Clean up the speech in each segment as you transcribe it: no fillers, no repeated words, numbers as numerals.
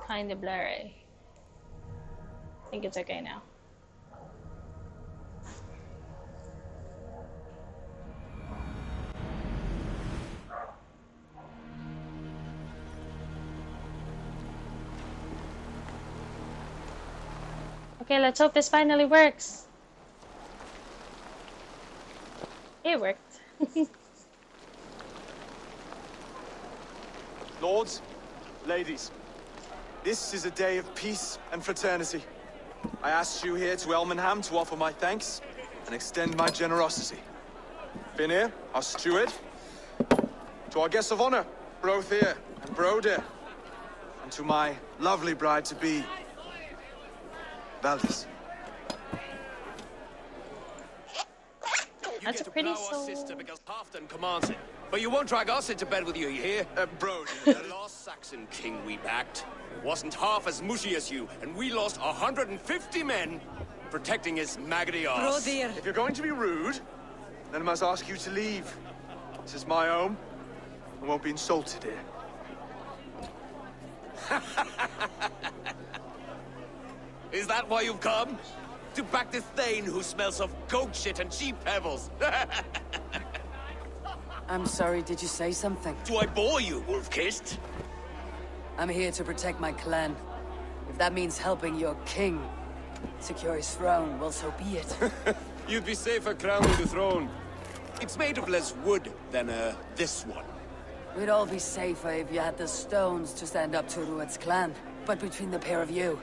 behind the blurry. I think it's okay now. Okay, let's hope this finally works. It worked. Lords, ladies, this is a day of peace and fraternity. I asked you here to Elmenham to offer my thanks and extend my generosity. Finir, our steward, to our guests of honor, Brothir and Brodir, and to my lovely bride-to-be, Valdis. That's a pretty soul. Sister because Halfdan commands it. But you won't drag us into bed with you, you hear? Bro, The last Saxon king we backed wasn't half as mushy as you, and we lost 150 men protecting his maggoty arse. if you're going to be rude, then I must ask you to leave. This is my home. I won't be insulted here. Is that why you've come? To back this Thegn who smells of goat shit and cheap pebbles? I'm sorry, did you say something? Do I bore you, wolf-kissed? I'm here to protect my clan. If that means helping your king secure his throne, well, so be it. You'd be safer crowning the throne. It's made of less wood than, this one. We'd all be safer if you had the stones to stand up to Rued's clan. But between the pair of you,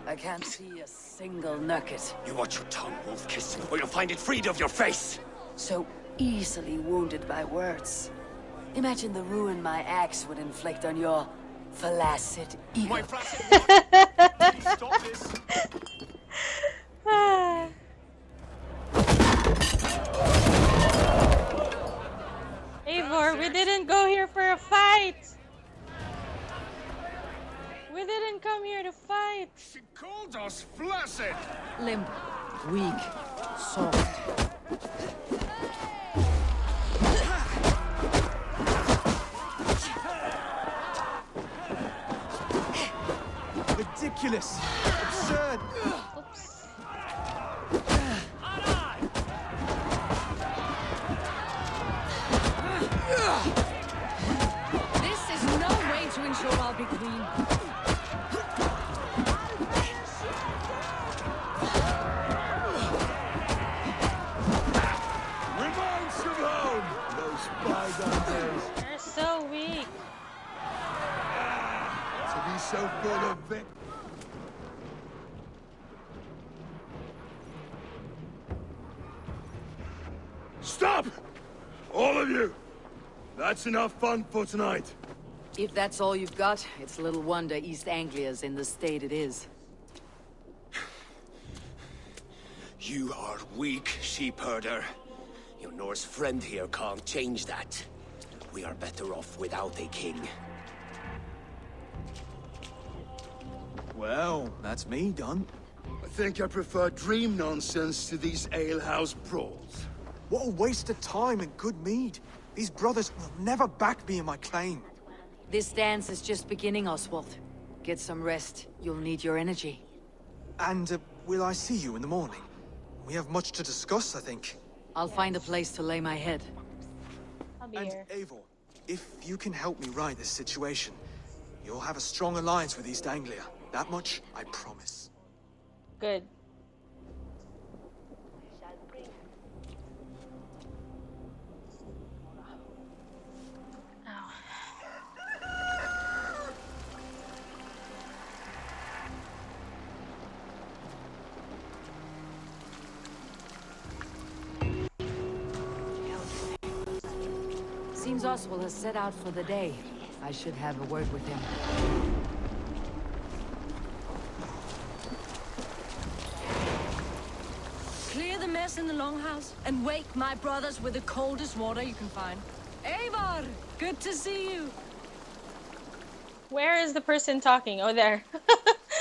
I can't see a single nugget. You watch your tongue, wolf-kissed, or you'll find it freed of your face! So easily wounded by words. Imagine the ruin my axe would inflict on your flaccid ego. My flaccid what? Stop this. Eivor, we didn't go here for a fight! We didn't come here to fight! She called us flaccid! Limp, weak, soft. Ridiculous. Absurd. Oops. This is no way to ensure I'll be queen. Reminds of home. Those bygone days. You're so weak. To be so full of it. Stop! All of you! That's enough fun for tonight. If that's all you've got, it's little wonder East Anglia's in the state it is. You are weak, sheep herder. Your Norse friend here can't change that. We are better off without a king. Well, that's me done. I think I prefer dream nonsense to these alehouse brawls. What a waste of time and good mead. These brothers will never back me in my claim. This dance is just beginning, Oswald. Get some rest. You'll need your energy. And will I see you in the morning? We have much to discuss, I think. I'll find a place to lay my head. I'll be And here. Eivor, if you can help me right this situation, you'll have a strong alliance with East Anglia. That much, I promise. Good. Ow. Seems Oswald has set out for the day. I should have a word with him. Clear the mess in the longhouse and wake my brothers with the coldest water you can find. Eivor, good to see you. Where is the person talking? Oh, there.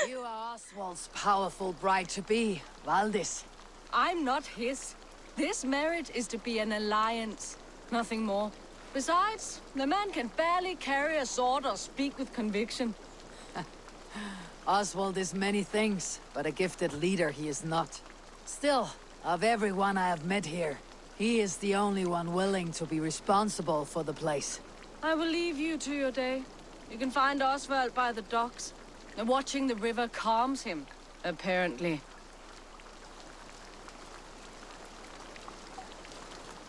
You are Oswald's powerful bride-to-be, Valdis. I'm not his. This marriage is to be an alliance, nothing more. Besides, the man can barely carry a sword or speak with conviction. Oswald is many things, but a gifted leader he is not. Still, of everyone I have met here, he is the only one willing to be responsible for the place. I will leave you to your day. You can find Oswald by the docks. And watching the river calms him, apparently.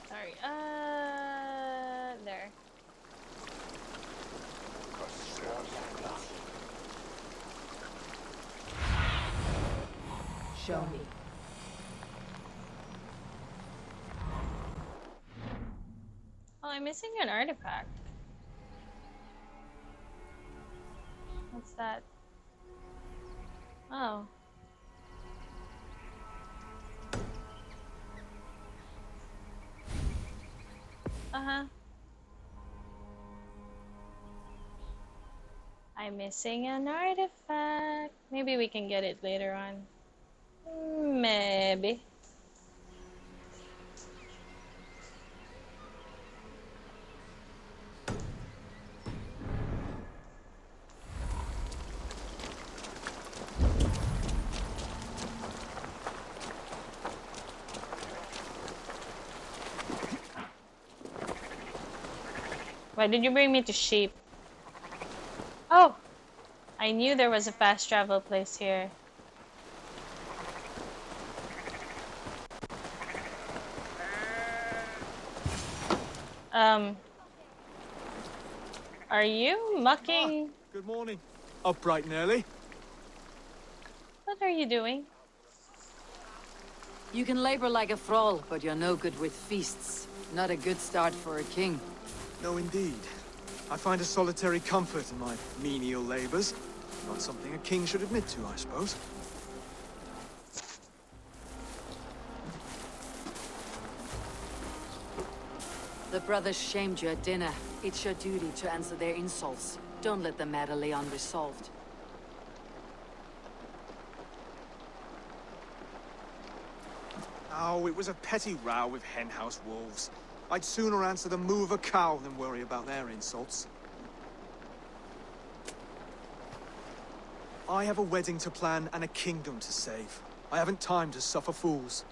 Sorry. There. Show me. Oh, I'm missing an artifact. What's that? Oh. Uh-huh. I'm missing an artifact. Maybe we can get it later on. Maybe. Why did you bring me to sheep? Oh! I knew there was a fast travel place here. Are you mucking? Good morning. Up bright and early. What are you doing? You can labor like a thrall, but you're no good with feasts. Not a good start for a king. No, indeed. I find a solitary comfort in my menial labors. Not something a king should admit to, I suppose. The brothers shamed you at dinner. It's your duty to answer their insults. Don't let the matter lay unresolved. Oh, it was a petty row with henhouse wolves. I'd sooner answer the moo of a cow than worry about their insults. I have a wedding to plan and a kingdom to save. I haven't time to suffer fools.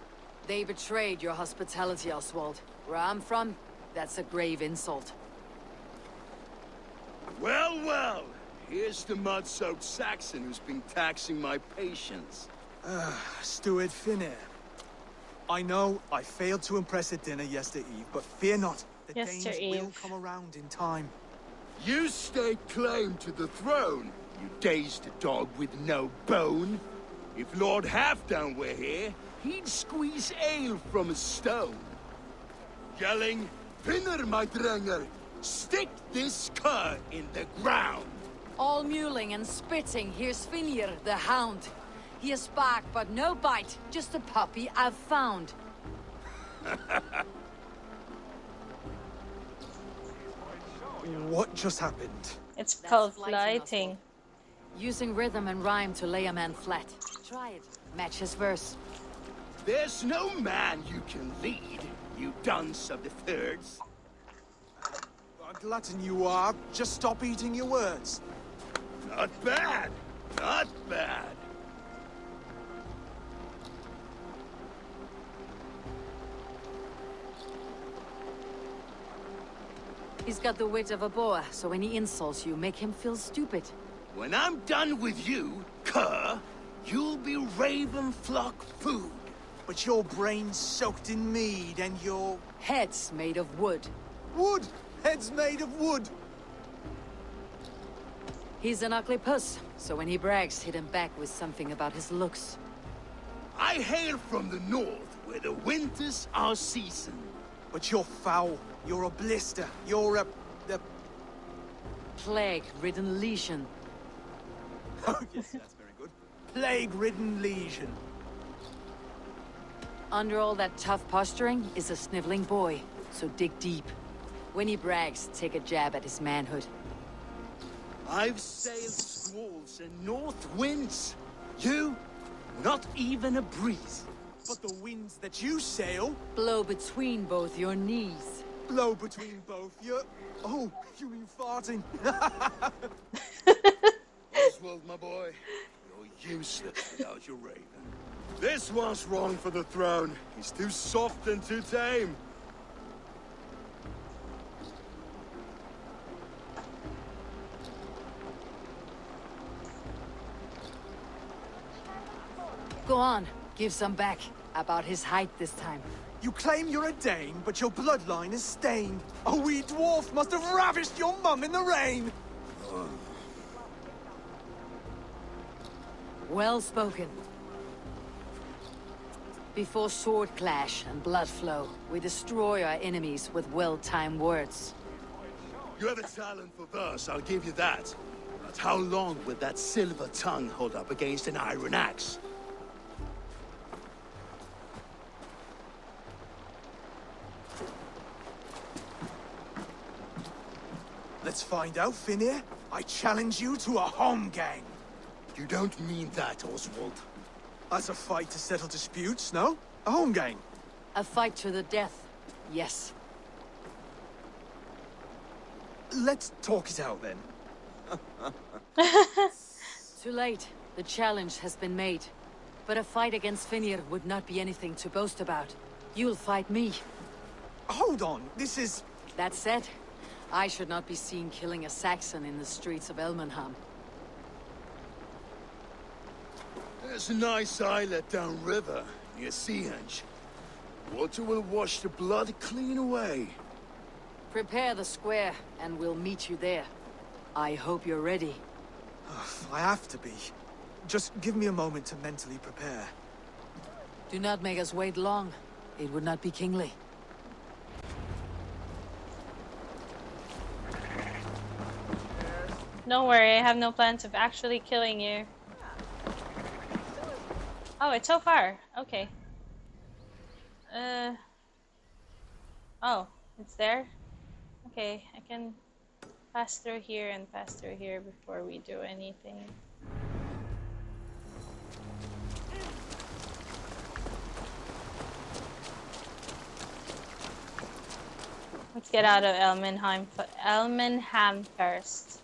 They betrayed your hospitality, Oswald. Where I'm from, that's a grave insult. Well, well. Here's the mud-soaked Saxon who's been taxing my patience. Steward Finnair. I know I failed to impress at dinner yesterday eve, but fear not, the Danes will come around in time. You stake claim to the throne, you dazed dog with no bone. If Lord Halfdown were here, he'd squeeze ale from a stone. Yelling, Finner, my drenger, stick this cur in the ground. All mewling and spitting, here's Finir, the hound. He has bark, but no bite. Just a puppy I've found. What just happened? It's That's called flighting, flighting. Using rhythm and rhyme to lay a man flat. Try it. Match his verse. There's no man you can lead, you dunce of the thirds. Glutton you are. Just stop eating your words. Not bad. Not bad. He's got the wit of a boa, so when he insults you, make him feel stupid. When I'm done with you, cur, you'll be raven flock food. But your brain's soaked in mead and your... Heads made of wood. Wood! Heads made of wood! He's an ugly puss, so when he brags, hit him back with something about his looks. I hail from the north, where the winters are season. But you're foul. You're a blister. You're a... Plague-ridden legion. Oh, yes, that's very good. Plague-ridden legion. Under all that tough posturing is a sniveling boy, so dig deep. When he brags, take a jab at his manhood. I've sailed squalls and north winds. You, not even a breeze. But the winds that you sail... Blow between both your knees. blow between both your... Oh, you mean farting? Oswald, my boy. useless without your raven. This one's wrong for the throne. He's too soft and too tame. Go on, give some back. About his height this time. You claim you're a Dane, but your bloodline is stained. A wee dwarf must have ravished your mum in the rain! Well spoken. Before sword clash and blood flow, we destroy our enemies with well-timed words. You have a talent for verse, I'll give you that. But how long will that silver tongue hold up against an iron axe? Let's find out, Finir. I challenge you to a home gang. You don't mean that, Oswald. That's a fight to settle disputes, no? A home gang. A fight to the death, yes. Let's talk it out then. Too late. The challenge has been made. But a fight against Finir would not be anything to boast about. You'll fight me. Hold on, this is... That said, I should not be seen killing a Saxon in the streets of Elmenham. There's a nice islet downriver, near Seahenge. Water will wash the blood clean away. Prepare the square, and we'll meet you there. I hope you're ready. I have to be. Just give me a moment to mentally prepare. Do not make us wait long. It would not be kingly. Don't worry, I have no plans of actually killing you. Oh, it's so far. Okay. Oh, it's there? Okay, I can pass through here and pass through here before we do anything. Let's get out of Elmenham first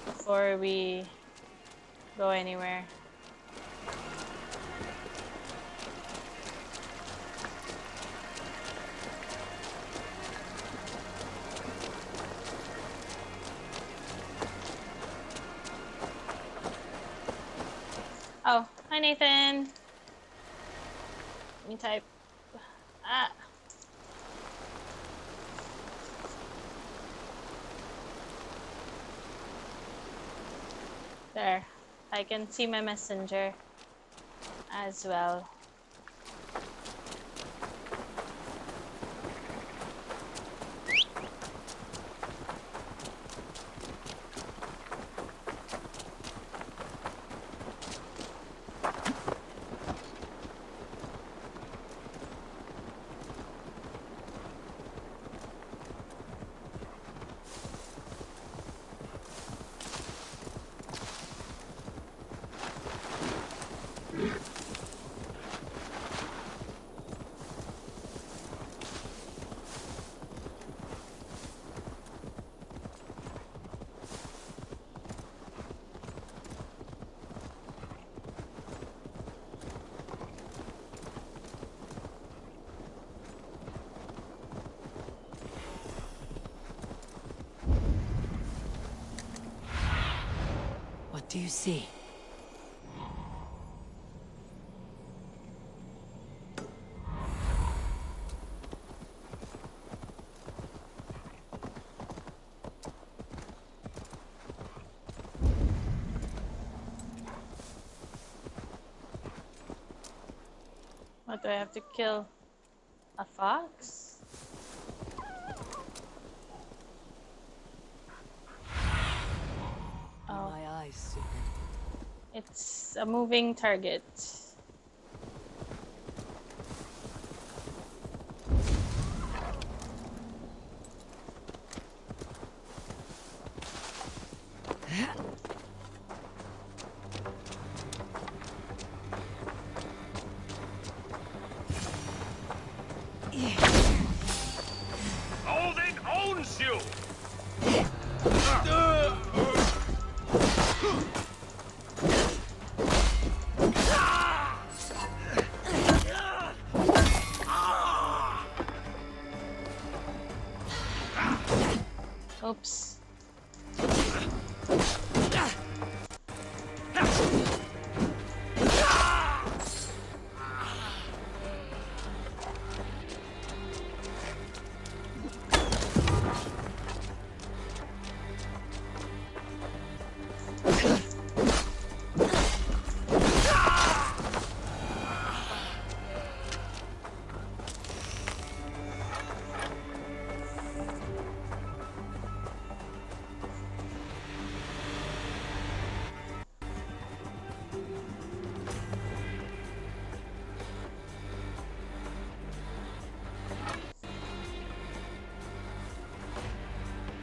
before we go anywhere. Oh, hi Nathan. Let me type. Ah. There. I can see my messenger as well. What do you see? What do I have to kill? A fox? Oh. My eyes. It's a moving target. Odin owns you!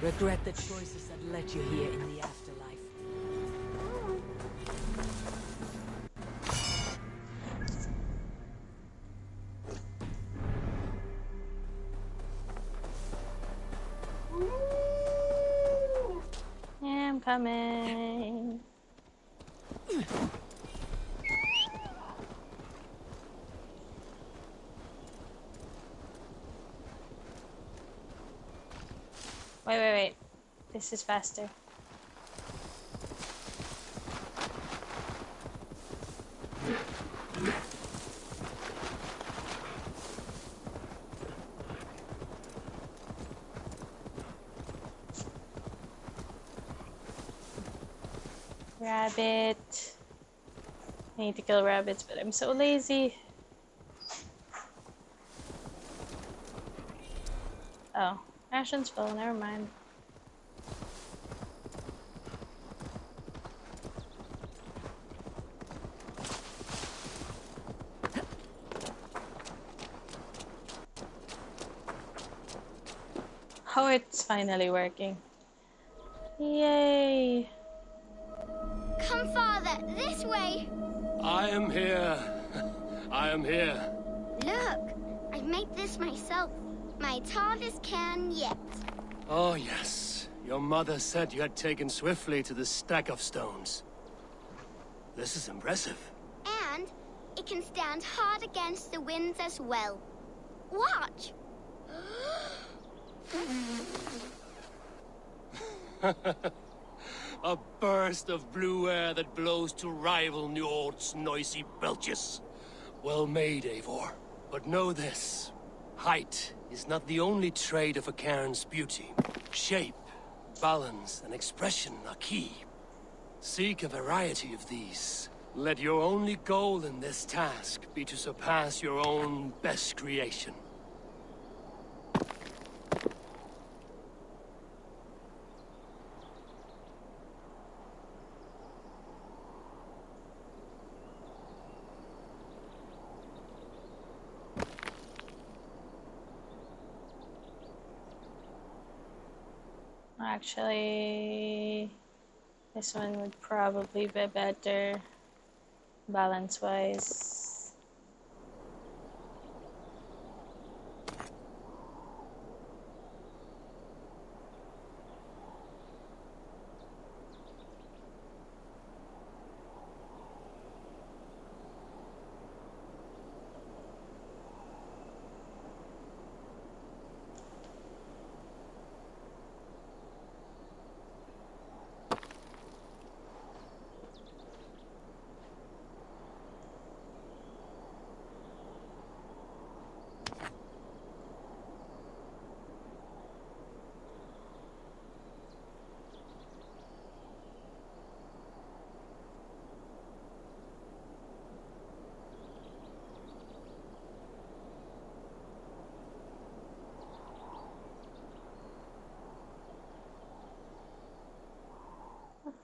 Regret the choices that led you here in the afterlife. Yeah, I'm coming. Wait. This is faster. Rabbit. I need to kill rabbits, but I'm so lazy. Oh, rations full, never mind. Oh, it's finally working. Yay! Come, Father, this way. I am here. I am here. Look, I made this myself. My tallest can yet. Oh, yes. Your mother said you had taken swiftly to the stack of stones. This is impressive. And it can stand hard against the winds as well. Watch. A burst of blue air that blows to rival Njord's noisy belches. Well made, Eivor. But know this. Height is not the only trait of a cairn's beauty. Shape, balance, and expression are key. Seek a variety of these. Let your only goal in this task be to surpass your own best creation. Actually, this one would probably be better balance-wise.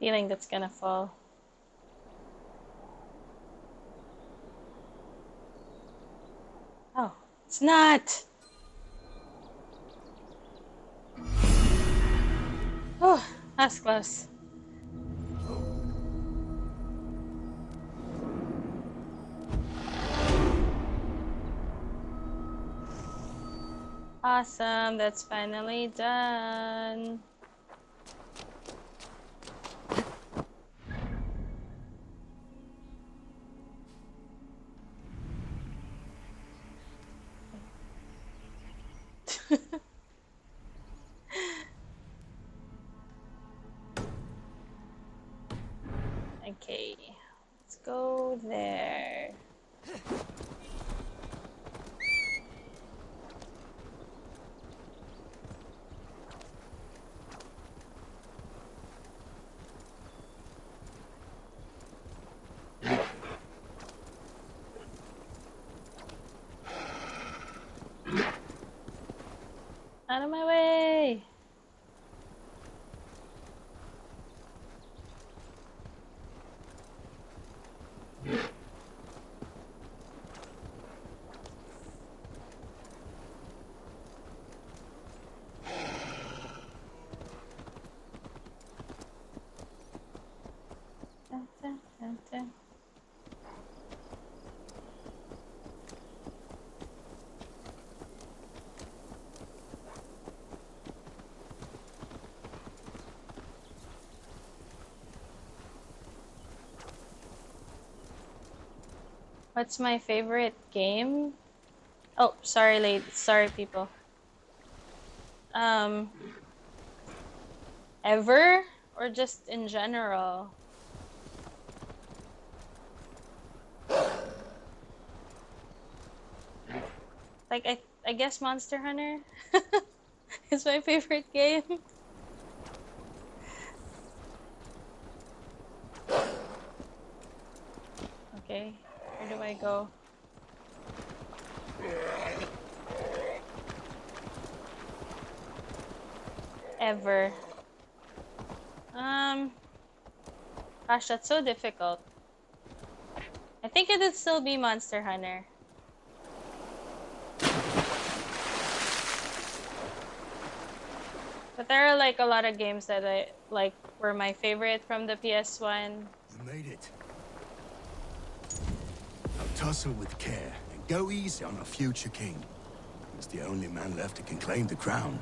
Feeling that's gonna fall. Oh, it's not! Oh, that's close. Awesome, that's finally done. Okay, let's go there. Out of my way! What's my favorite game? Oh, sorry, sorry, people. Ever or just in general? Like I guess Monster Hunter is my favorite game. Okay, where do I go? Ever. Gosh, that's so difficult. I think it would still be Monster Hunter. But there are like a lot of games that I like were my favorite from the PS1. We made it. Now tussle with care and go easy on our future king. He's the only man left who can claim the crown.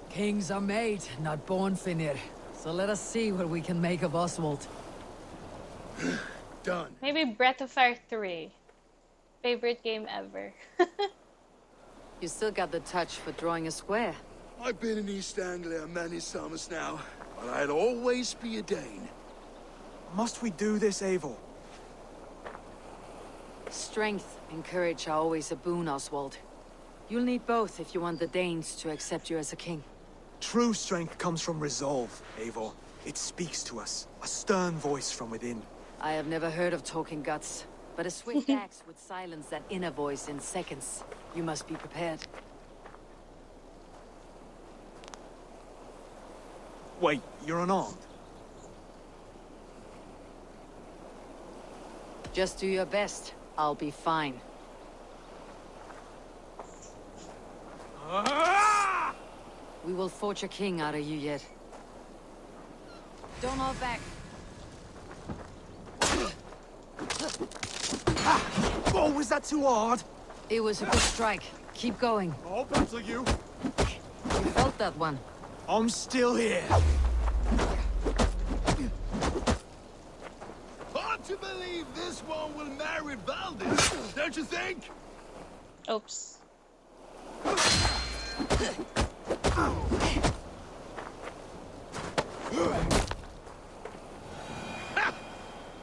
Kings are made, not born, Finir. So let us see what we can make of Oswald. Done. Maybe Breath of Fire 3. Favorite game ever. You still got the touch for drawing a square. I've been in East Anglia many summers now, but I'd always be a Dane. Must we do this, Eivor? Strength and courage are always a boon, Oswald. You'll need both if you want the Danes to accept you as a king. True strength comes from resolve, Eivor. It speaks to us, a stern voice from within. I have never heard of talking guts, but a swift axe would silence that inner voice in seconds. You must be prepared. Wait, you're unarmed? Just do your best. I'll be fine. We will forge a king out of you yet. Don't hold back. Oh, was that too hard? It was a good strike. Keep going. I'll battle you. You felt that one. I'm still here. Hard to believe this one will marry Valdis, don't you think? Oops.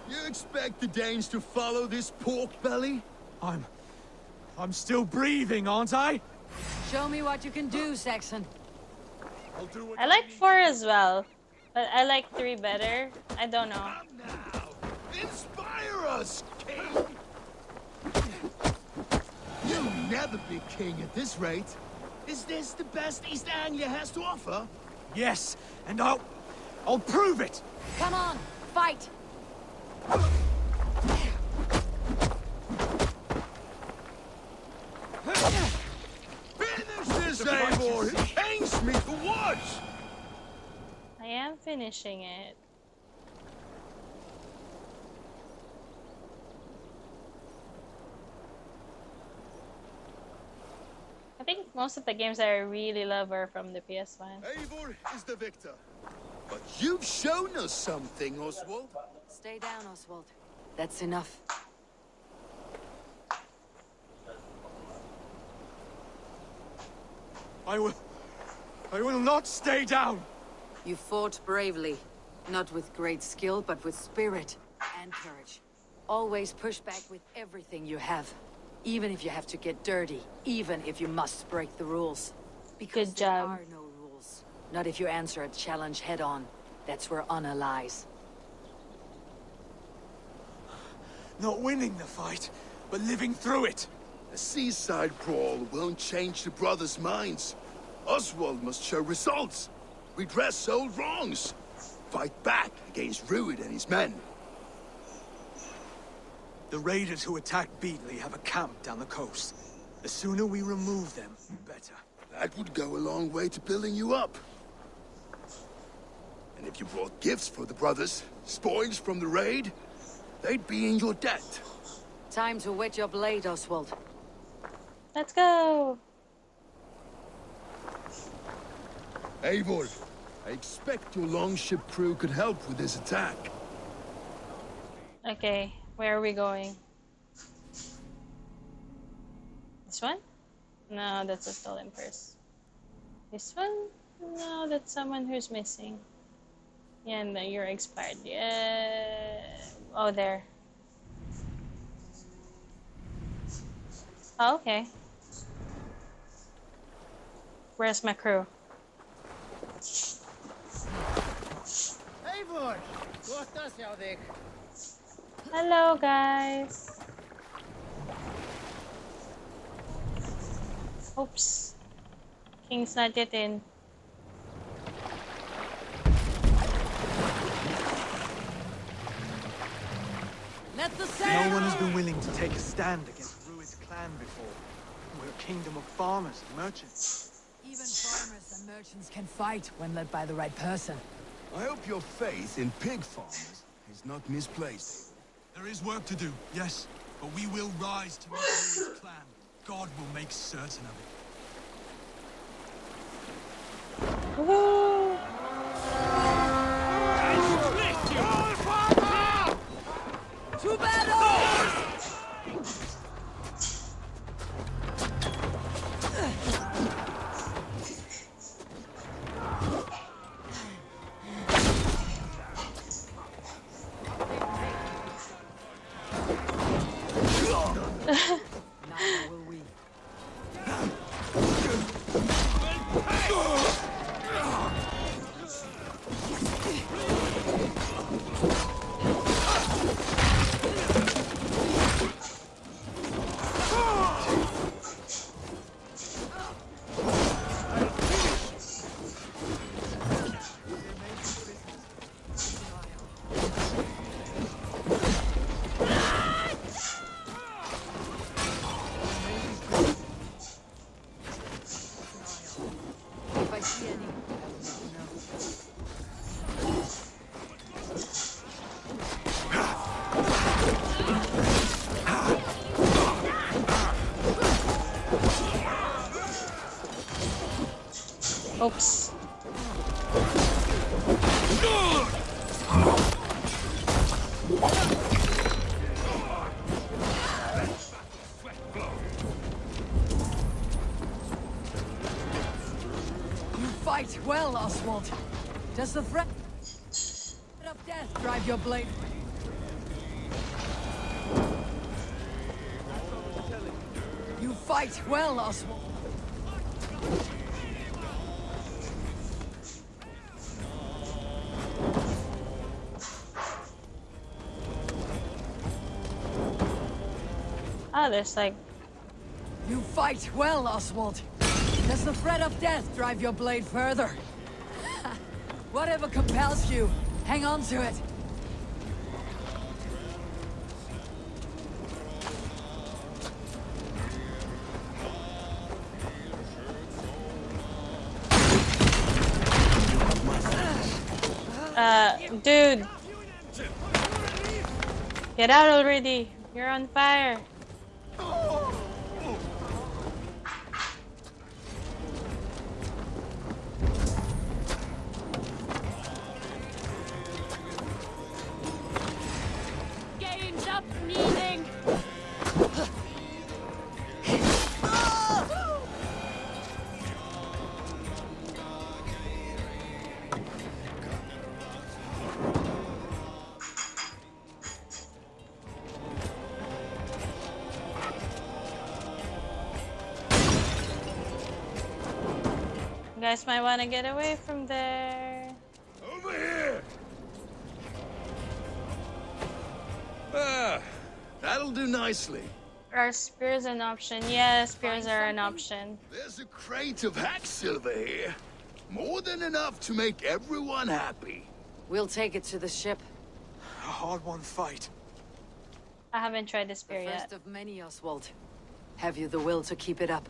You expect the Danes to follow this pork belly? I'm still breathing, aren't I? Show me what you can do, Saxon. I'll do what I like 4 as well, but I like 3 better. I don't know. Come now! Inspire us, king! You'll never be king at this rate. Is this the best East Anglia has to offer? Yes, and I'll prove it. Come on, fight! Finish this, Eivor! It pains me to watch! I am finishing it. I think most of the games that I really love are from the PS1. Eivor is the victor. But you've shown us something, Oswald. Stay down, Oswald. That's enough. I will not stay down. You fought bravely. Not with great skill, but with spirit and courage. Always push back with everything you have. Even if you have to get dirty. Even if you must break the rules. Because Good there job. are no rules. Not if you answer a challenge head-on. That's where honor lies. Not winning the fight, but living through it. A seaside brawl won't change the brothers' minds. Oswald must show results. Redress old wrongs. Fight back against Rued and his men. The raiders who attacked Beatley have a camp down the coast. The sooner we remove them, the better. That would go a long way to building you up. And if you brought gifts for the brothers, spoils from the raid, they'd be in your debt. Time to wet your blade, Oswald. Let's go! Eivor, I expect your longship crew could help with this attack. Okay, where are we going? This one? No, that's a stolen purse. This one? No, that's someone who's missing. Yeah, no, you're expired. Yeah. Oh, there. Oh, okay. Where's my crew? Eivor, gott að sjá þig. Hello, guys. Oops. King's not yet in. Let the No sail one has been willing to take a stand against Ruiz's clan before. We're a kingdom of farmers and merchants. Even farmers and merchants can fight when led by the right person. I hope your faith in pig farmers is not misplaced. There is work to do, yes, but we will rise to meet Ruiz's clan. God will make certain of it. Woo! To battle! Neither will we. If I see any, I will let you know. Oops. You fight well, Oswald. Does the threat of death drive your blade? You fight well, Oswald. Oh, there's like... You fight well, Oswald. Does the threat of death drive your blade further? Whatever compels you, hang on to it. Dude! Get out already! You're on fire! gains up kneeling. You guys might want to get away from there. Over here! Ah, that'll do nicely. Are spears an option? Yeah, spears are an option. There's a crate of hack silver here. More than enough to make everyone happy. We'll take it to the ship. A hard-won fight. I haven't tried the The spear first yet. of many, Oswald. Have you the will to keep it up?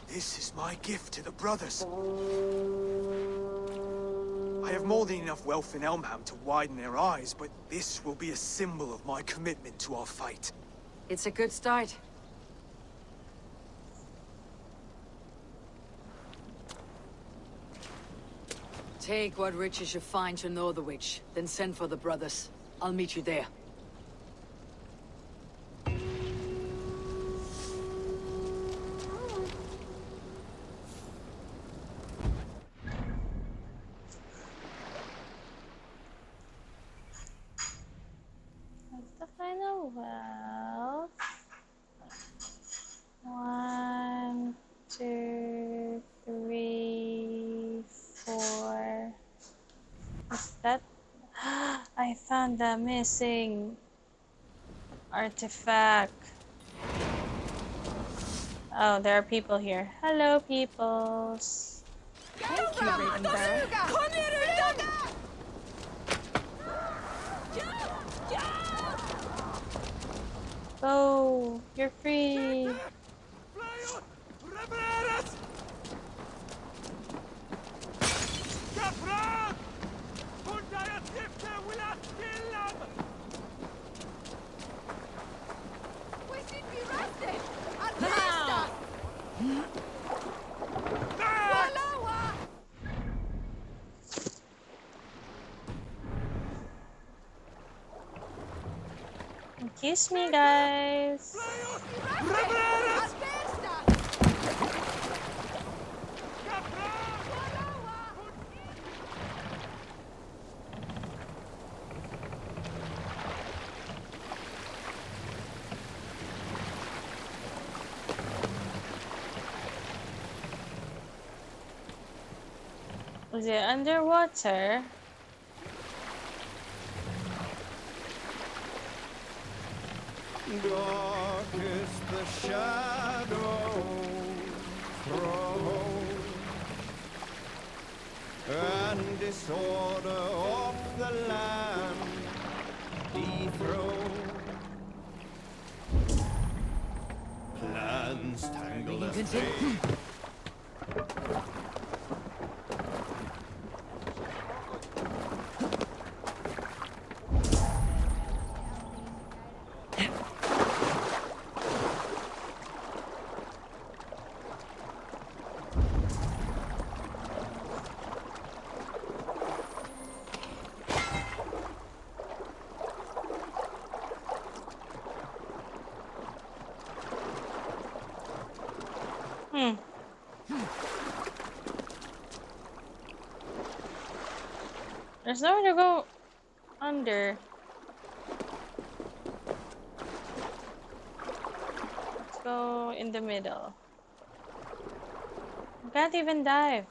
This is my gift to the brothers. I have more than enough wealth in Elmham to widen their eyes, but this will be a symbol of my commitment to our fight. It's a good start. Take what riches you find to know the witch, then send for the brothers. I'll meet you there. What's the final wealth? 1, 2, 3, 4. Is that? I found the missing artifact. Oh, there are people here. Hello, peoples. Thank you, Raven Baron. Oh, you're free. Kiss me, guys. Is it underwater? Dark is the shadow thrown, and disorder of the land dethroned. Plans tangle and fade. There's nowhere to go under. Let's go in the middle. I can't even dive.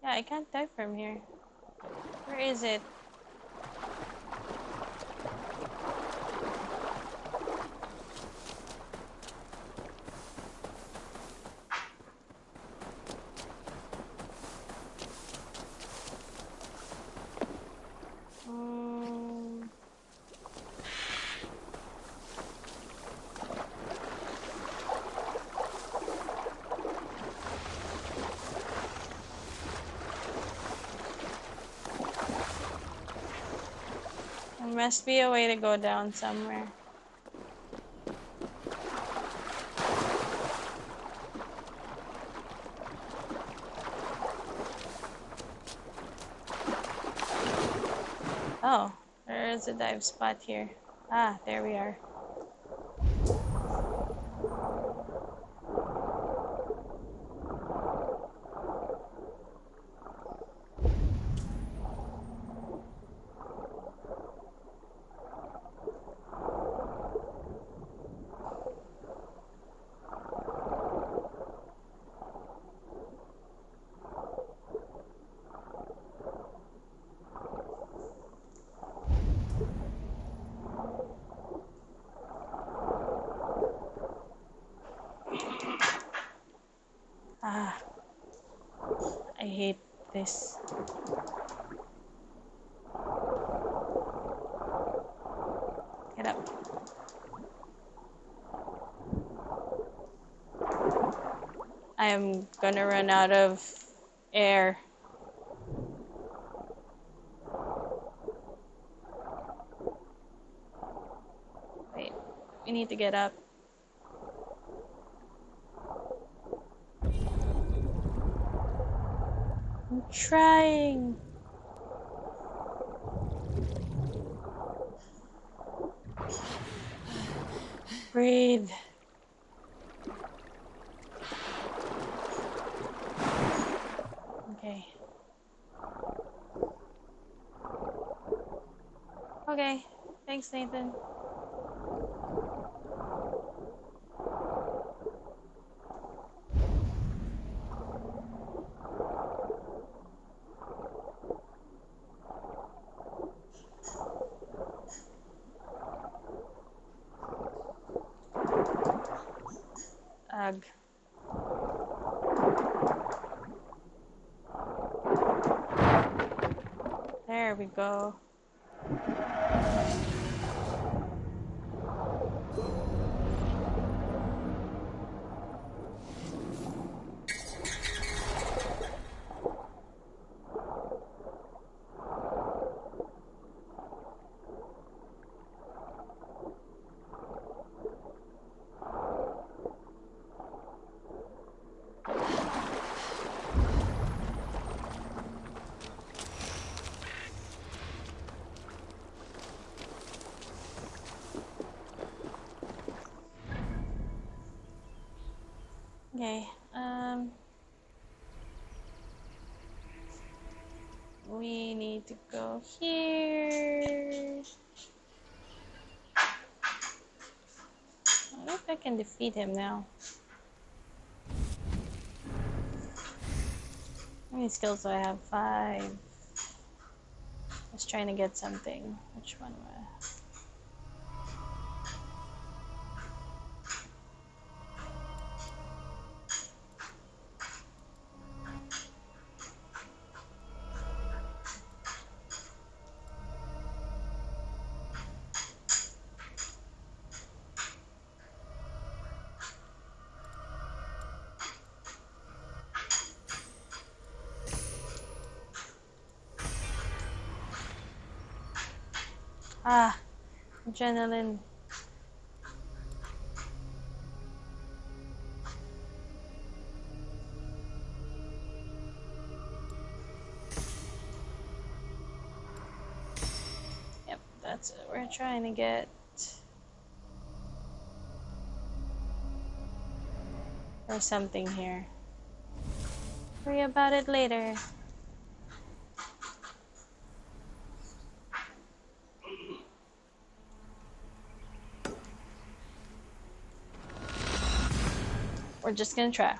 Yeah, I can't dive from here. Where is it? There must be a way to go down somewhere. Oh, there is a dive spot here. Ah, there we are. Ah, I hate this. Get up. I am gonna run out of air. Wait, we need to get up. I'm trying. Breathe. Okay. Okay. Thanks, Nathan. Ugh. There we go. Okay, we need to go here. I wonder if I can defeat him now. How many skills do I have? 5. I was trying to get something. Which one was adrenaline. Yep, that's it. We're trying to get. There's something here. Worry about it later. We're just gonna try.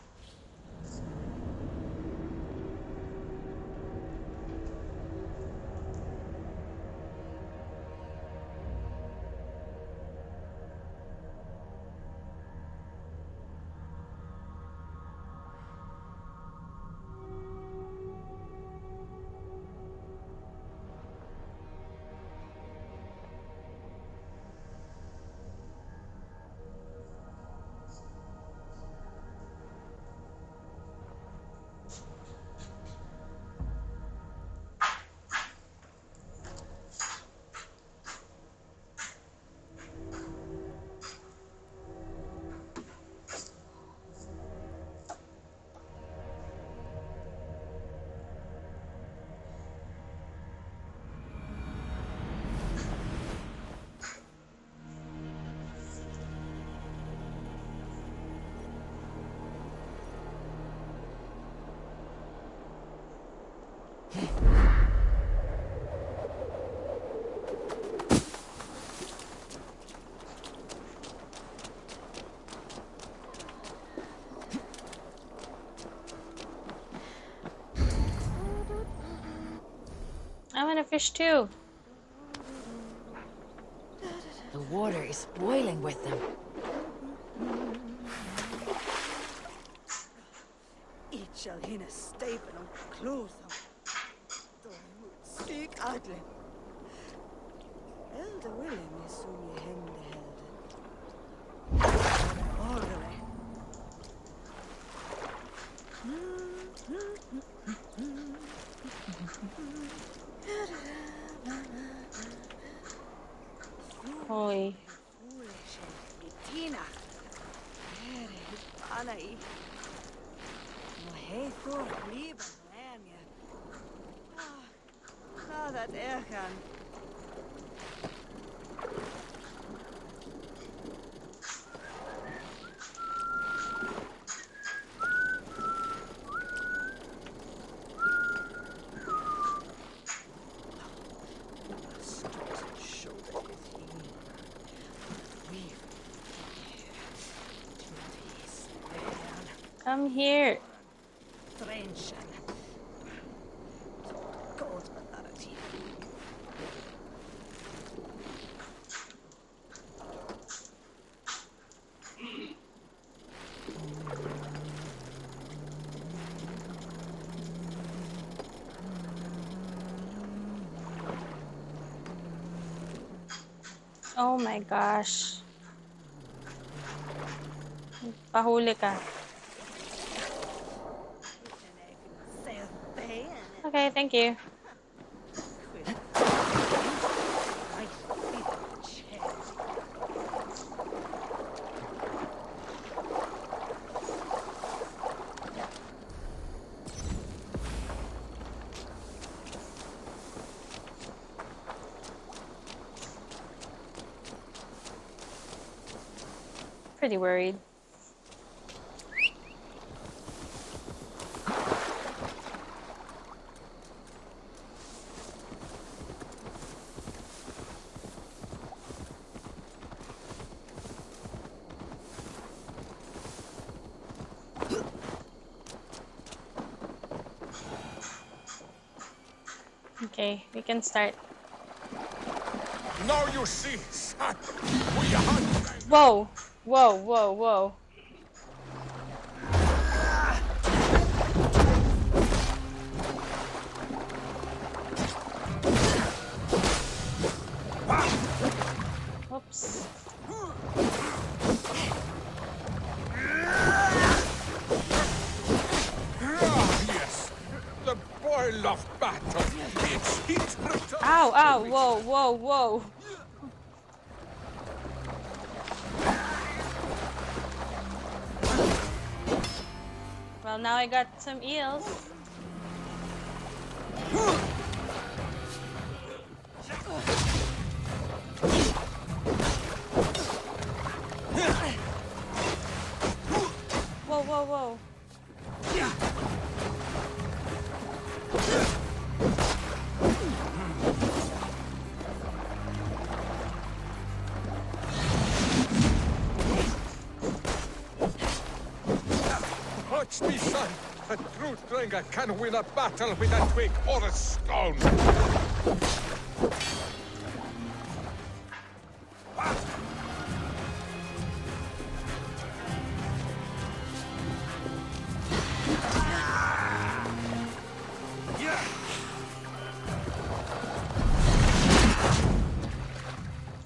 I want a fish too. The water is boiling with them. It shall hinne stapen om klosen. Stig adlen. Elder William is som je hemde helden. Orre. Oi. Come here. Oh my gosh. Pahuli ka. Okay, thank you. Pretty worried. Okay, we can start. Now you see, son, we hunt. Whoa! Whoa, whoa, whoa. Oops. Yes, the boil of battle. Its heat returns. Ow, ow, whoa, whoa, whoa. Well, now I got some eels. Whoa, whoa, whoa. Watch me, son. A true stringer can win a battle with a twig or a stone.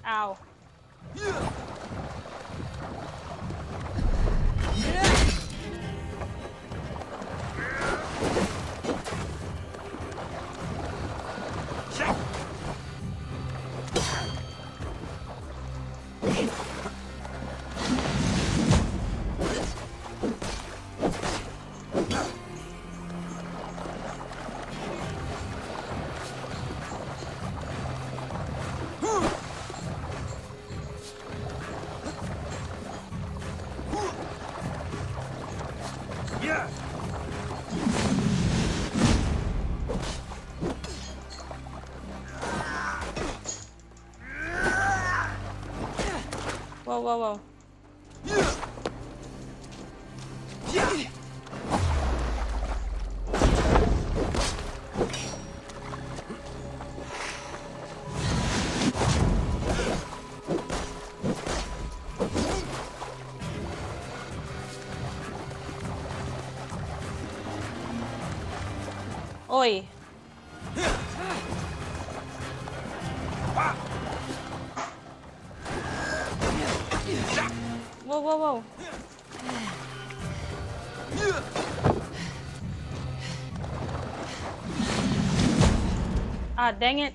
Ow. Whoa, whoa, whoa. Oi. Whoa, whoa, whoa. Ah, dang it.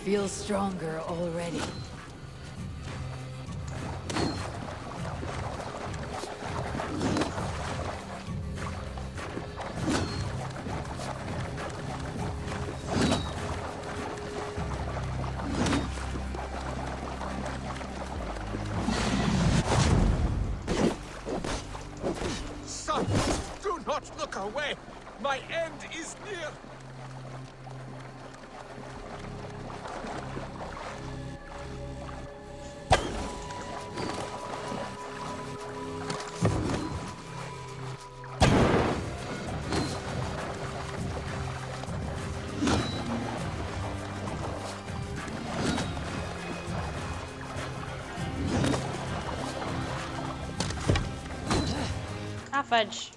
feel stronger already. Son, do not look away! My end is near! Ah, fudge.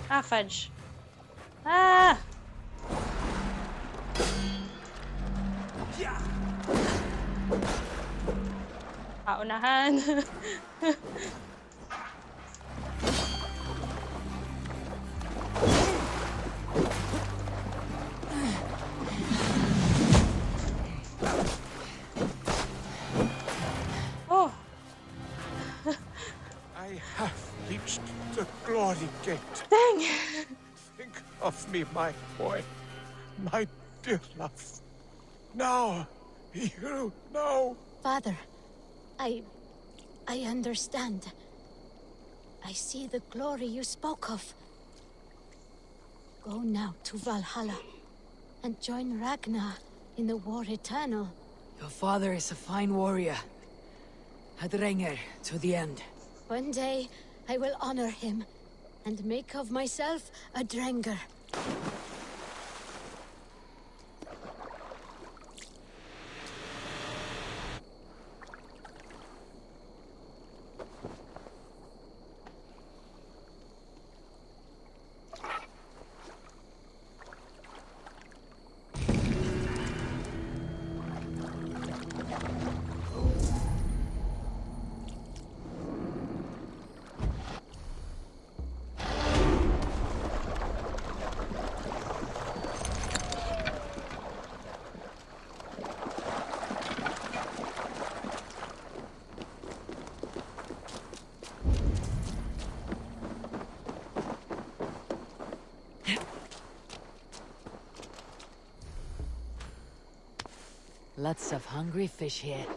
Ah, fudge. Ah! Paunahan. Oh! I have reached the glory gate. Dang! Think of me, my boy. My dear love. Now, you know. Father, I understand. I see the glory you spoke of. Go now to Valhalla and join Ragnar in the war eternal. Your father is a fine warrior. A Drenger to the end. One day, I will honor him and make of myself a Drenger. Lots of hungry fish here.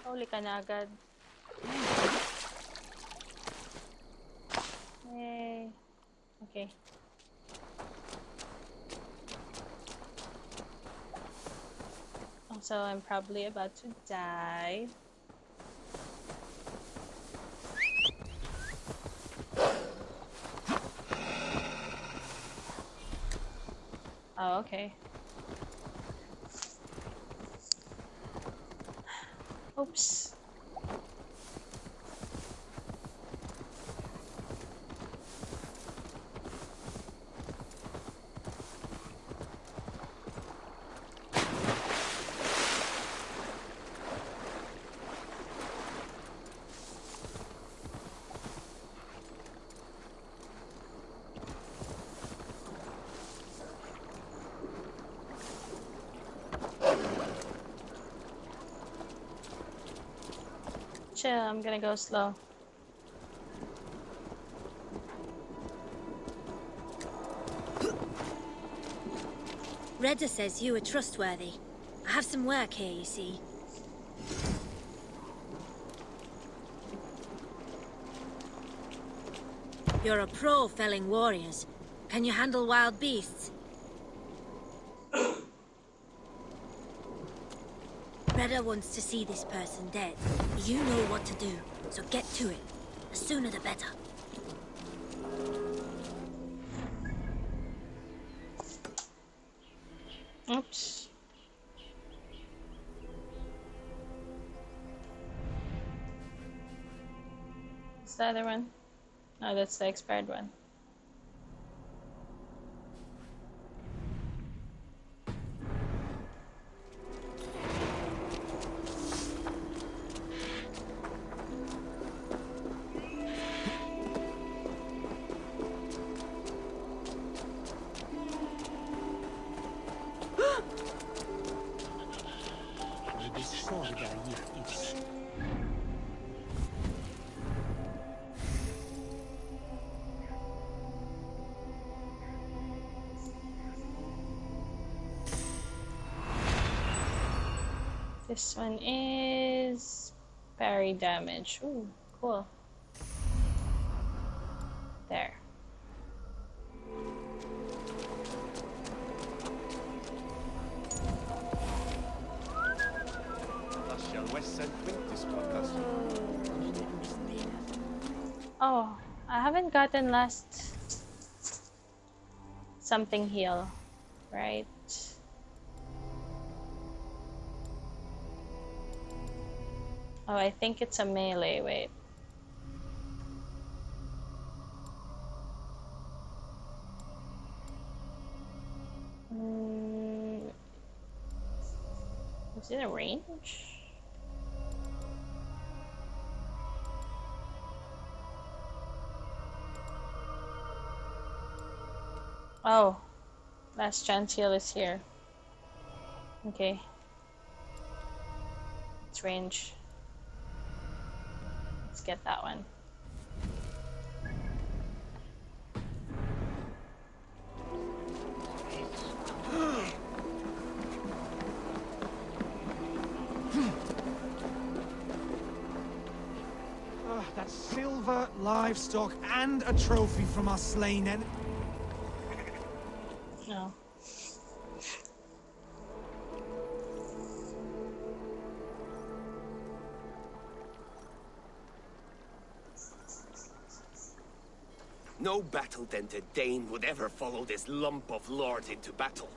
Huli ka na agad. Yay. Okay. Also, I'm probably about to die. Oh, okay. Oops. Chill, I'm gonna go slow. Redda says you are trustworthy. I have some work here, you see. You're a pro felling warriors. Can you handle wild beasts? Reda wants to see this person dead. You know what to do, so get to it. The sooner the better. Oops. What's the other one? No, that's the expired one. This one is parry damage. Ooh, cool. There. Oh, I haven't gotten last something heal, right? Oh, I think it's a melee, wait. Is it a range? Oh, last chance heal is here. Okay. It's range. Let's get that one. That's silver, livestock, and a trophy from our slain enemy. No. No battle-dented Dain would ever follow this lump of lord into battle.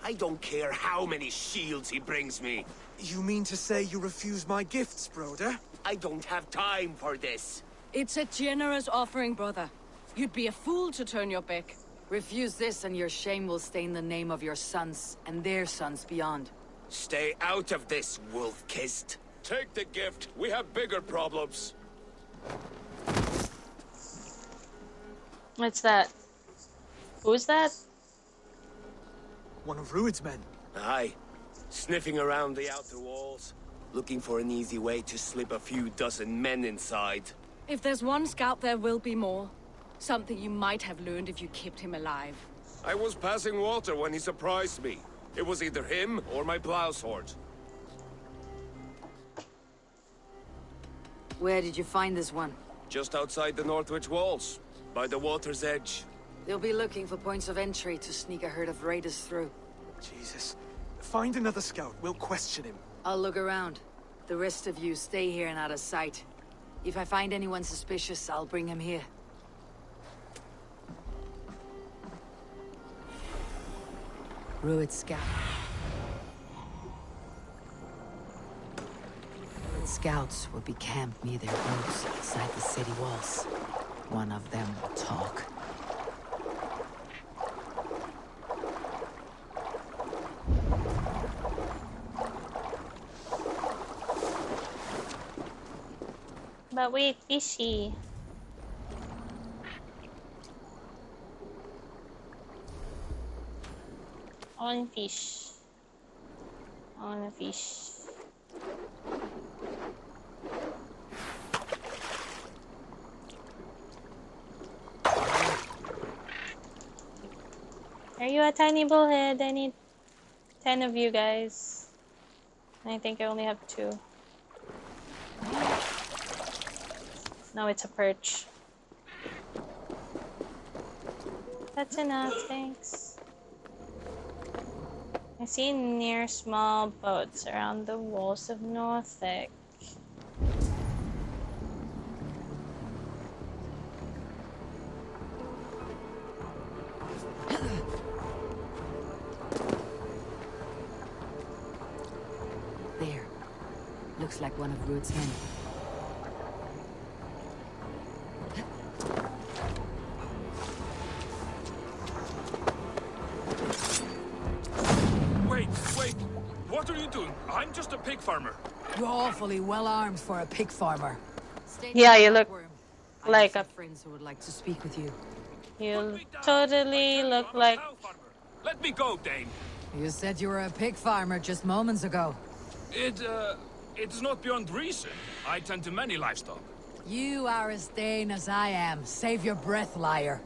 I don't care how many shields he brings me. You mean to say you refuse my gifts, broder? I don't have time for this. It's a generous offering, brother. You'd be a fool to turn your back. Refuse this and your shame will stain the name of your sons and their sons beyond. Stay out of this, wolf-kissed. Take the gift. We have bigger problems. What's that? Who's that? One of Rued's men. Aye. Sniffing around the outer walls. Looking for an easy way to slip a few dozen men inside. If there's one scout, there will be more. Something you might have learned if you kept him alive. I was passing water when he surprised me. It was either him or my plow sword. Where did you find this one? Just outside the Northwich walls. By the water's edge. They'll be looking for points of entry to sneak a herd of raiders through. Jesus. Find another scout. We'll question him. I'll look around. The rest of you stay here and out of sight. If I find anyone suspicious, I'll bring him here. Rued scout. Rued scouts will be camped near their boats outside the city walls. One of them will talk. But wait, fishy. On fish. On a fish. Are you a tiny bullhead? I need 10 of you guys. I think I only have 2. No, it's a perch. That's enough, thanks. I see near small boats around the walls of Thegn. There. Looks like one of Ruud's men. Wait! What are you doing? I'm just a pig farmer. You're awfully well armed for a pig farmer. Yeah, you look like a friends who would like to speak with you. You totally look like. Let me go, Dane. You said you were a pig farmer just moments ago. It's not beyond reason. I tend to many livestock. You are as Thegn as I am. Save your breath, liar.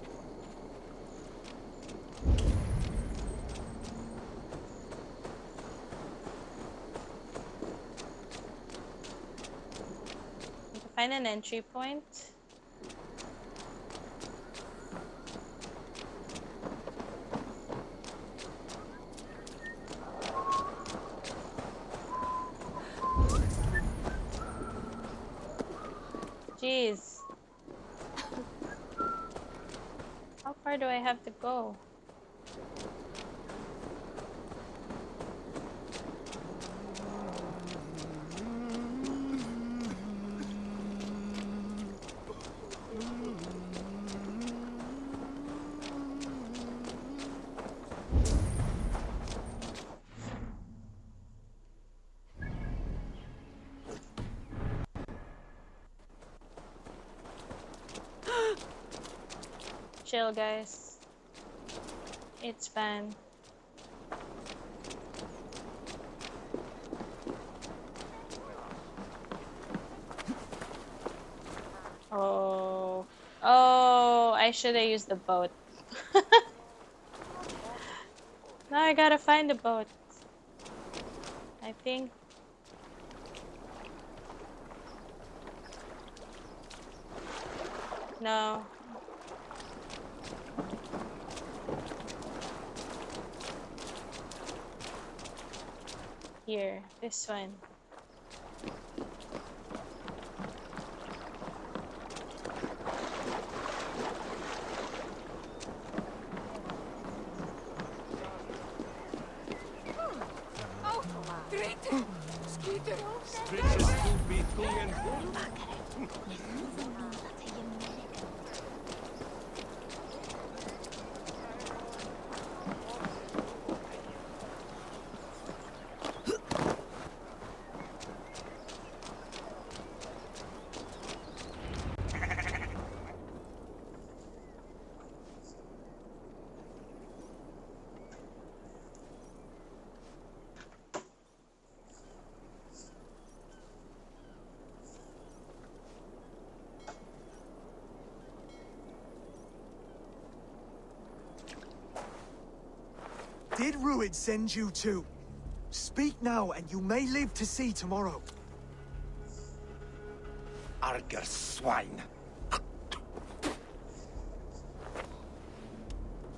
Find an entry point. Jeez. How far do I have to go? Chill, guys. It's fun. Oh, I should have used the boat. Now I gotta find the boat. I think. No. Here, this one. Did Ruud send you too? Speak now, and you may live to see tomorrow. Arger swine.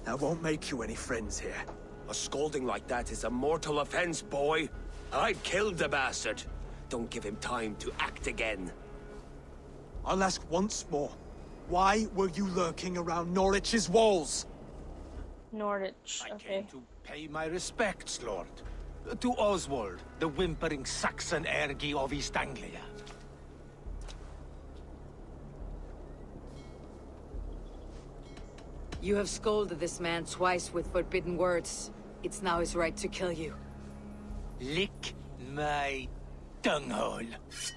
That won't make you any friends here. A scolding like that is a mortal offense, boy. I've killed the bastard. Don't give him time to act again. I'll ask once more. Why were you lurking around Norwich's walls? Norwich, I okay. came to pay my respects, Lord. To Oswald, the whimpering Saxon ergi of East Anglia. You have scolded this man twice with forbidden words. It's now his right to kill you. Lick my tonguehole.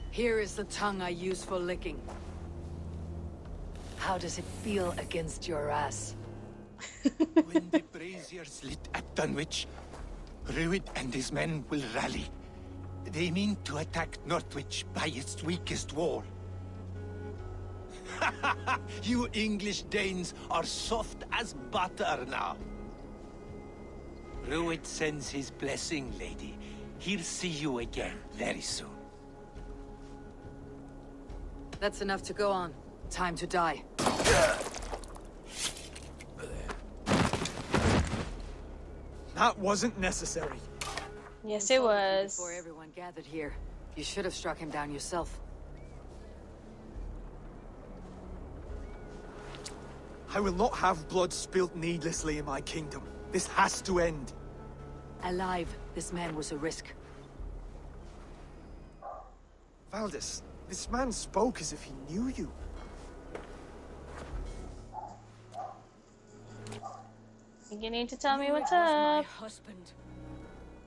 Here is the tongue I use for licking. How does it feel against your ass? When the braziers lit at Dunwich, Ruud and his men will rally. They mean to attack Northwich by its weakest wall. You English Danes are soft as butter now. Ruud sends his blessing, lady. He'll see you again very soon. That's enough to go on. Time to die. That wasn't necessary. Yes, it was. Before everyone gathered here, you should have struck him down yourself. I will not have blood spilt needlessly in my kingdom. This has to end. Alive, this man was a risk. Valdis, this man spoke as if he knew you. You need to tell me what's My up. husband.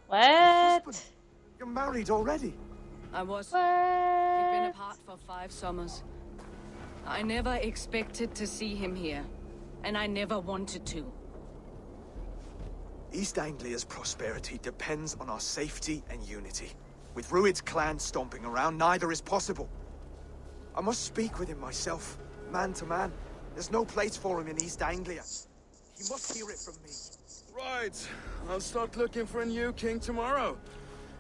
What? You're married already. I was. What? We've been apart for 5 summers. I never expected to see him here, and I never wanted to. East Anglia's prosperity depends on our safety and unity. With Rued's clan stomping around, neither is possible. I must speak with him myself, man to man. There's no place for him in East Anglia. He must hear it from me. Right. I'll start looking for a new king tomorrow.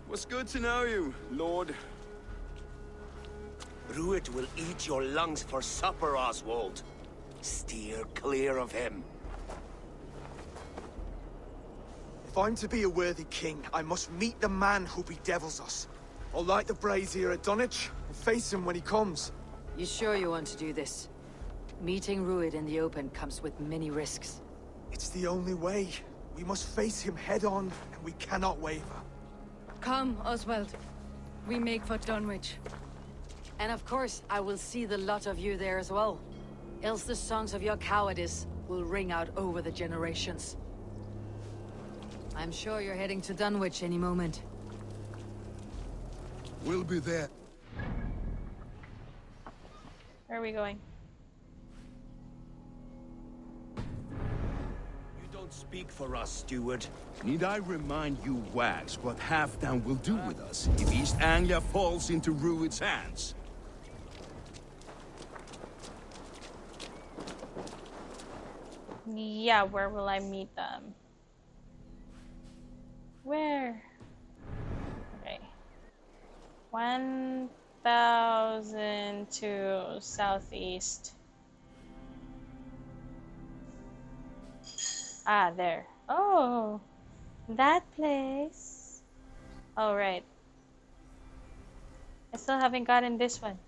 Was good to know you, Lord. Rued will eat your lungs for supper, Oswald. Steer clear of him. If I'm to be a worthy king, I must meet the man who bedevils us. I'll light the brazier at Dunwich and face him when he comes. You sure you want to do this? Meeting Rued in the open comes with many risks. It's the only way. We must face him head on, and we cannot waver. Come, Oswald. We make for Dunwich. And of course, I will see the lot of you there as well. Else the songs of your cowardice will ring out over the generations. I'm sure you're heading to Dunwich any moment. We'll be there. Where are we going? You don't speak for us, steward. Need I remind you, Wags, what Halfdan will do with us if East Anglia falls into Rued's hands? Yeah, where will I meet them? Where? Okay. 1,000 to southeast. Ah, there. Oh, that place. Oh, right. I still haven't gotten this one.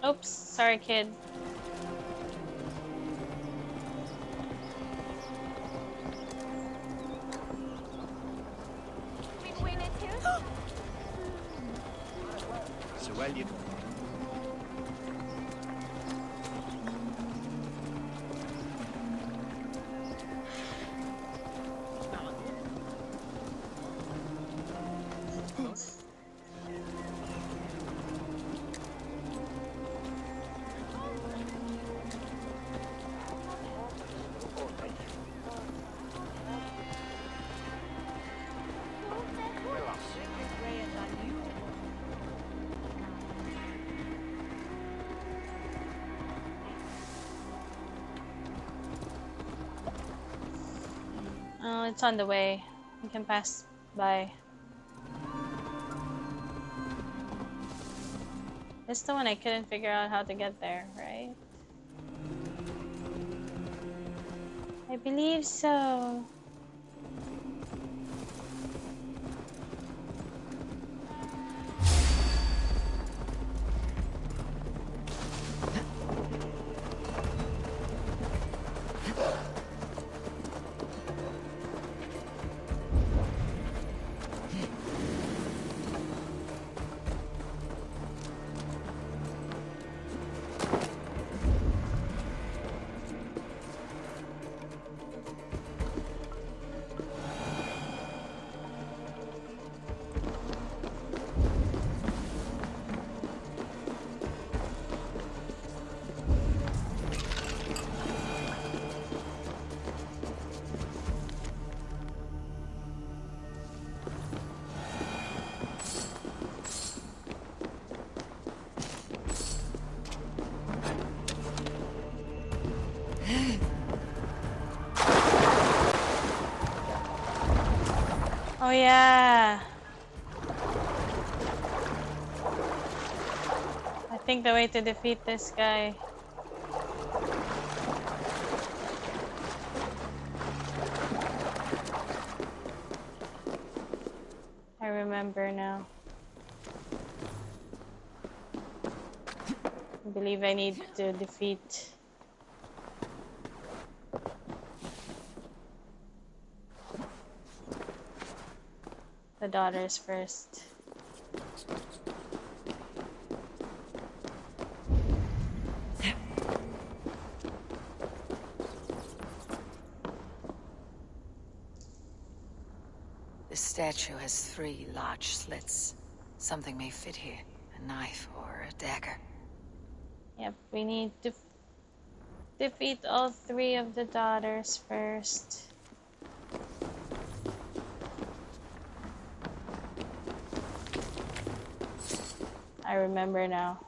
Oops, sorry, kid. So well you. Oh, it's on the way. We can pass by. This is the one I couldn't figure out how to get there, right? I believe so. Oh yeah. think the way to defeat this guy. I remember now. I believe I need to defeat the daughters first. The statue has 3 large slits. Something may fit here. A knife or a dagger. Yep, we need to defeat all 3 of the daughters first. I remember now.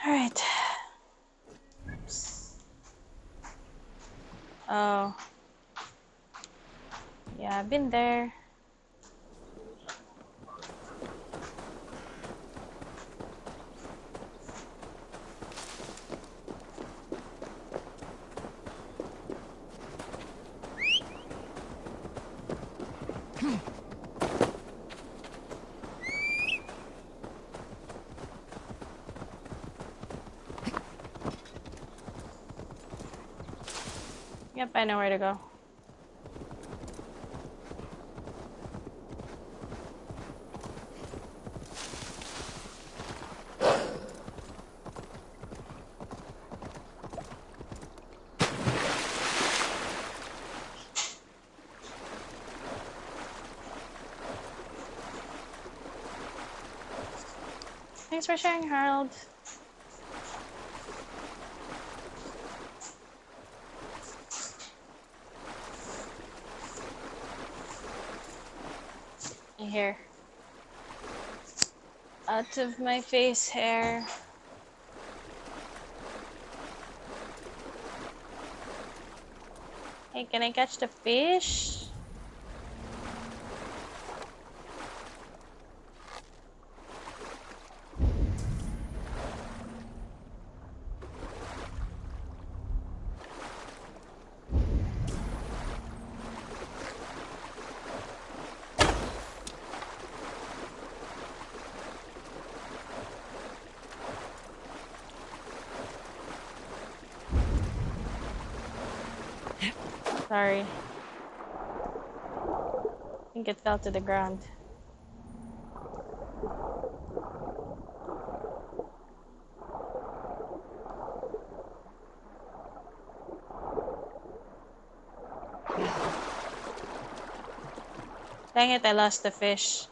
Alright. Oh. Yeah, I've been there. Yep, I know where to go. Thanks for sharing, Harold. Here. Out of my face hair. Hey, can I catch the fish? Sorry. I think it fell to the ground. Dang it, I lost the fish.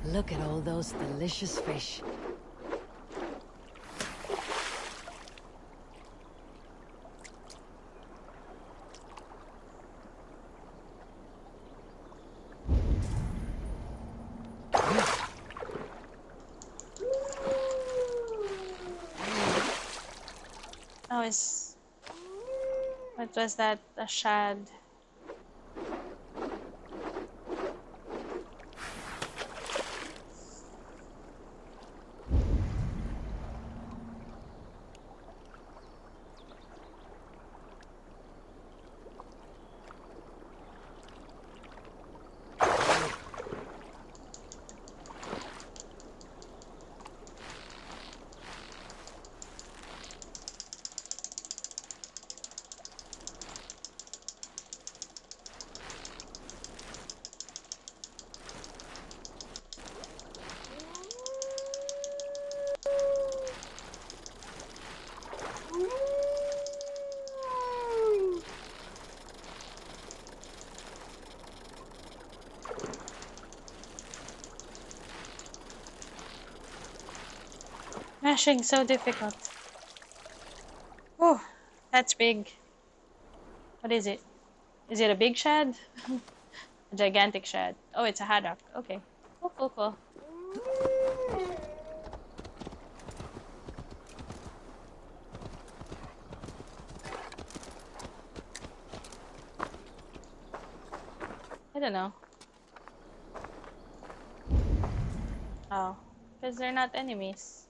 Look at all those delicious fish. Oh, it's... What was that? A shad. Mashing so difficult. Oh, that's big. What is it? Is it a big shad? A gigantic shad. Oh, it's a haddock. Okay. Cool, cool, cool. I don't know. Oh, because they're not enemies.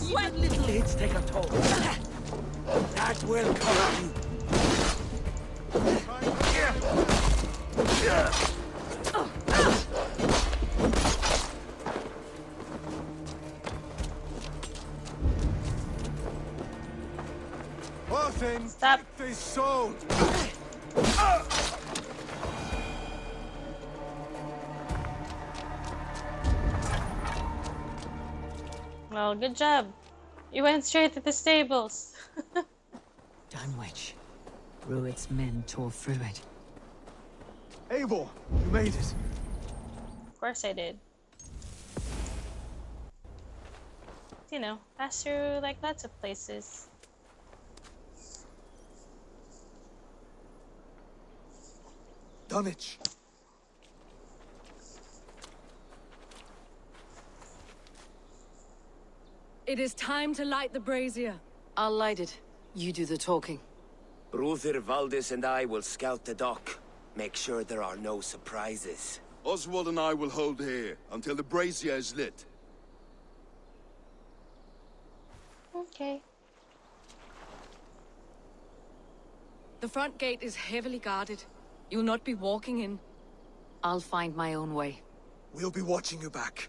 Even little hits take a toll. That will cover you. Stop. This sword. Well, good job. You went straight to the stables. Dunwich. Rued's men tore through it. Eivor, you made it. Of course I did. You know, pass through like lots of places. Dunwich. It is time to light the brazier. I'll light it. You do the talking. Brother Valdis and I will scout the dock. Make sure there are no surprises. Oswald and I will hold here until the brazier is lit. Okay. The front gate is heavily guarded. You'll not be walking in. I'll find my own way. We'll be watching you back.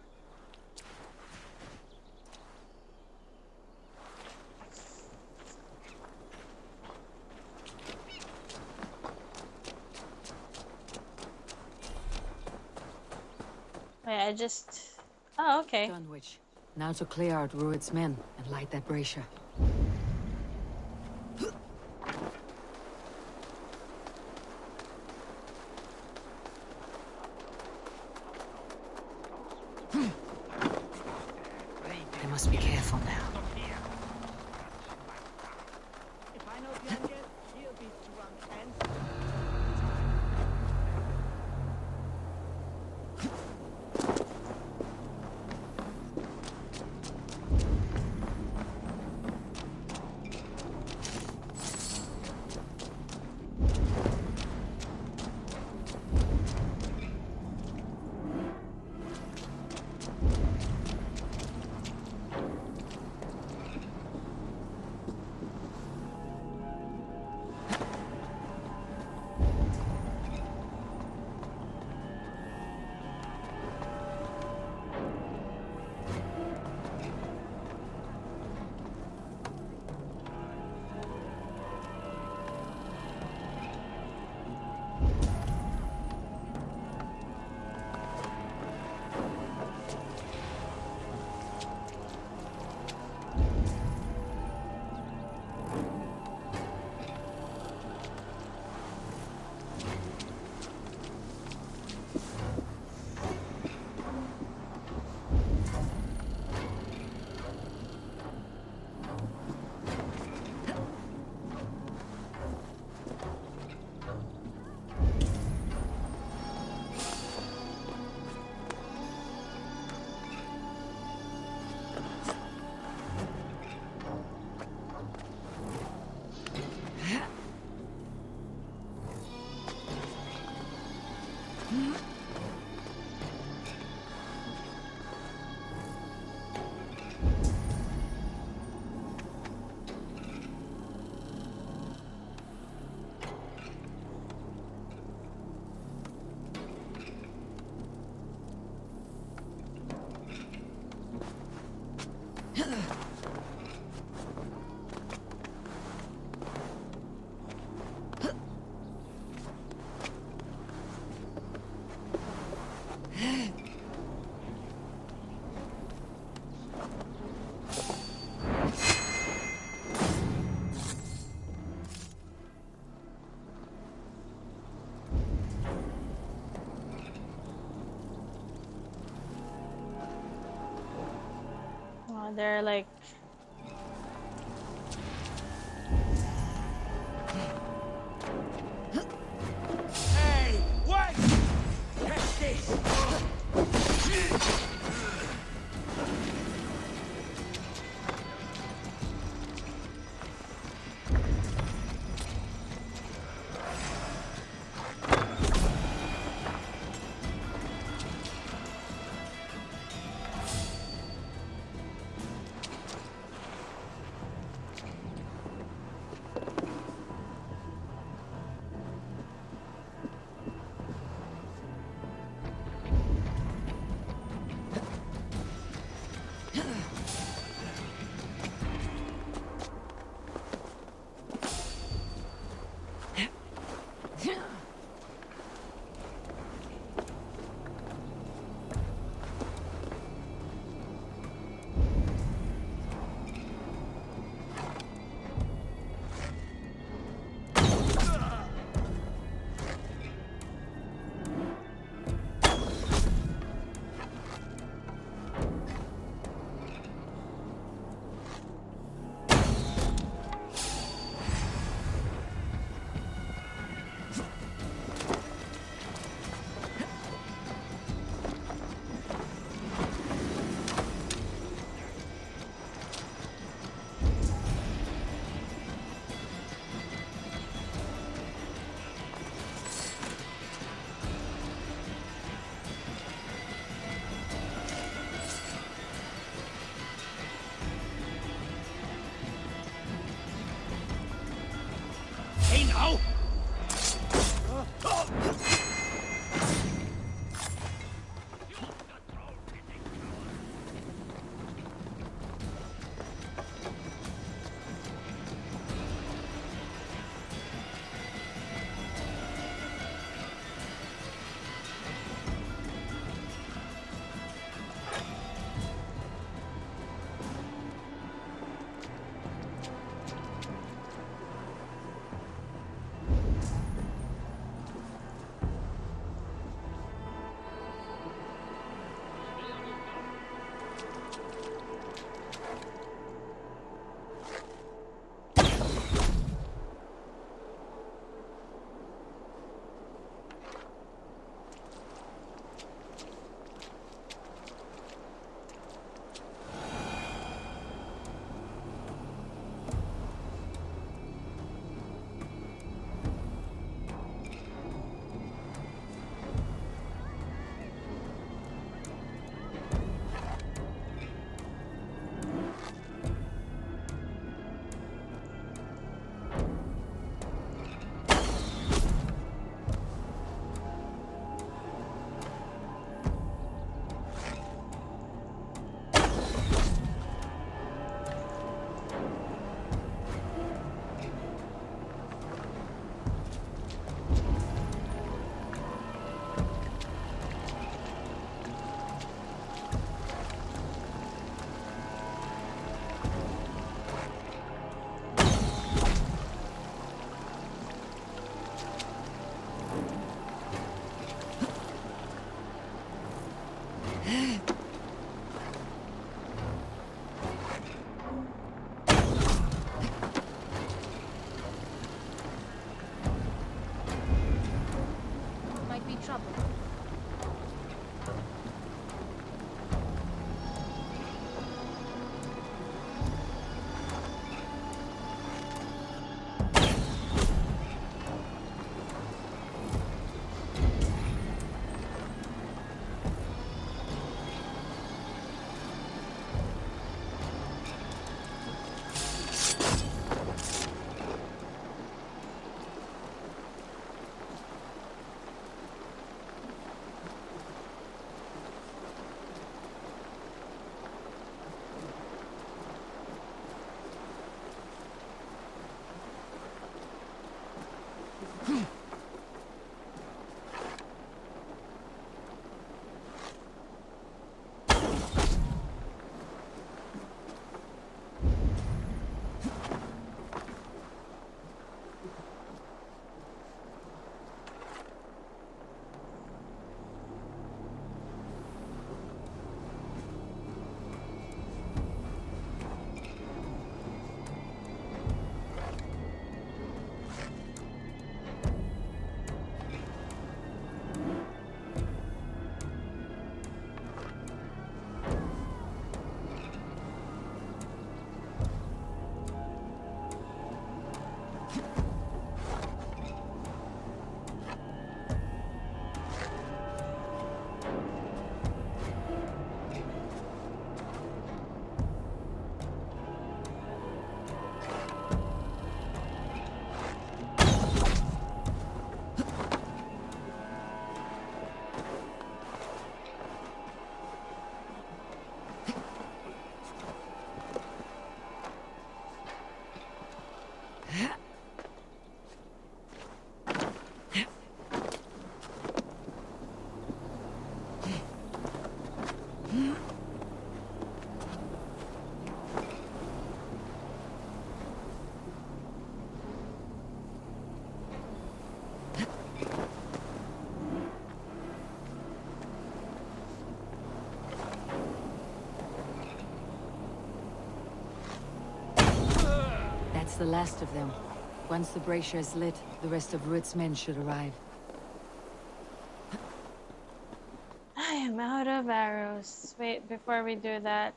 Wait, I just... Oh, okay. Dunwich. Now to clear out Rued's men and light that brazier. I must be careful now. they're like... Hey, wait! Catch this! That's the last of them. Once the brazier is lit, the rest of Rued's men should arrive. I am out of arrows. Wait, before we do that.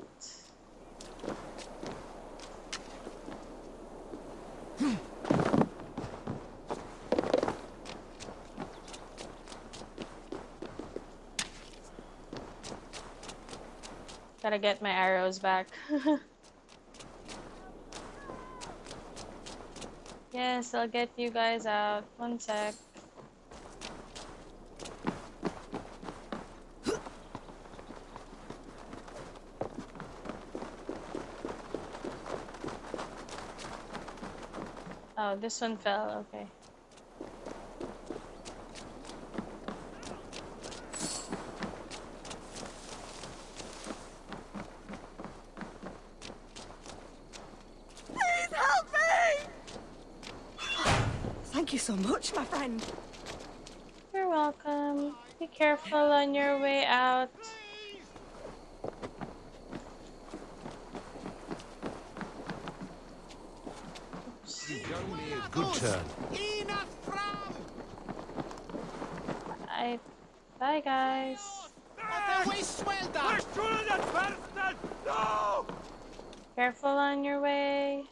Gotta get my arrows back. Yes, I'll get you guys out. One sec. Oh, this one fell. Okay. Please help me! Thank you so much, my friend. You're welcome. Be careful on your way out. Done me a good turn. Bye, guys. Careful on your way.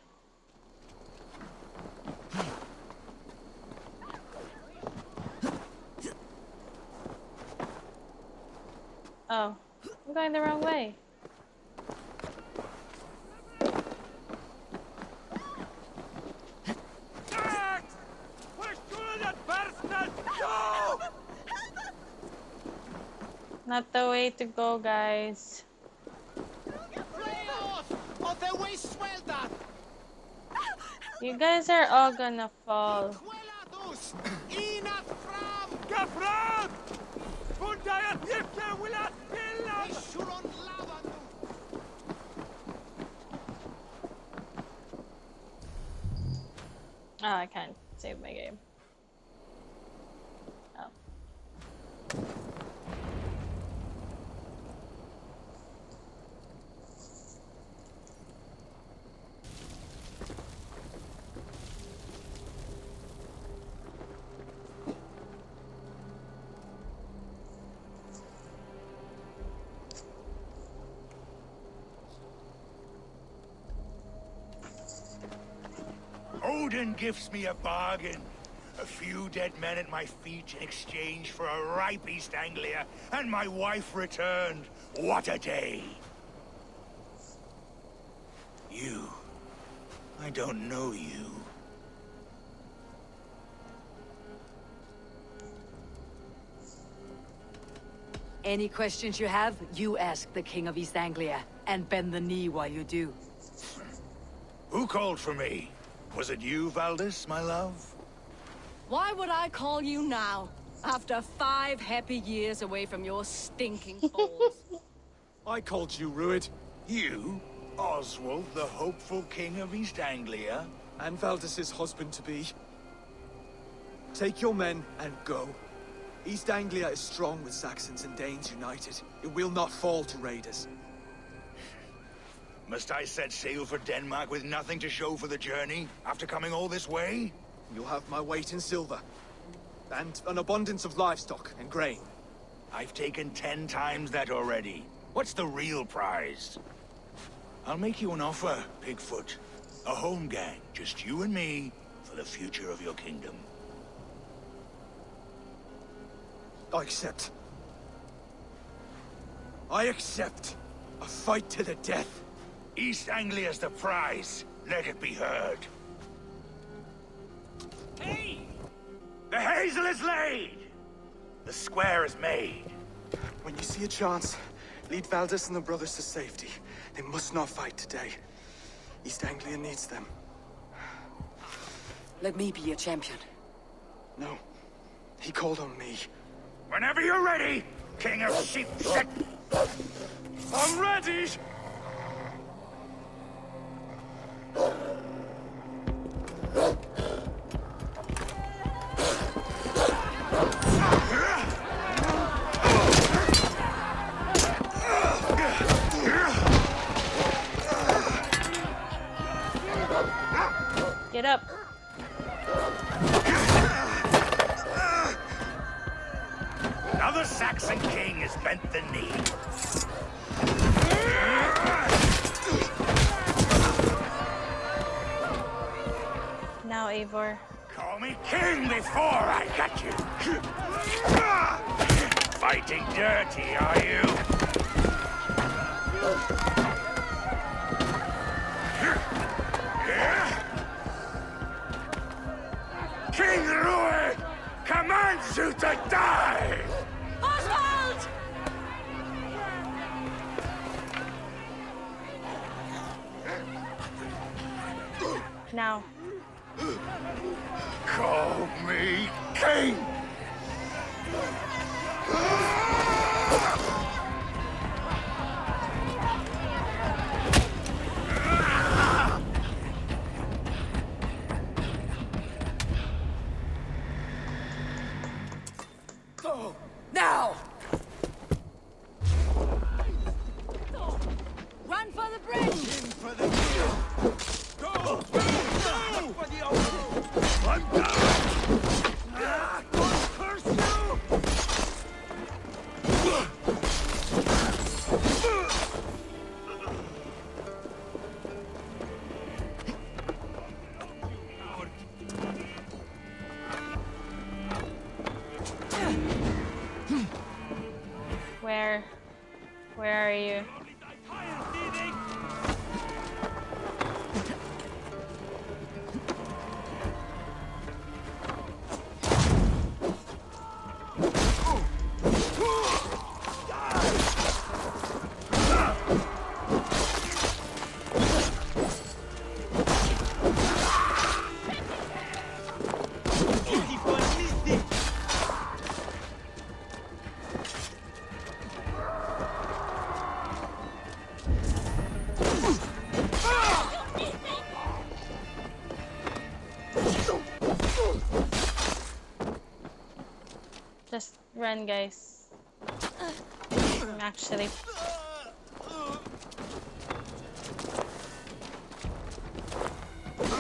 Oh, I'm going the wrong way. Not the way to go, guys. You guys are all gonna fall. Oh, I can't save my game. Oh. Odin gives me a bargain. A few dead men at my feet in exchange for a ripe East Anglia, and my wife returned. What a day! You. I don't know you. Any questions you have, you ask the King of East Anglia, and bend the knee while you do. Who called for me? Was it you, Valdis, my love? Why would I call you now, after 5 happy years away from your stinking falls? I called you, Rued. You? Oswald, the hopeful King of East Anglia? And Valdis's husband-to-be. Take your men and go. East Anglia is strong with Saxons and Danes united. It will not fall to raiders. Must I set sail for Denmark with nothing to show for the journey, after coming all this way? You'll have my weight in silver. And an abundance of livestock and grain. I've taken 10 times that already. What's the real prize? I'll make you an offer, Pigfoot. A home gang, just you and me, for the future of your kingdom. I accept. I accept. A fight to the death. East Anglia's the prize. Let it be heard. Hey! The hazel is laid! The square is made. When you see a chance, lead Valdis and the brothers to safety. They must not fight today. East Anglia needs them. Let me be your champion. No. He called on me. Whenever you're ready, King of Sheep. I'm ready! Get up. Now the Saxon king has bent the knee. Now, Eivor. Call me king before I got you. Fighting dirty, are you? King Rued commands you to die! Oswald! Now. Call me king! Go! Now! Run for the bridge! In for the kill! Go! Go! For the old! I'm down! God curse you! Where are you? Just run, guys. I'm actually...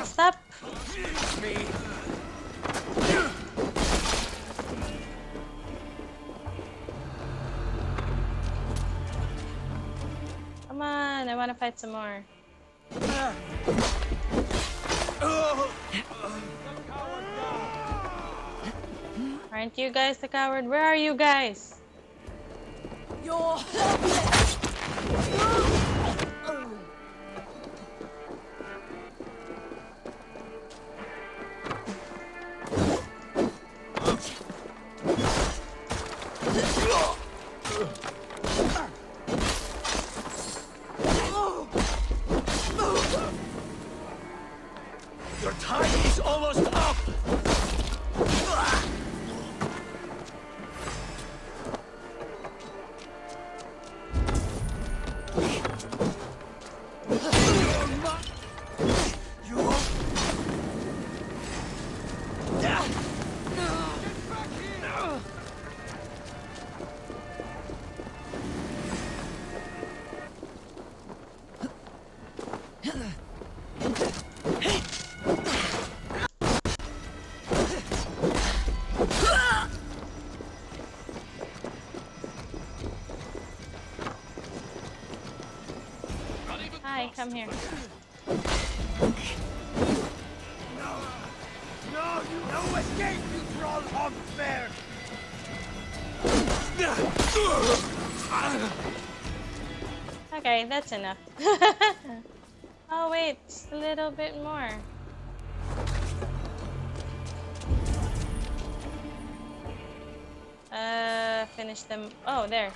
Stop! Me. Come on, I want to fight some more. Aren't you guys the coward? Where are you guys? You're... Your time is almost up! Hi, come here. No, no escape, you troll hog bear! Okay, that's enough. Oh wait, just a little bit more. Finish them. Oh, there.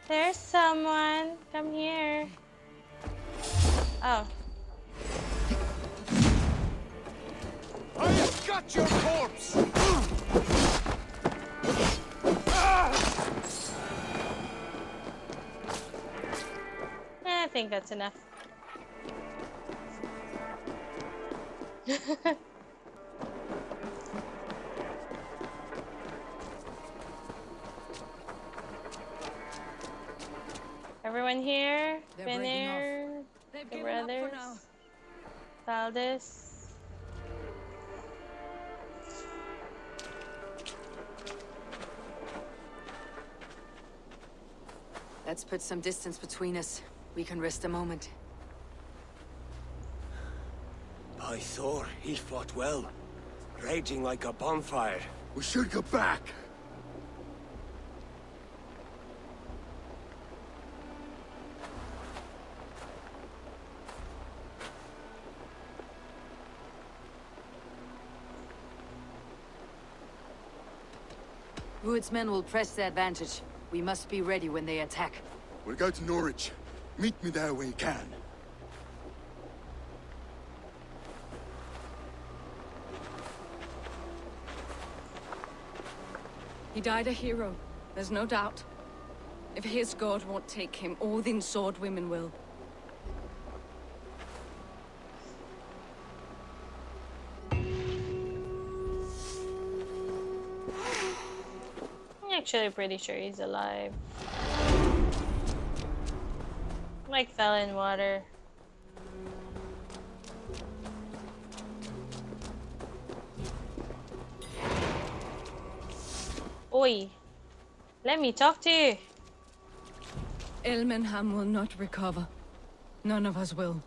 There's someone. Come here. Oh. I've got your corpse! I think that's enough. Everyone here? They're breaking Finir, They've the given up for brothers, now. Valdis. Let's put some distance between us. We can rest a moment. By Thor, he fought well. Raging like a bonfire. We should go back. Rued's men will press the advantage. We must be ready when they attack. We'll go to Norwich. Meet me there when you can. He died a hero, there's no doubt. If his god won't take him, Odin's sword women will. I'm actually pretty sure he's alive. Like fell in water. Oi! Let me talk to you! Elmenham will not recover. None of us will.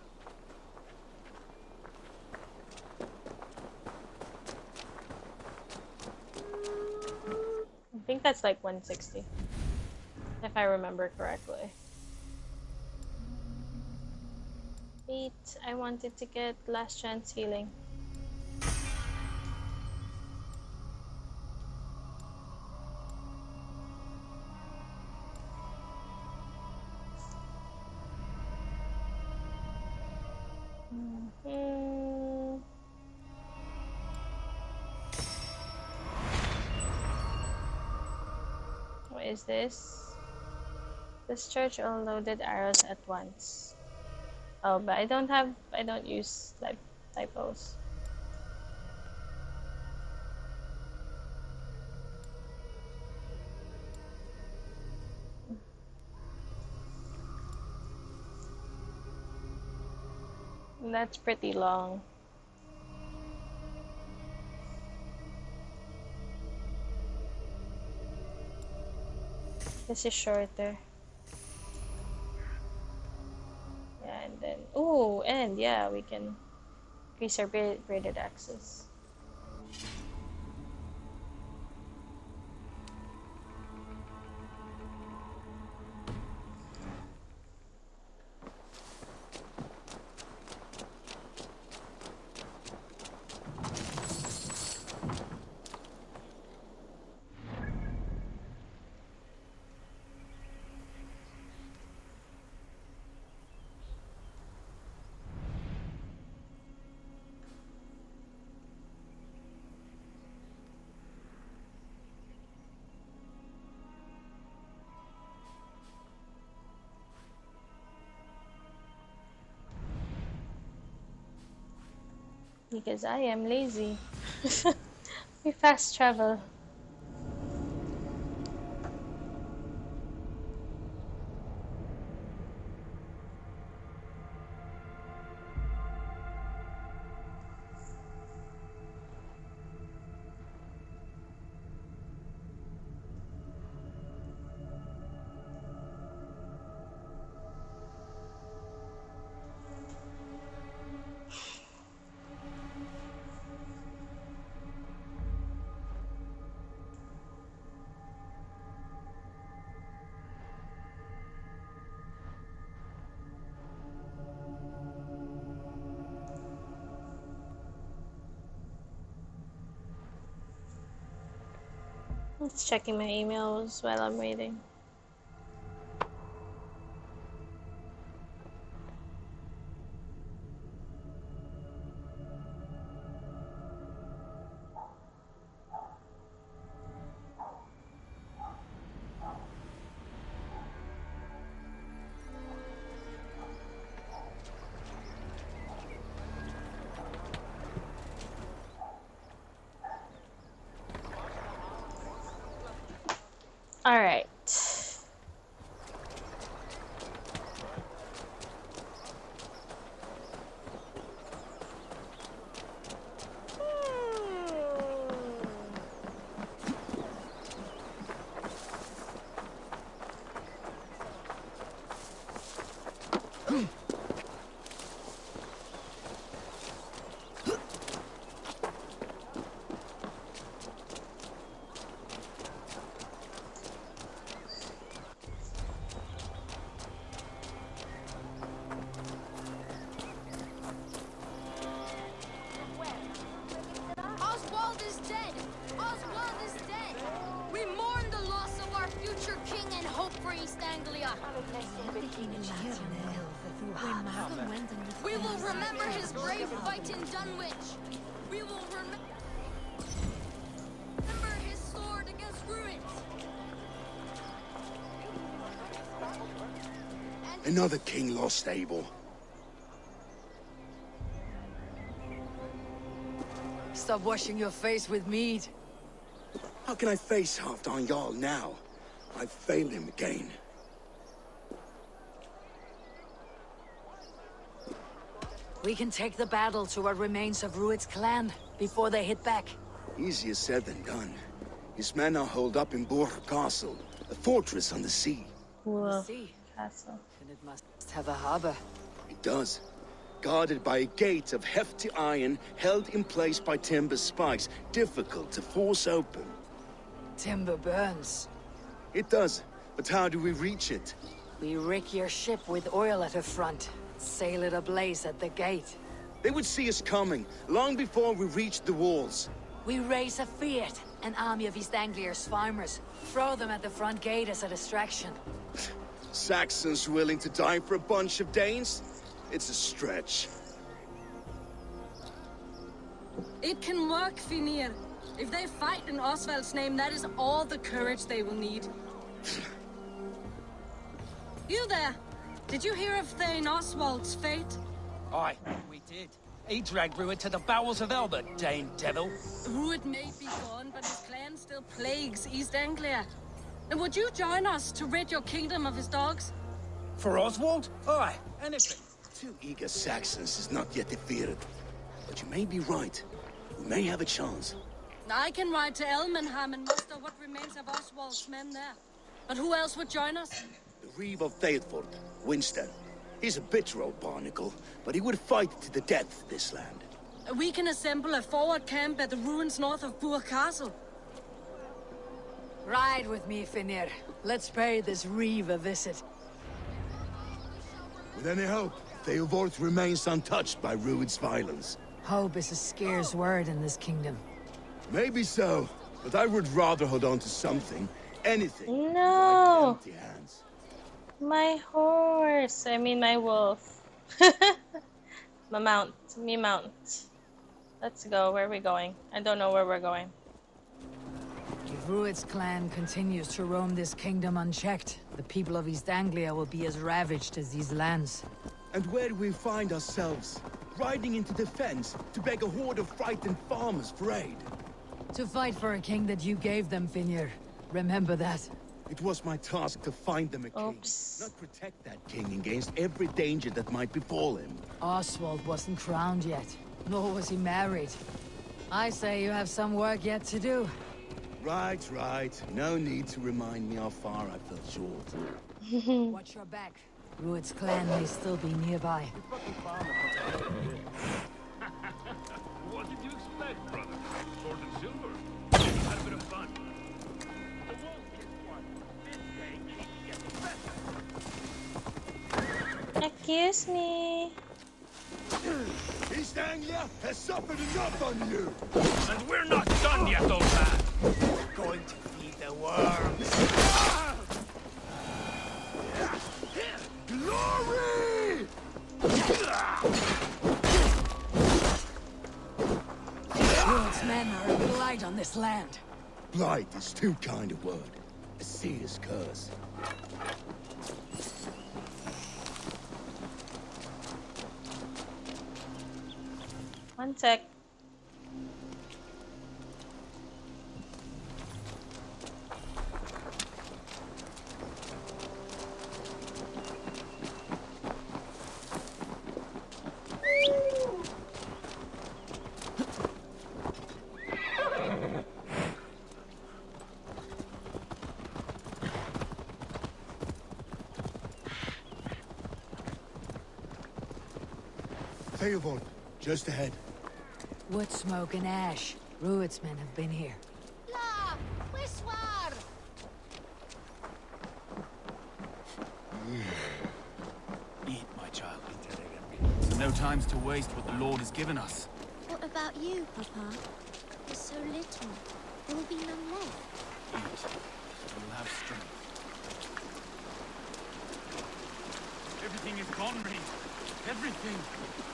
I think that's like 160. If I remember correctly. Wait, I wanted to get last chance healing. What is this? Discharge all loaded arrows at once. Oh, but I don't use typos. That's pretty long. This is shorter. Yeah, and then and yeah, we can increase our braided axes. Because I am lazy. We fast travel. Just checking my emails while I'm waiting. All right. We will remember his brave fight in Dunwich. We will remember his sword against Ruins. Another king lost, Abel. Stop washing your face with mead. How can I face Halfdan Jarl now? I've failed him again. We can take the battle to what remains of Rued's clan before they hit back. Easier said than done. His men are holed up in Borg Castle, a fortress on the sea. Cool. See, Castle. and it must have a harbor. It does. Guarded by a gate of hefty iron, held in place by timber spikes, difficult to force open. Timber burns. It does, but how do we reach it? We rig your ship with oil at her front. Sail it ablaze at the gate. They would see us coming, long before we reached the walls. We raise a Fiat, an army of East Anglia's farmers. Throw them at the front gate as a distraction. Saxons willing to die for a bunch of Danes? It's a stretch. It can work, Finir. If they fight in Oswald's name, that is all the courage they will need. You there! Did you hear of Thegn Oswald's fate? Aye, we did. He dragged Rued to the bowels of Elbert, Dane devil. Rued may be gone, but his clan still plagues East Anglia. And would you join us to rid your kingdom of his dogs? For Oswald? Aye, anything. 2 eager Saxons is not yet defeated. But you may be right. We may have a chance. I can ride to Elmenham and muster what remains of Oswald's men there. But who else would join us? The Reeve of Thetford, Winston. He's a bitter old barnacle, but he would fight to the death for this land. We can assemble a forward camp at the ruins north of Burg Castle. Ride with me, Finir. Let's pay this Reeve a visit. With any hope, Theovorth remains untouched by Rued's violence. Hope is a scarce word in this kingdom. Maybe so, but I would rather hold on to something, anything. No! Empty hands. My horse. I mean my wolf. My mount. Me mount. Let's go. Where are we going? I don't know where we're going. If Rued's clan continues to roam this kingdom unchecked, the people of East Anglia will be as ravaged as these lands. And where do we find ourselves? Riding into defense to beg a horde of frightened farmers for aid. To fight for a king that you gave them, Finir. Remember that. It was my task to find them a king, not protect that king against every danger that might befall him. Oswald wasn't crowned yet, nor was he married. I say you have some work yet to do. Right, right. No need to remind me how far I fell short. Watch your back. Rued's clan may still be nearby. What did you expect, brother? Sword and silver. Had a bit of fun. The wolf gets one. This day he gets better. Excuse me. East Anglia has suffered enough on you! And we're not done yet, old man! We're going to feed the worms! Glory! Rued's men are a blight on this land. Blight is too kind a word. A seer's curse. One sec. Theovorth, just ahead. Wood smoke and ash. Rued's men have been here. La! Whiswar! Eat, my child. No time's to waste what the Lord has given us. What about you, Papa? You're so little. There will be none left. Eat. You'll have strength. Everything is gone, Reed. Everything.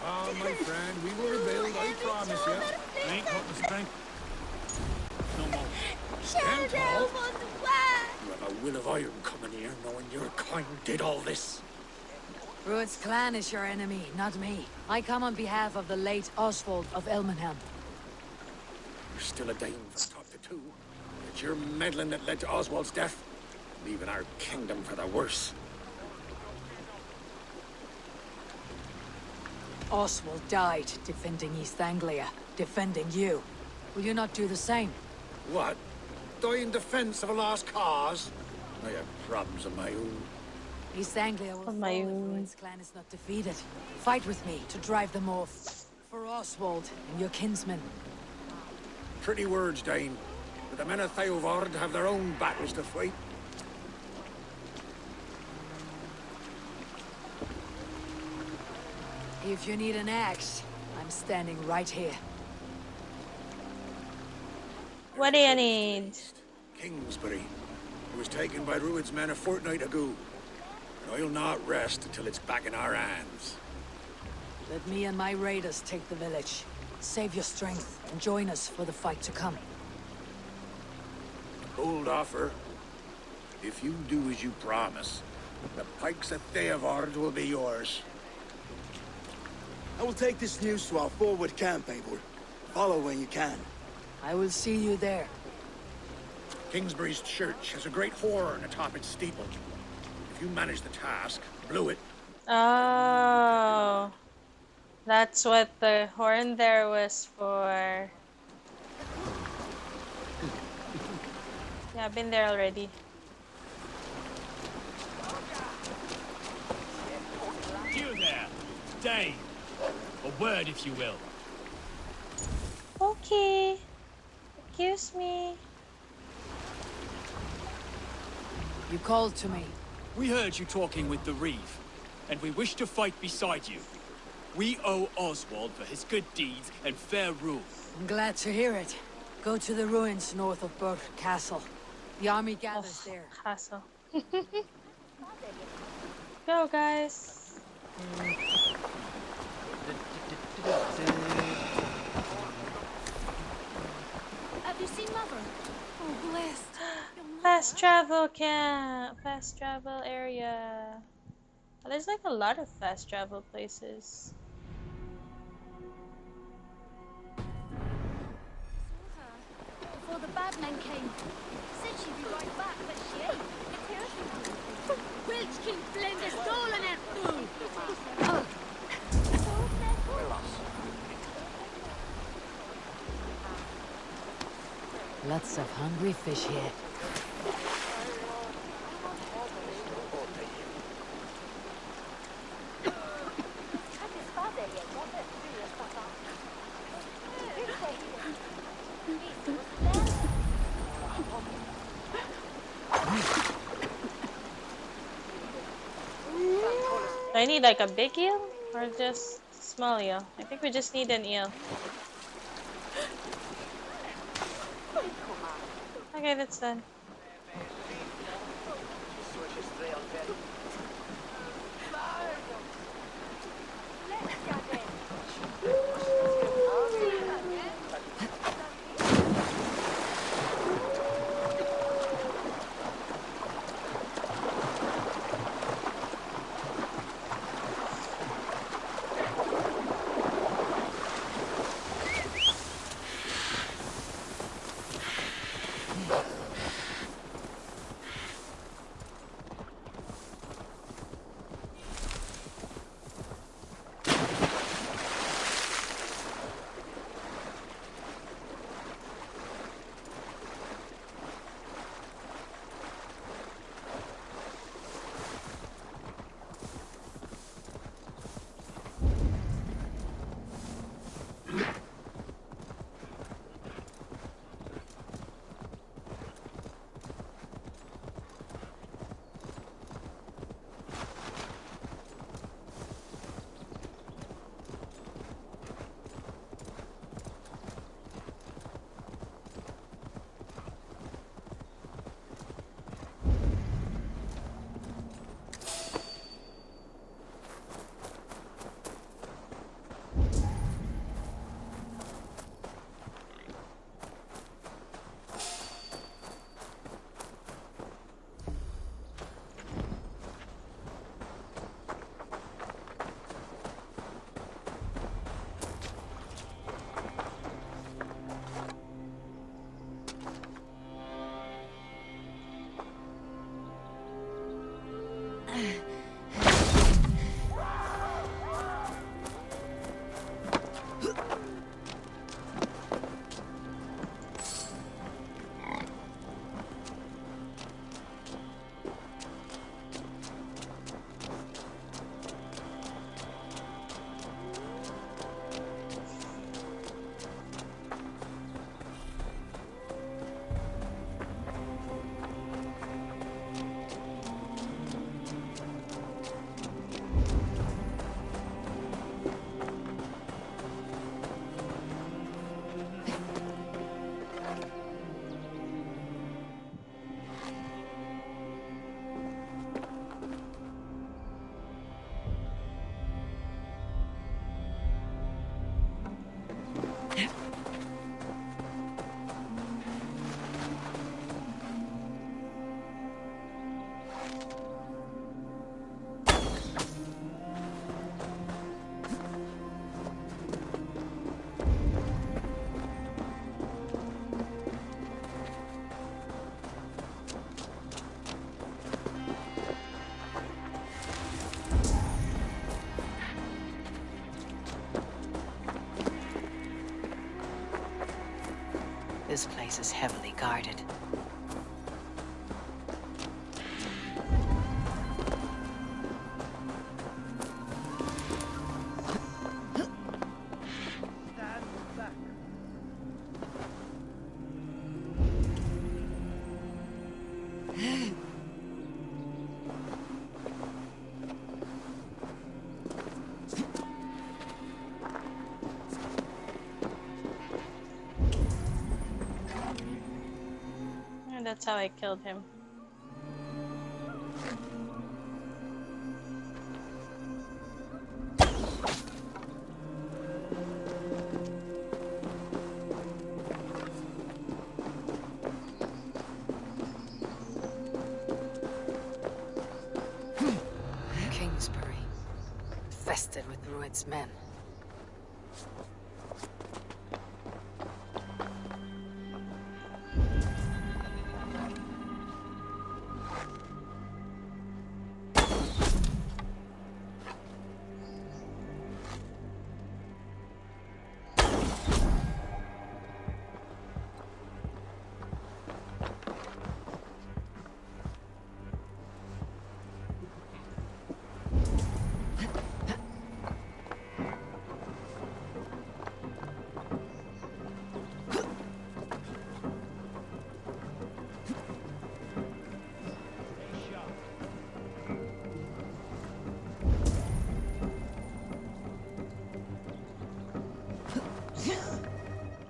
Ah, my friend, we will rebuild, I promise you. I ain't got the strength. No more. You have a will of iron coming here, knowing your kind did all this. Rued's clan is your enemy, not me. I come on behalf of the late Oswald of Elmenham. You're still a dame for talk to two. It's your meddling that led to Oswald's death, leaving our kingdom for the worse. Oswald died defending East Anglia, defending you. Will you not do the same? What? Die in defense of a lost cause? I have problems of my own. East Anglia will fall if Rued's clan is not defeated. Fight with me to drive them off. For Oswald and your kinsmen. Pretty words, Dane. But the men of Theovard have their own battles to fight. If you need an axe, I'm standing right here. What do you need? Kingsbury. It was taken by Rued's men a fortnight ago. And I'll not rest until it's back in our hands. Let me and my raiders take the village. Save your strength and join us for the fight to come. A bold offer. If you do as you promise, the pikes of Theovard will be yours. I will take this news to our forward camp, Eivor. Follow when you can. I will see you there. Kingsbury's church has a great horn atop its steeple. If you manage the task, blow it. Oh, that's what the horn there was for. Yeah, I've been there already. You there, Dane. A word, if you will. Okay. Excuse me. You called to me. We heard you talking with the Reeve, and we wish to fight beside you. We owe Oswald for his good deeds and fair rule. I'm glad to hear it. Go to the ruins north of Burke Castle. The army gathers there. Castle. Go, guys. Have you seen Mother? Oh, blessed. Fast travel camp. Fast travel area. Oh, there's like a lot of fast travel places. Before the bad men came. Said she'd be right back, but she ain't. Welch King Flinders stolen her food! Lots of hungry fish here. Do I need like a big eel or just small eel? I think we just need an eel. Okay, that's done. This place is heavily guarded. And that's how I killed him. Kingsbury, infested with Rued's men.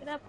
Get up.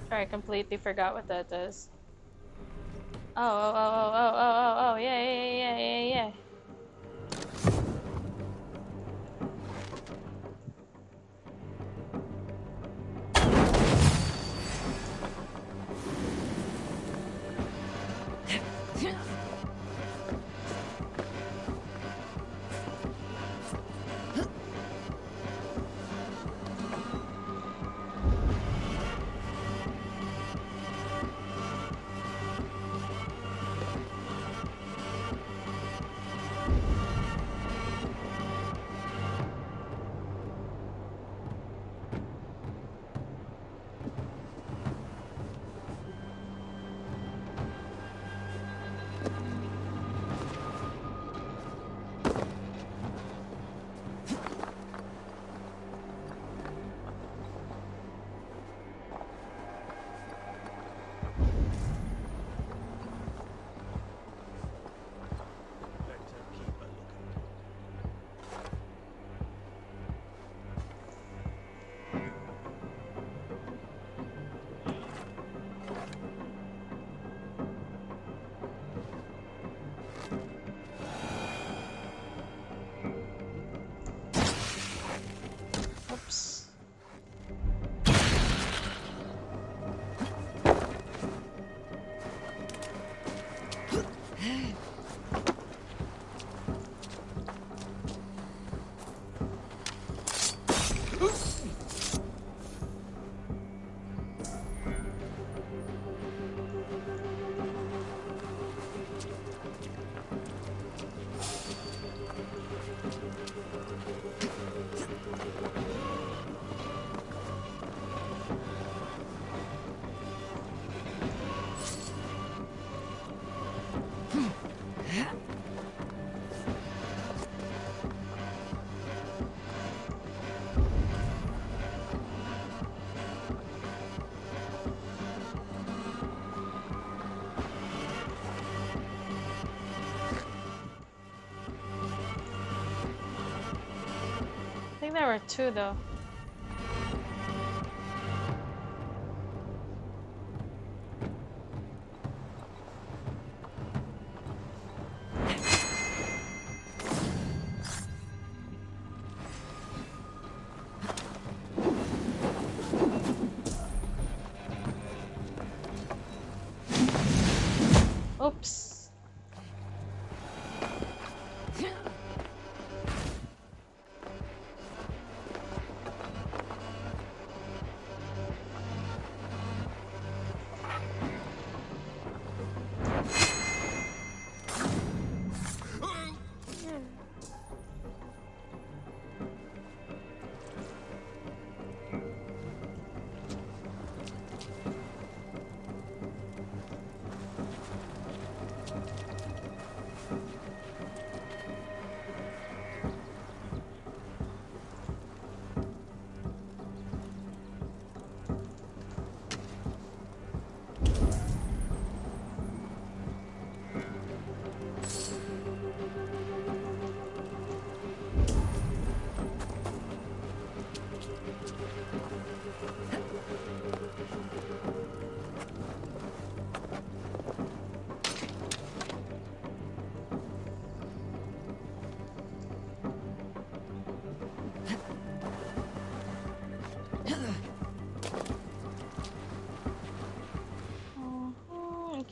Sorry, I completely forgot what that does. Oh, yeah. think there were two though. Oops.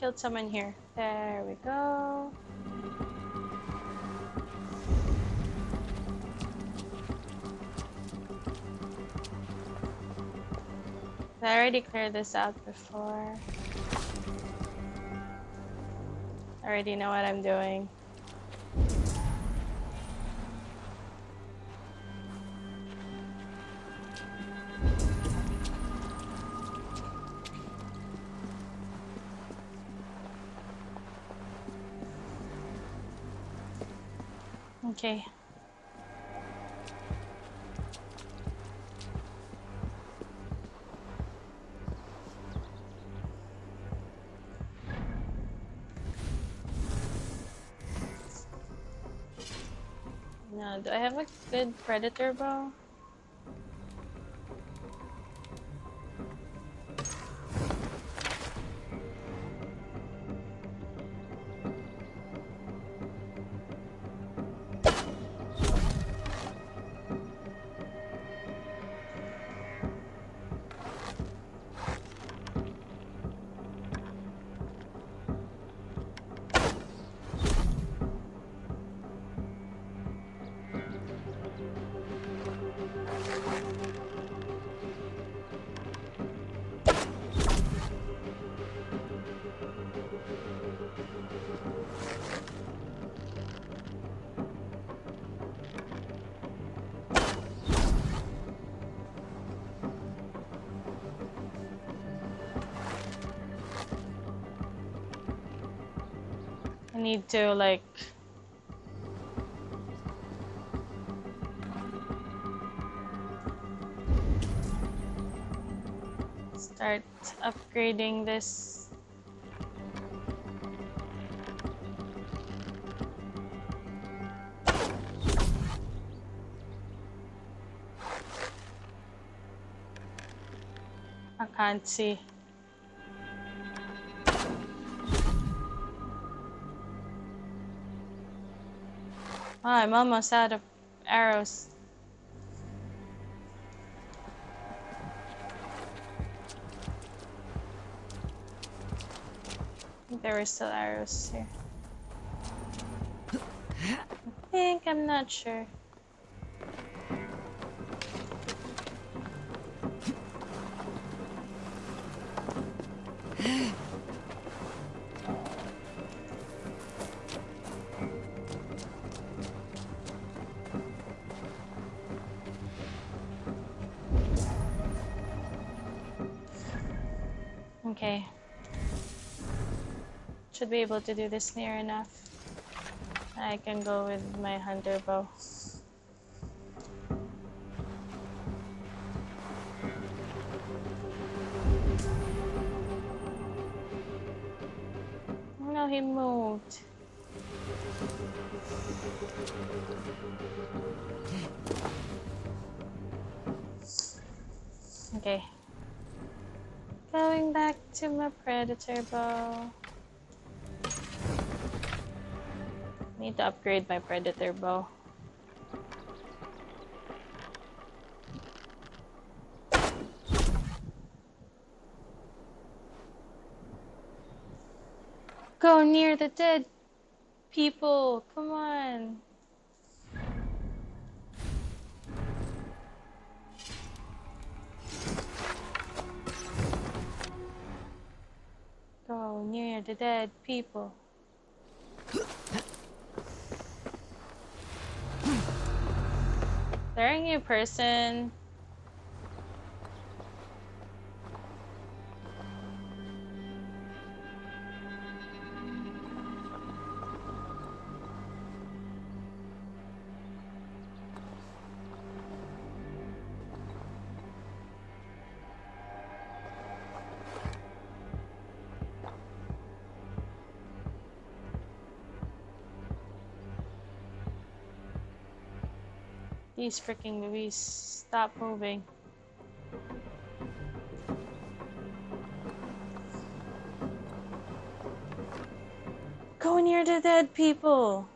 Killed someone here. There we go. I already cleared this out before. I already know what I'm doing. Okay. Now, do I have a good predator bow? I need to like start upgrading this. I can't see. Oh, I'm almost out of arrows. I think there were still arrows here. I think, I'm not sure. Okay. Should be able to do this near enough. I can go with my hunter bow. No, he moved. Okay. Going back to my predator bow. Need to upgrade my predator bow. Go near the dead people. Come on. Go near the dead people. Is there a new person? These freaking movies, stop moving. Go near the dead people.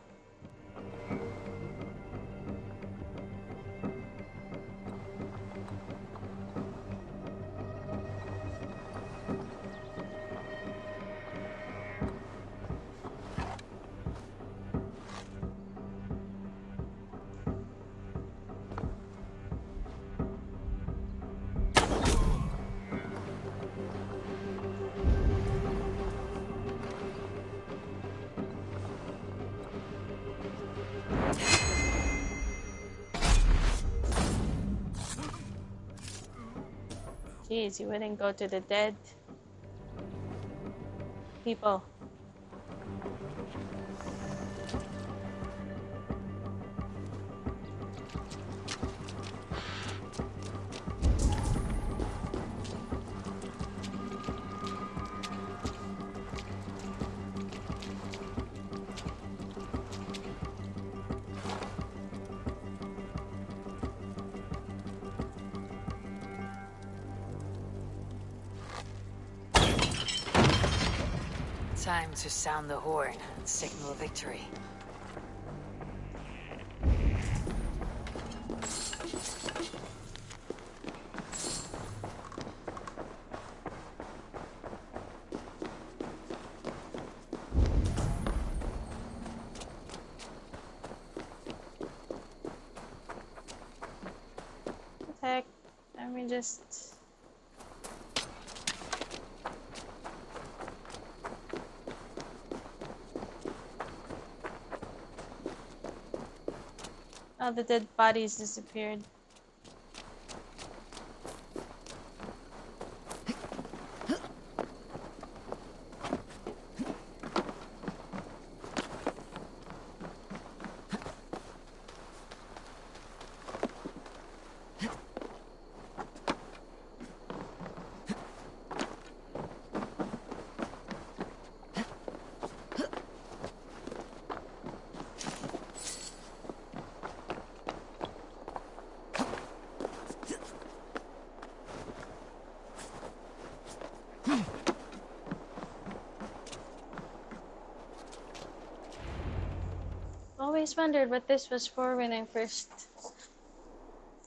Jeez, you wouldn't go to the dead people. Time to sound the horn and signal victory. What the heck? Let me just... Oh, the dead bodies disappeared. Always wondered what this was for when I first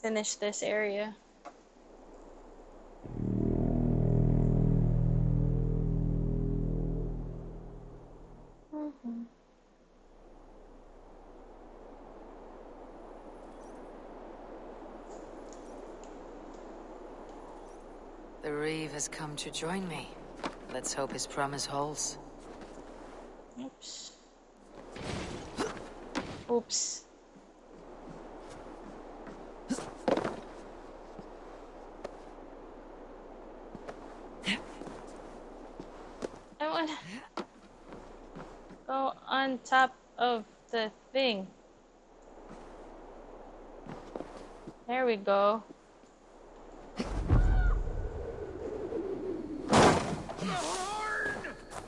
finished this area. The Reeve has come to join me. Let's hope his promise holds. Oops. Oops. I want to go on top of the thing. There we go.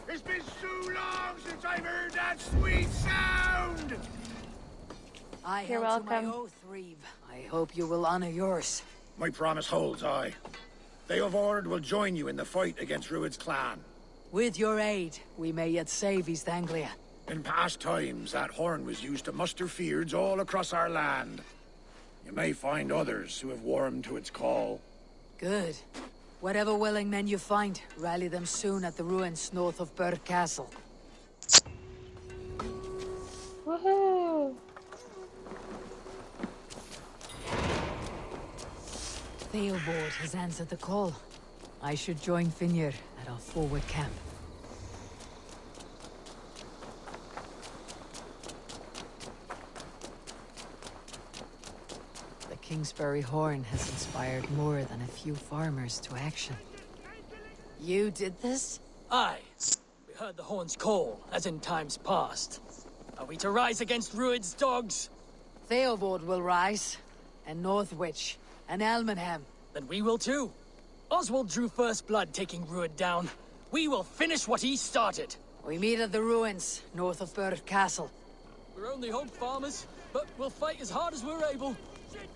It's been so long since I've heard that sweet sound! I You're held to my welcome. oath, Reeve. I hope you will honor yours. My promise holds, aye. Theobald will join you in the fight against Rued's clan. With your aid, we may yet save East Anglia. In past times, that horn was used to muster fyrds all across our land. You may find others who have warmed to its call. Good. Whatever willing men you find, rally them soon at the ruins north of Burg Castle. Woohoo! Theobald has answered the call. I should join Finnr at our forward camp. The Kingsbury horn has inspired more than a few farmers to action. You did this? Aye. We heard the horn's call, as in times past. Are we to rise against Rued's dogs? Theobald will rise, and Northwich, and Elmenham. Then we will too. Oswald drew first blood taking Rued down. We will finish what he started. We meet at the ruins, north of Burg Castle. We're only hog farmers, but we'll fight as hard as we're able.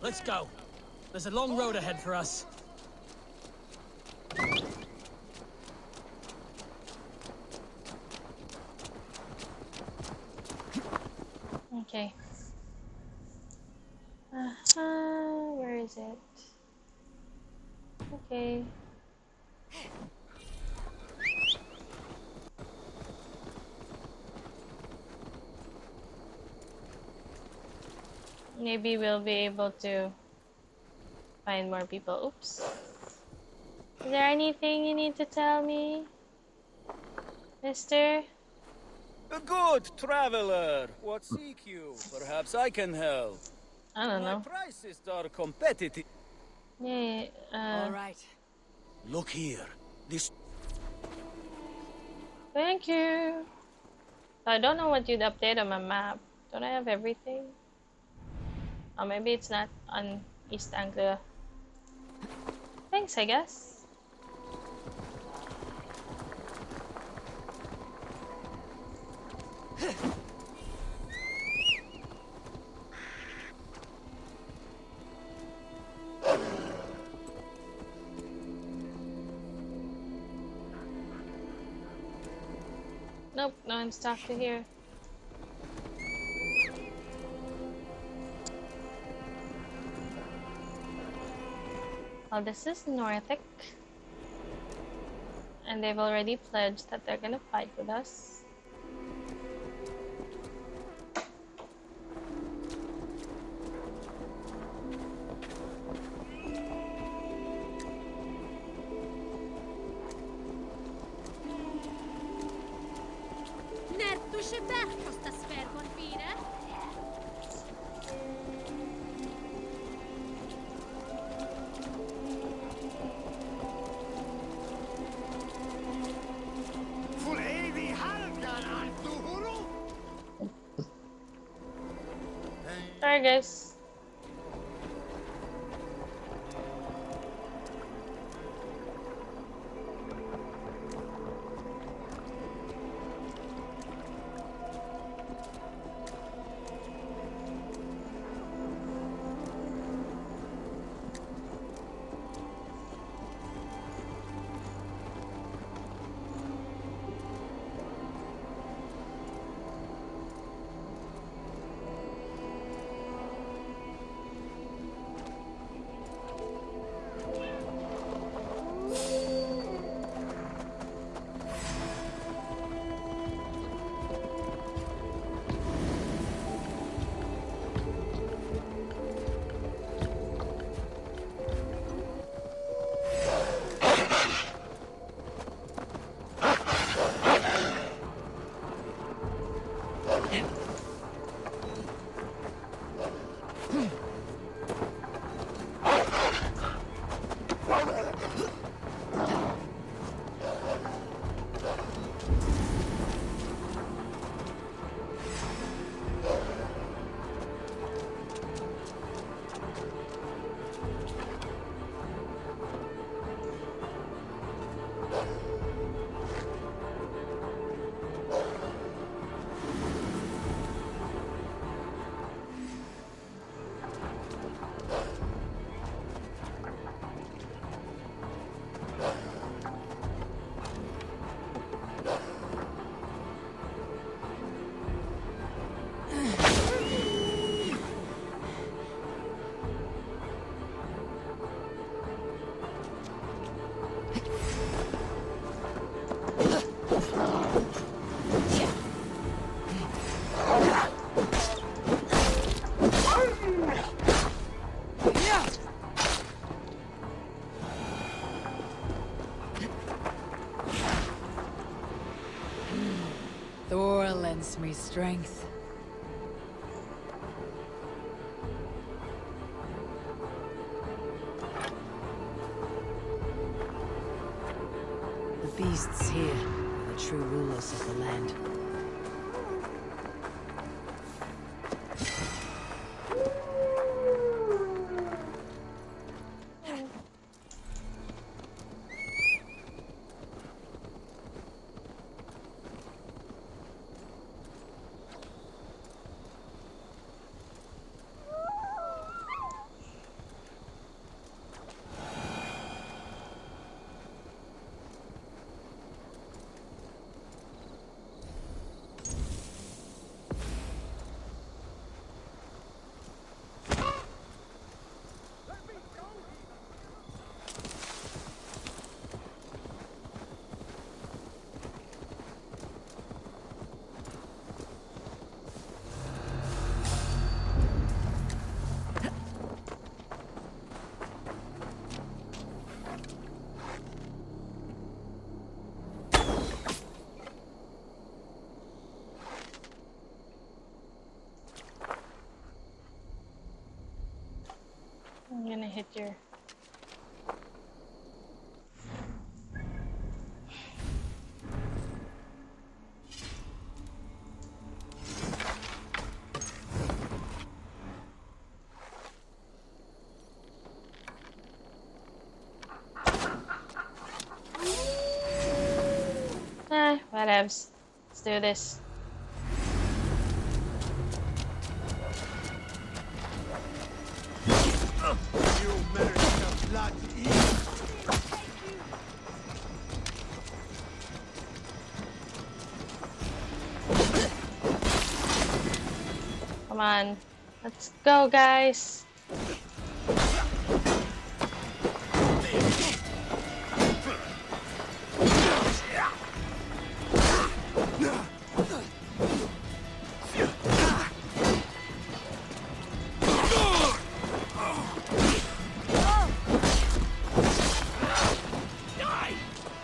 Let's go. There's a long road ahead for us. Okay. Where is it? Okay. Maybe we'll be able to find more people. Oops. Is there anything you need to tell me, mister? A good traveler. What seek you? Perhaps I can help. I don't know. My prices are competitive. Yeah, All right. Look here. This. Thank you. I don't know what you'd update on my map. Don't I have everything? Or maybe it's not on East Anglia. Thanks, I guess. Nope, no, I'm stuck to here. Well, this is Northic. And they've already pledged that they're gonna fight with us. Sorry, guys. strength. The beasts here are the true rulers of the land. I'm gonna hit your... whatevs. Let's do this. You merit the blood eat. Come on. Let's go, guys.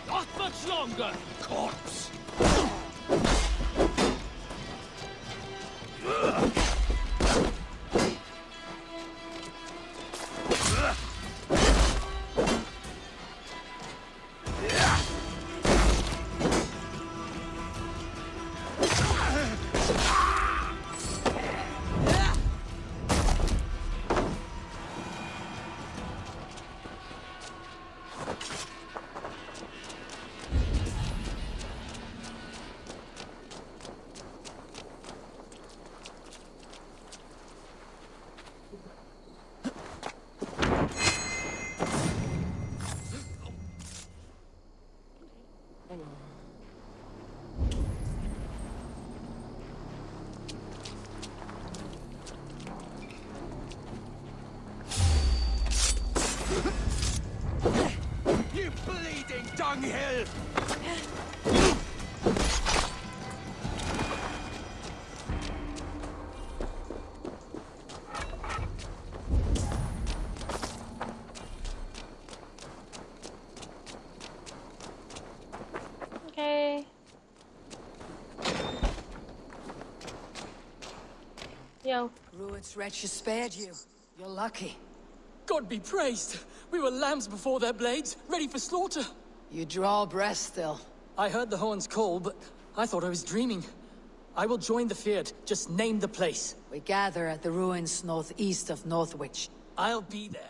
Not much longer, corpse! You bleeding dunghill! Okay. Yo. Rued's wretches spared you. You're lucky. God be praised! We were lambs before their blades, ready for slaughter. You draw breath still. I heard the horns call, but I thought I was dreaming. I will join the Feared. Just name the place. We gather at the ruins northeast of Northwich. I'll be there.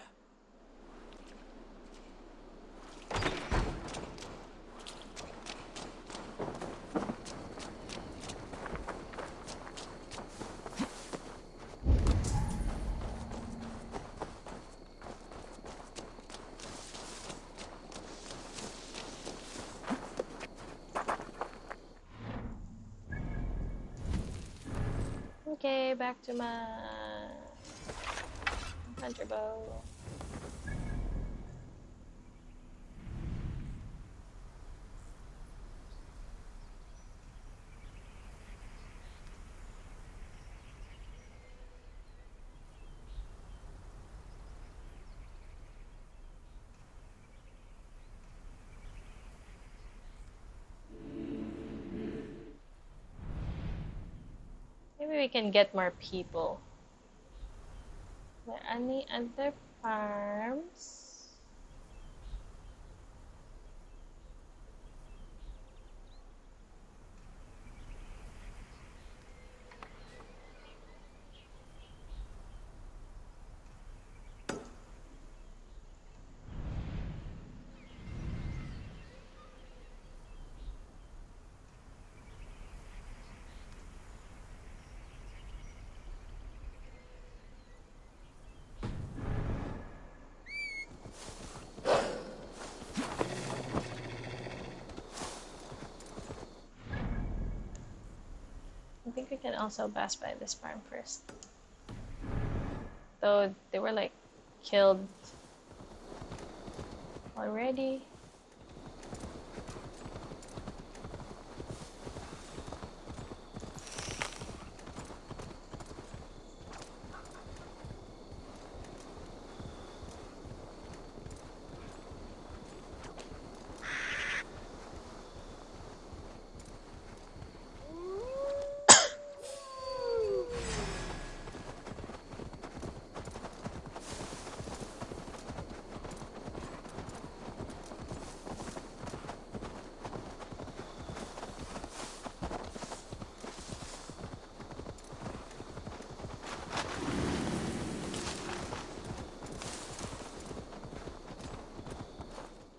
Okay, back to my hunter bow. we can get more people. Are there any other farms? I think we can also pass by this farm first. Though they were like killed already.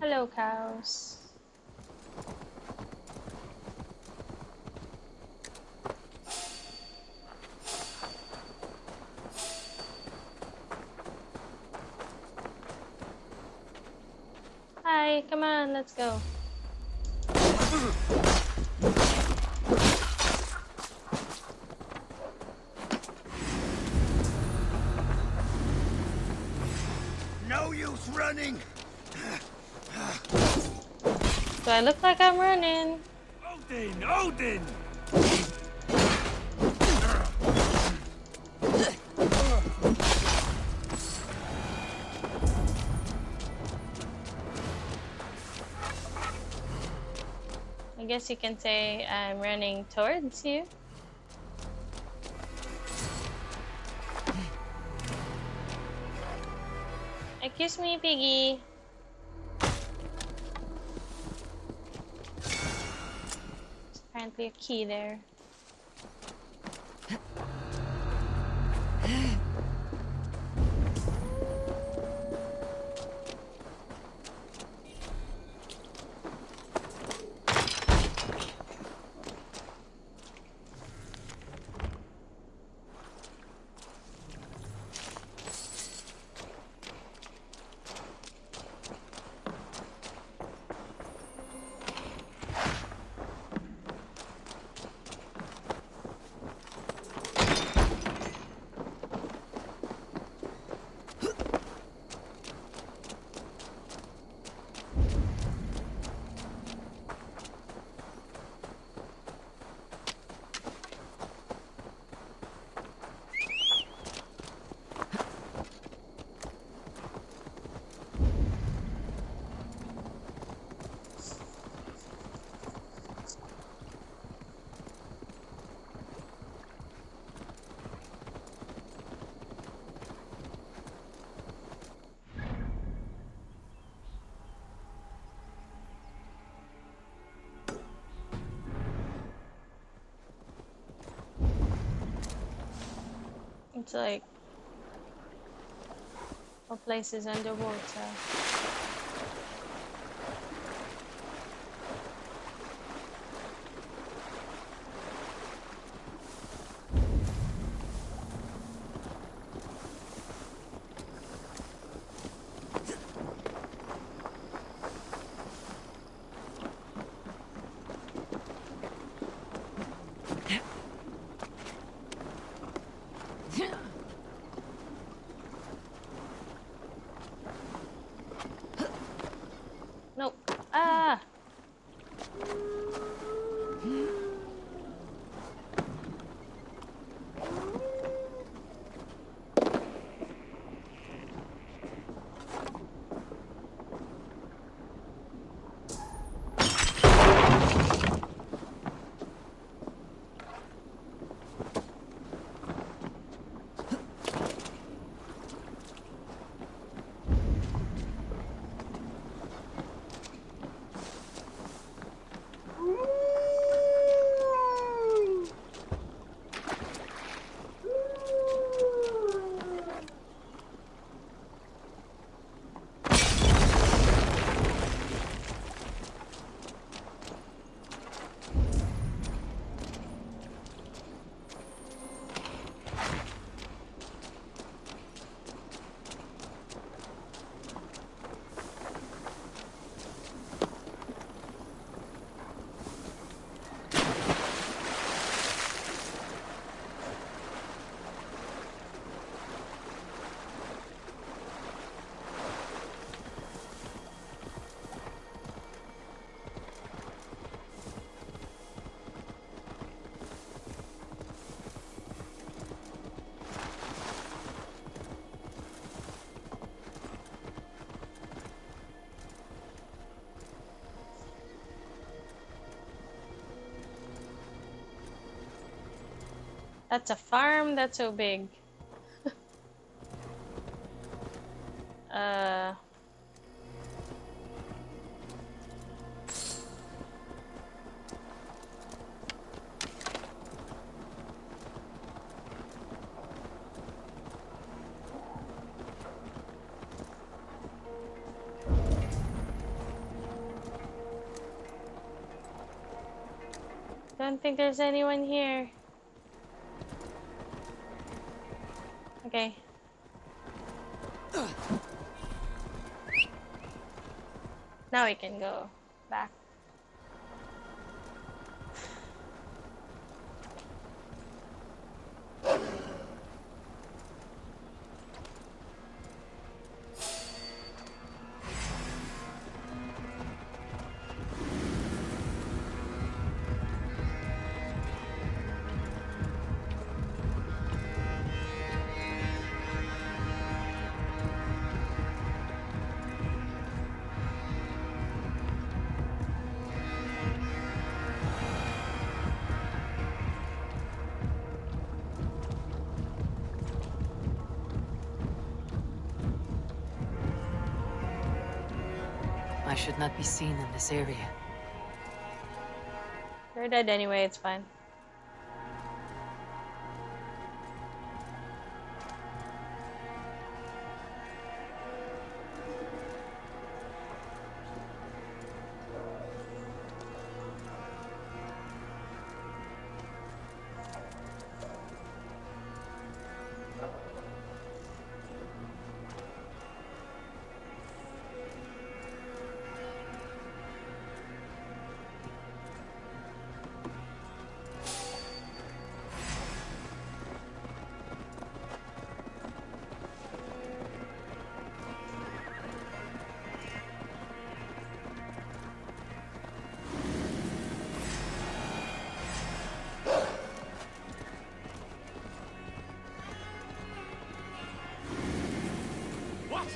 Hello, cows. Hi, come on, let's go. No use running. Do I look like I'm running? Odin! Odin! I guess you can say I'm running towards you. Excuse me, piggy. There's apparently a key there. It's like all places underwater. That's a farm that's so big. uh... Don't think there's anyone here. Okay. Now we can go back. I should not be seen in this area. You're dead anyway, it's fine. What?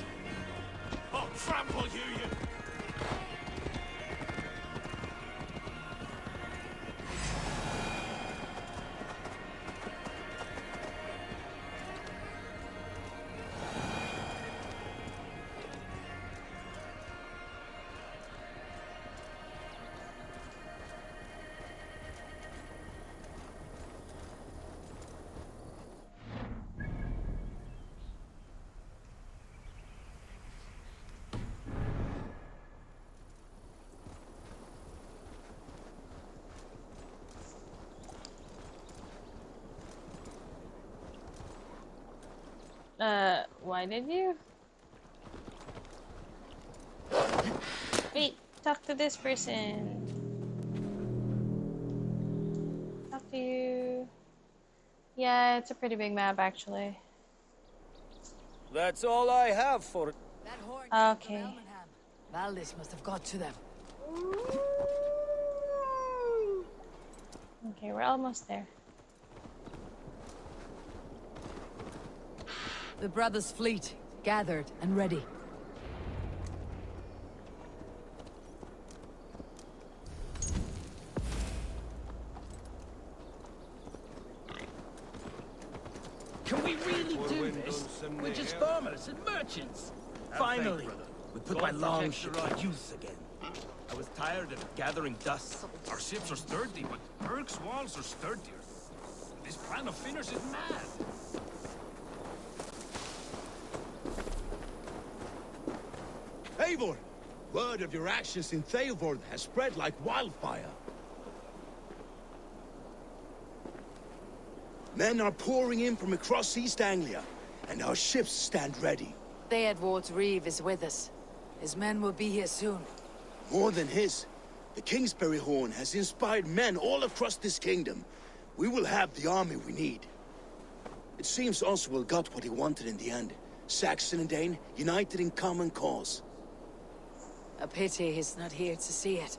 I'll trample you, you... Why did you? Wait, talk to this person. Talk to you. Yeah, it's a pretty big map actually. That's all I have for it. That horn Okay. Valdis must have got to them. Okay, we're almost there. The brothers' fleet, gathered and ready. Can we really do this? We're just farmers and merchants. Finally, we put my long ship to use again. I was tired of gathering dust. Our ships are sturdy, but Berg's walls are sturdier. This plan of Finners is mad. Eivor! Word of your actions in Thegn has spread like wildfire. Men are pouring in from across East Anglia, and our ships stand ready. Theodward's Reeve is with us. His men will be here soon. More than his, the Kingsbury Horn has inspired men all across this kingdom. We will have the army we need. It seems Oswald got what he wanted in the end. Saxon and Dane united in common cause. A pity he's not here to see it.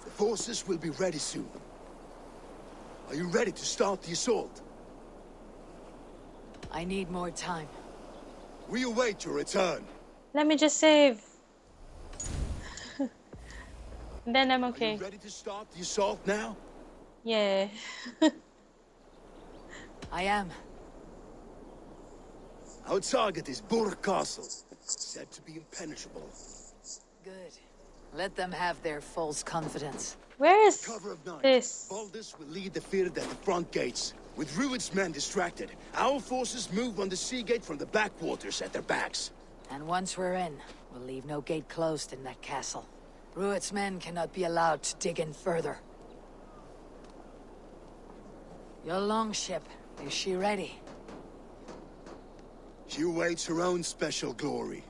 The forces will be ready soon. Are you ready to start the assault? I need more time. We await your return. Let me just save. Then I'm Are okay. you ready to start the assault now? Yeah. I am. Our target is Burg Castle, said to be impenetrable. Good. Let them have their false confidence. Where is Cover of night. this? Baldus will lead the field at the front gates. With Rued's men distracted, our forces move on the sea gate from the backwaters at their backs. And once we're in, we'll leave no gate closed in that castle. Rued's men cannot be allowed to dig in further. Your longship, is she ready? She awaits her own special glory.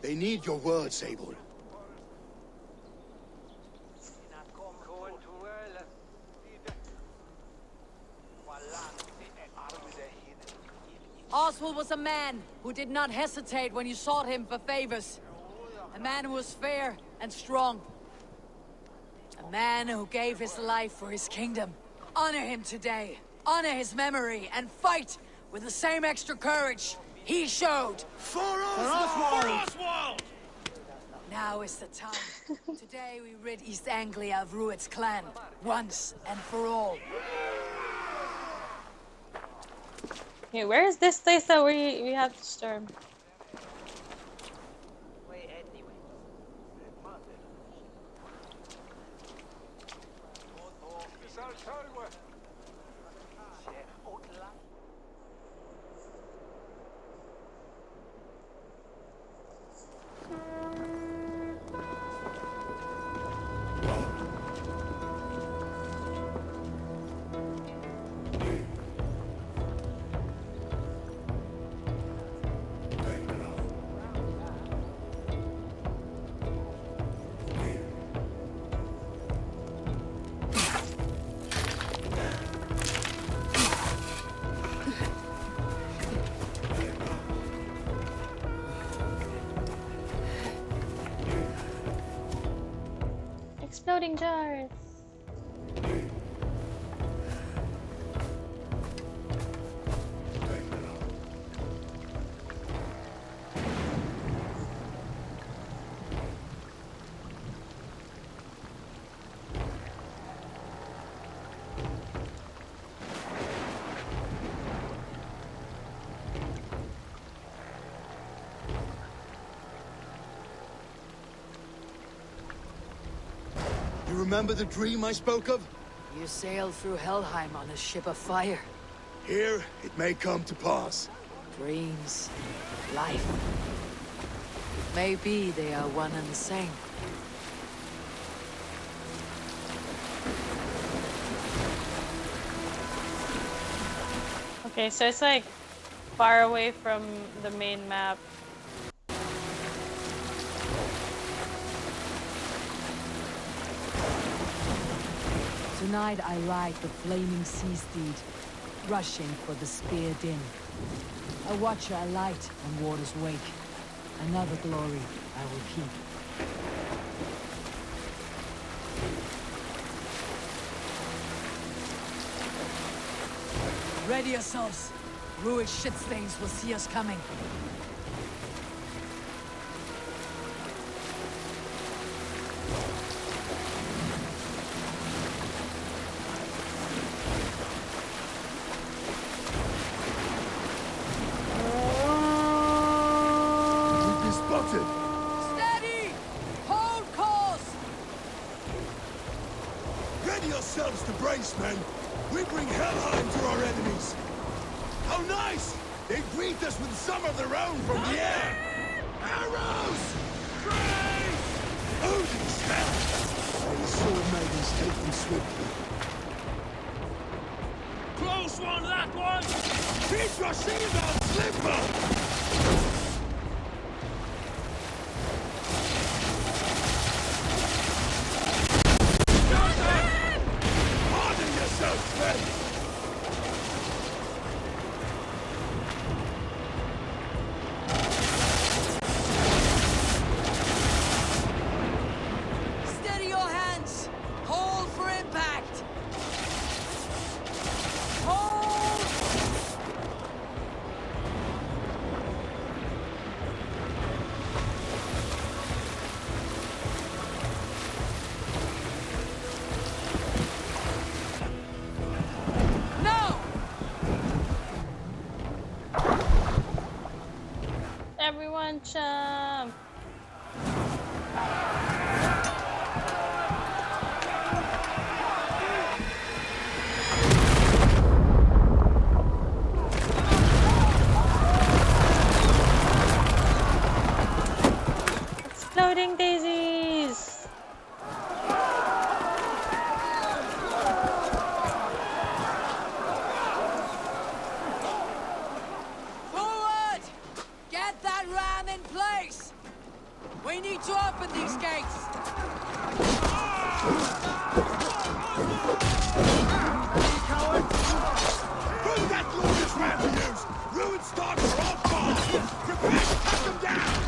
They need your words, Abel. Oswald was a man who did not hesitate when you sought him for favors. A man who was fair and strong. A man who gave his life for his kingdom. Honor him today. Honor his memory and fight with the same extra courage he showed. For Oswald! For Oswald! Now is the time. Today we rid East Anglia of Rued's clan, once and for all. Okay, where is this place that we have to storm? Exploding jars. You remember the dream I spoke of? You sailed through Helheim on a ship of fire. Here, it may come to pass. Dreams, life. Maybe they are one and the same. Okay, so it's like far away from the main map. Tonight I ride the flaming sea steed, rushing for the spear din. A watcher alight on water's wake. Another glory I will keep. Ready yourselves. Rued shit stains will see us coming. Steady! Hold course! Ready yourselves to brace, men! We bring Helheim to our enemies! How nice! They greet us with some of their own from the air! Arrows! Grace! Odin's hell! May the sword maidens take them swiftly. Close one, that one! Keep your shield on, Slipper! Harden yourselves, men! Everyone jump! Exploding daisies! Forward! Get that ram in place! We need to open these gates! Coward! Who's that glorious ram we use? Ruined stock are all gone! Prepare to cut them down!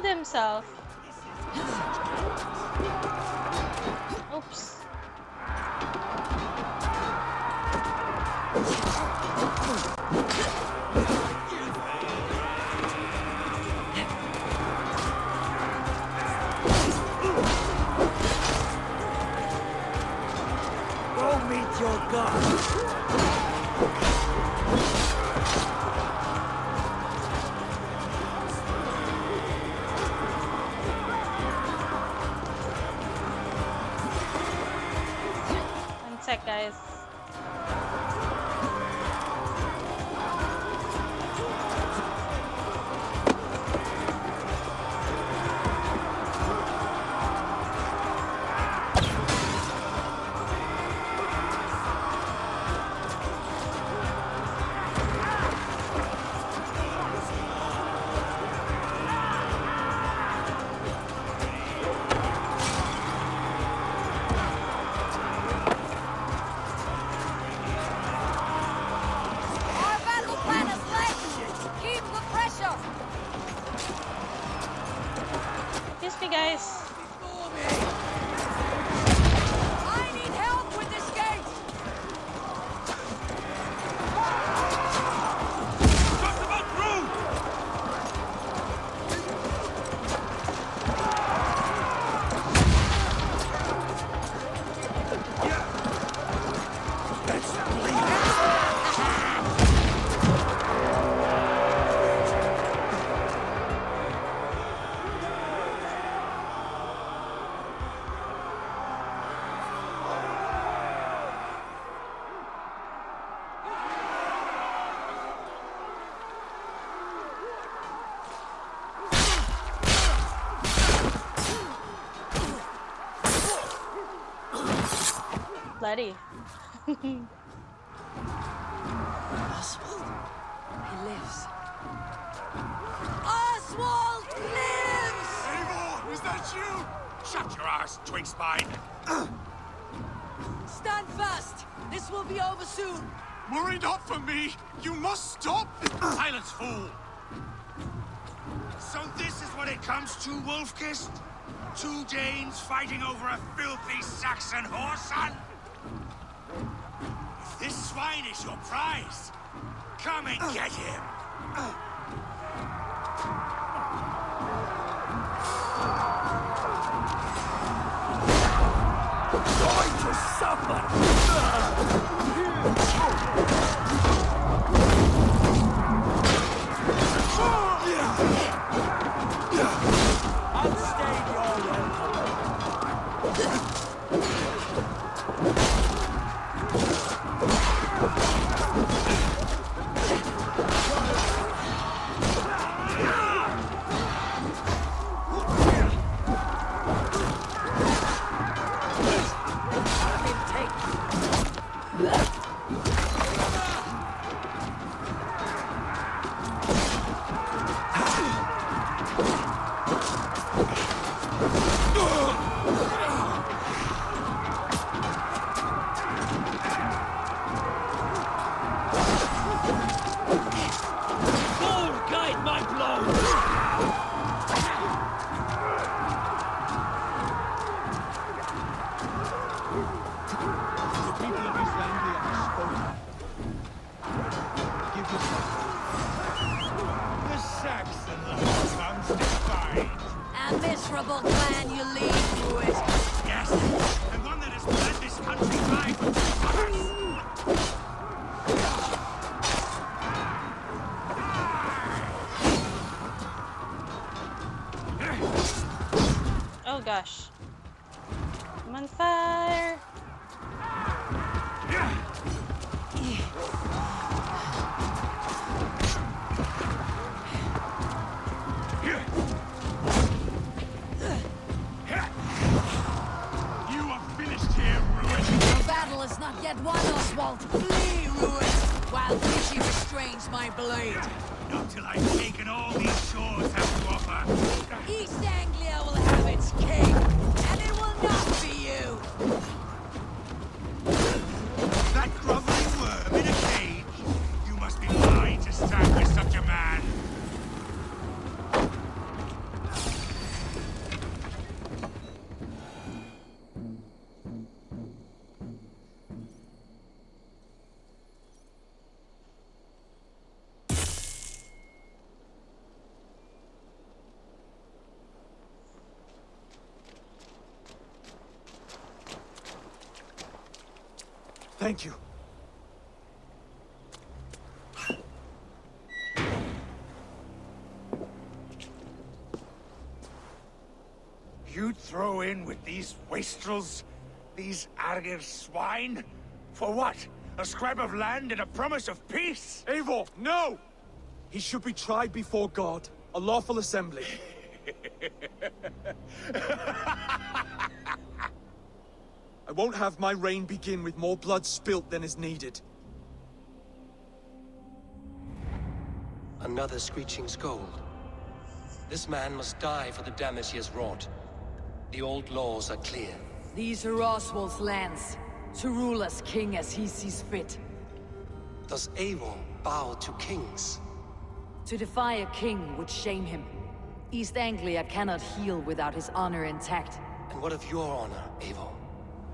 killed himself. Oops. Go meet your god. One sec, guys. Our battle plan is left. Keep the pressure. Excuse me, guys. I need help with this gate. Just about through! Bloody. Oswald. He lives. Oswald lives! Eivor, is that you? Shut your arse, twig spine. Stand fast. This will be over soon. Worry not for me. You must stop. Silence, fool! So this is what it comes to, Wolfkist? Two Danes fighting over a filthy Saxon whoreson? If this swine is your prize, come and get him. Going to suffer! Unstayed your A miserable clan you lead to it. Yes, and one that has led this country dry for 2 summers. Oh gosh. I'm on fire. You are finished here, Ruin. The battle is not yet won, Oswald. Flee, ruin, while pity restrains my blade. Not till I've taken all these shores have to offer. East Anglia will have its king, and it will not be you. That groveling worm in a cage? You must be blind to stand with such a man. Thank you. You'd throw in with these wastrels? These Argir swine? For what? A scrap of land and a promise of peace? Eivor, no! He should be tried before God, a lawful assembly. I won't have my reign begin with more blood spilt than is needed. Another screeching scold. This man must die for the damage he has wrought. The old laws are clear. These are Oswald's lands, to rule as king as he sees fit. Does Eivor bow to kings? To defy a king would shame him. East Anglia cannot heal without his honor intact. And what of your honor, Eivor?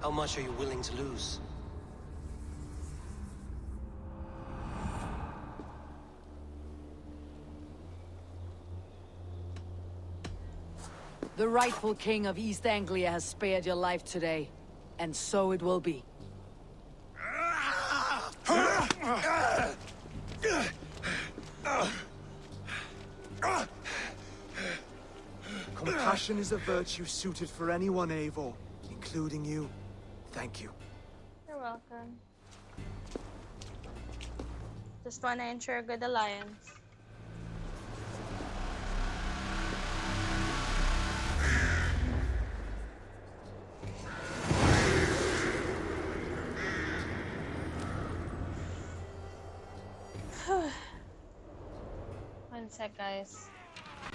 How much are you willing to lose? The rightful king of East Anglia has spared your life today, and so it will be. Compassion is a virtue suited for anyone, Eivor, including you. Thank you. You're welcome. Just wanna ensure a good alliance. One sec, guys.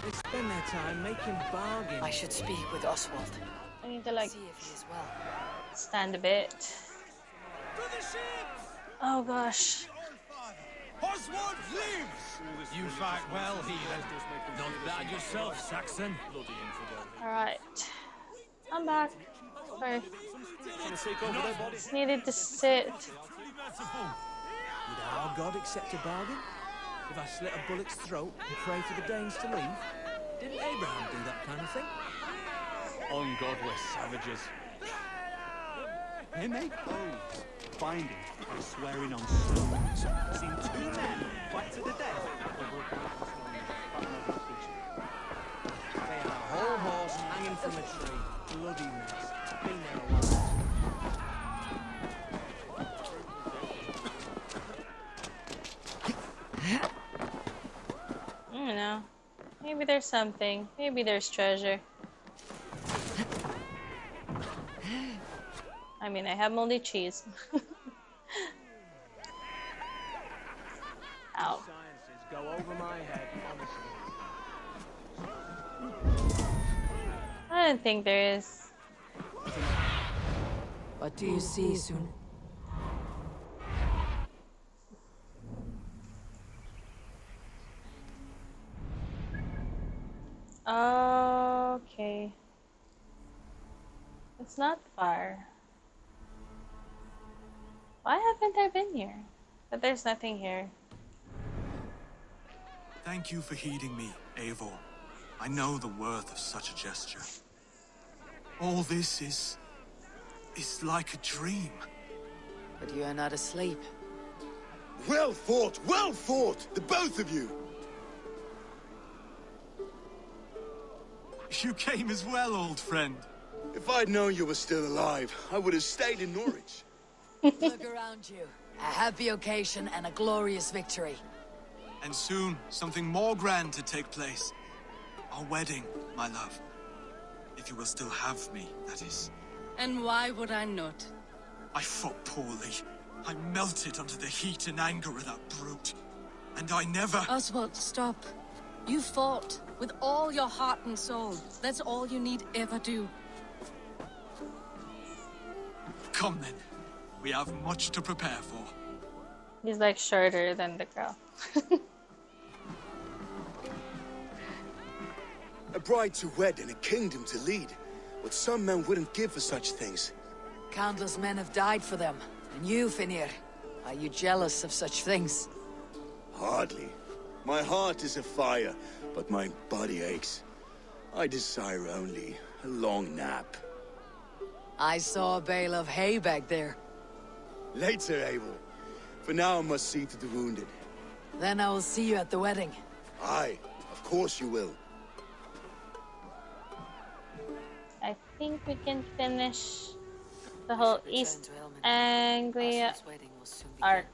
They spend their time making bargains. I should speak with Oswald. I need to like See if he is well. stand a bit. Oh gosh. Oswald lives! You fight well, heathen. Not bad yourself, Saxon. Alright. I'm back. Sorry. Just needed to sit. Would our God accept a bargain? If I slit a bullock's throat and pray for the Danes to leave? Didn't Abraham do that kind of thing? Ungodless savages. They make oaths, binding by swearing on stones. Seen two men fight to the death. They had a whole horse hanging from a tree. Bloody mess. Been there a while. I don't know. Maybe there's something. Maybe there's treasure. I mean, I have moldy cheese. Ow. Sciences go over my head, honestly. I don't think there is. What do you see soon? Okay. It's not far. Why haven't I been here? But there's nothing here. Thank you for heeding me, Eivor. I know the worth of such a gesture. All this is like a dream. But you are not asleep. Well fought, the both of you! You came as well, old friend. If I'd known you were still alive, I would have stayed in Norwich. Look around you. A happy occasion and a glorious victory. And soon, something more grand to take place. Our wedding, my love. If you will still have me, that is. And why would I not? I fought poorly. I melted under the heat and anger of that brute. And I never... Oswald, stop. You fought with all your heart and soul. That's all you need ever do. Come then. We have much to prepare for. He's like shorter than the girl. A bride to wed and a kingdom to lead. What some men wouldn't give for such things. Countless men have died for them. And you, Finnir, are you jealous of such things? Hardly. My heart is afire, but my body aches. I desire only a long nap. I saw a bale of hay back there. Later, Abel. For now, I must see to the wounded. Then I will see you at the wedding. Aye, of course you will. I think we can finish the whole East Anglia arc.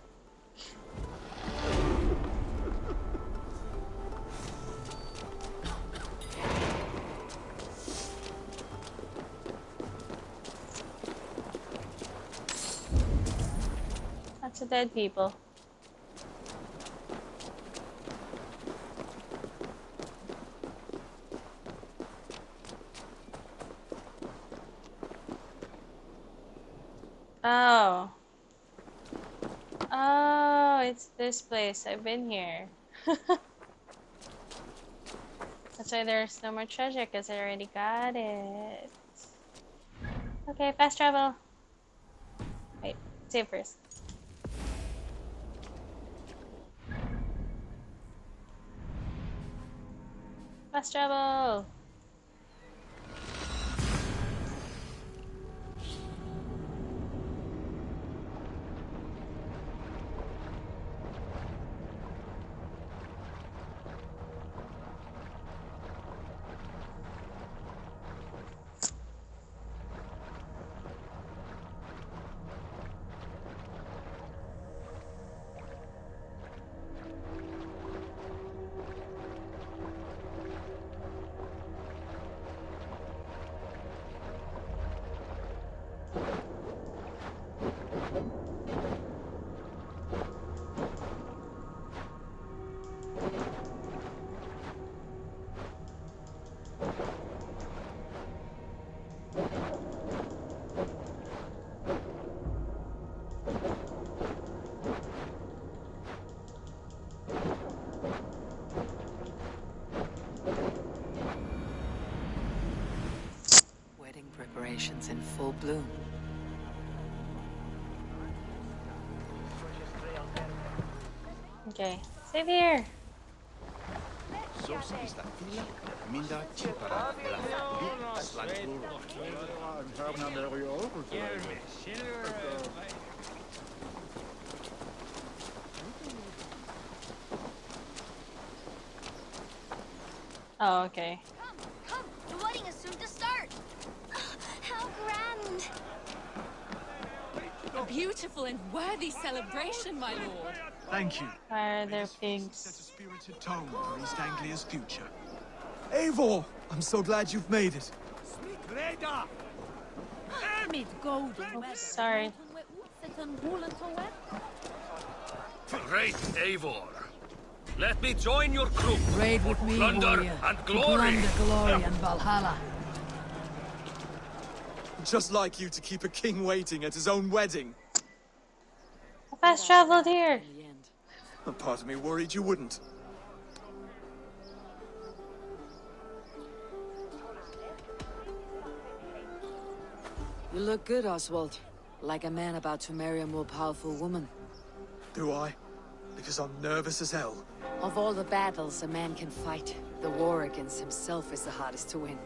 Lots of dead people. Oh. Oh, it's this place. I've been here. That's why there's no more treasure, because I already got it. Okay, fast travel. Wait, save first. Fast travel! Wedding preparations in full bloom. Okay, save here! Oh, okay. Come, the wedding is soon to start. How grand. A beautiful and worthy celebration, my lord. Thank you. Why are there pigs? Set a spirited tone for East Anglia's future. Eivor! I'm so glad you've made it. Oops, sorry. Great Eivor. Let me join your group. Raid with me, Plunder warrior. and To glory. plunder glory and Valhalla. Just like you to keep a king waiting at his own wedding. I fast traveled here. A part of me worried you wouldn't. You look good, Oswald. Like a man about to marry a more powerful woman. Do I? Because I'm nervous as hell. Of all the battles a man can fight, the war against himself is the hardest to win.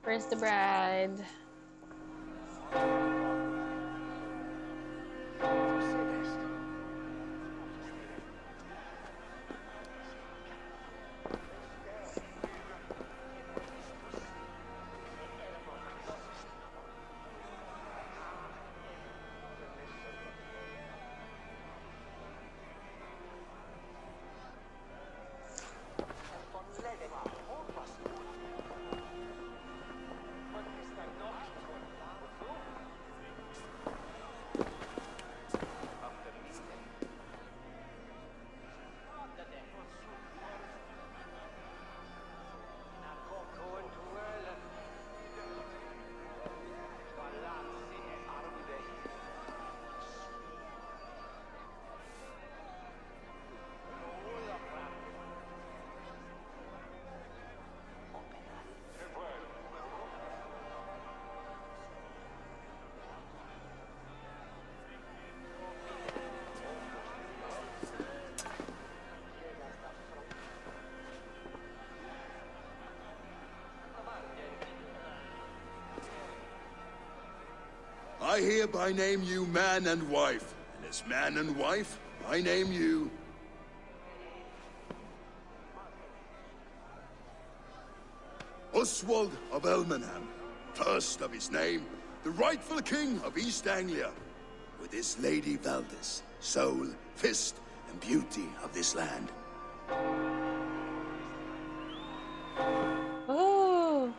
Where's the bride? hereby name you man and wife. And as man and wife, I name you... Oswald of Elmenham, first of his name, the rightful king of East Anglia, with this Lady Valdis, soul, fist, and beauty of this land. Oh.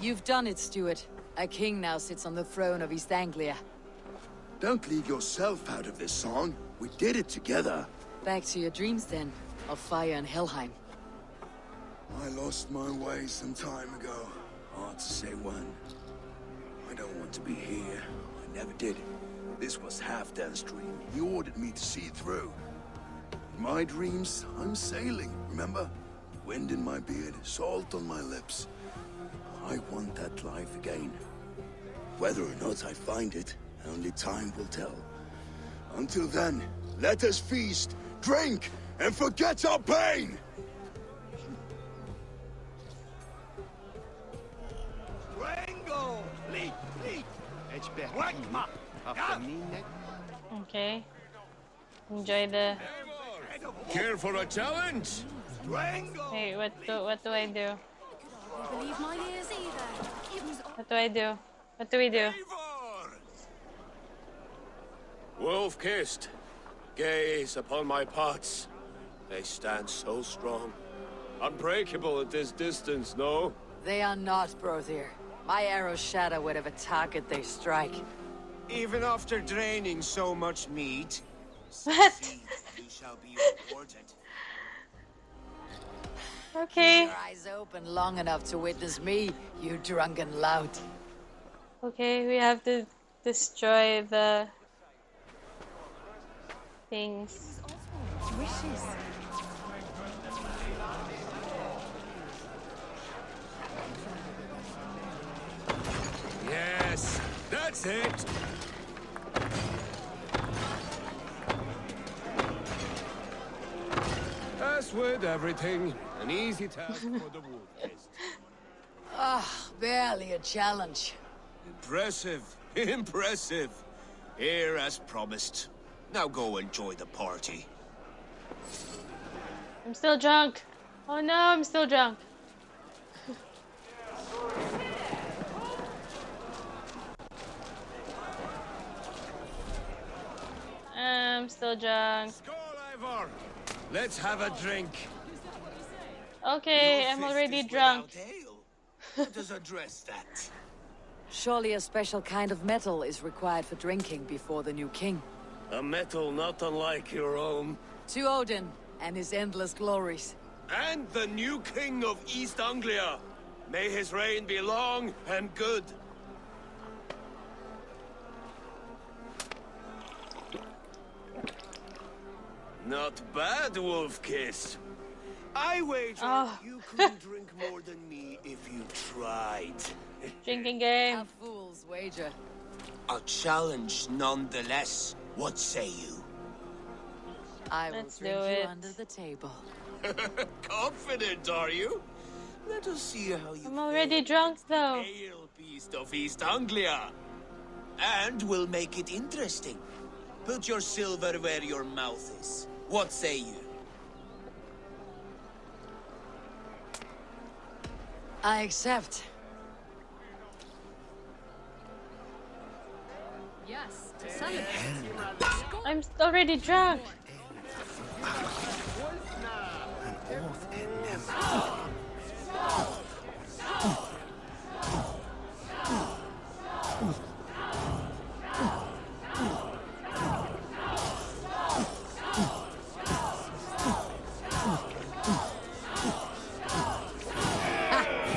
You've done it, Stuart. A king now sits on the throne of East Anglia. Don't leave yourself out of this song. We did it together. Back to your dreams, then, of fire and Helheim. I lost my way some time ago. Hard to say when. I don't want to be here. I never did. This was Halfdan's dream. He ordered me to see through. In my dreams, I'm sailing, remember? Wind in my beard, salt on my lips. I want that life again. Whether or not I find it, only time will tell. Until then, let us feast, drink, and forget our pain! Okay. Enjoy the... Care for a challenge? Hey, what do I do? Believe my ears either. It was What do I do? What do we do? Wolf-kissed, gaze upon my pots. They stand so strong. Unbreakable at this distance, no? They are not, Brothier. My arrows shatter whatever target they strike. Even after draining so much meat, What? you shall be rewarded. Okay. Keep your eyes open long enough to witness me, you drunken lout. Okay, we have to destroy the things. Wishes. Yes, that's it. As with everything, an easy task for the wolf-kissed. Ah, barely a challenge. Impressive, impressive. Here as promised. Now go enjoy the party. I'm still drunk. Oh no, I'm still drunk. I'm still drunk. Skål, Ivor! Let's have a drink. Okay, I'm already drunk. How does address that? Surely a special kind of metal is required for drinking before the new king. A metal not unlike your own. To Odin and his endless glories. And the new king of East Anglia. May his reign be long and good. Not bad, Wolf-Kiss. I wager you couldn't drink more than me if you tried. Drinking game. A fool's wager. A challenge nonetheless. What say you? I will Let's drink do you it. under the table. Confident, are you? Let us see how you I'm already drunk though. ale beast of East Anglia. And we'll make it interesting. Put your silver where your mouth is. What say you? I accept. Yes, salad. I'm already drunk.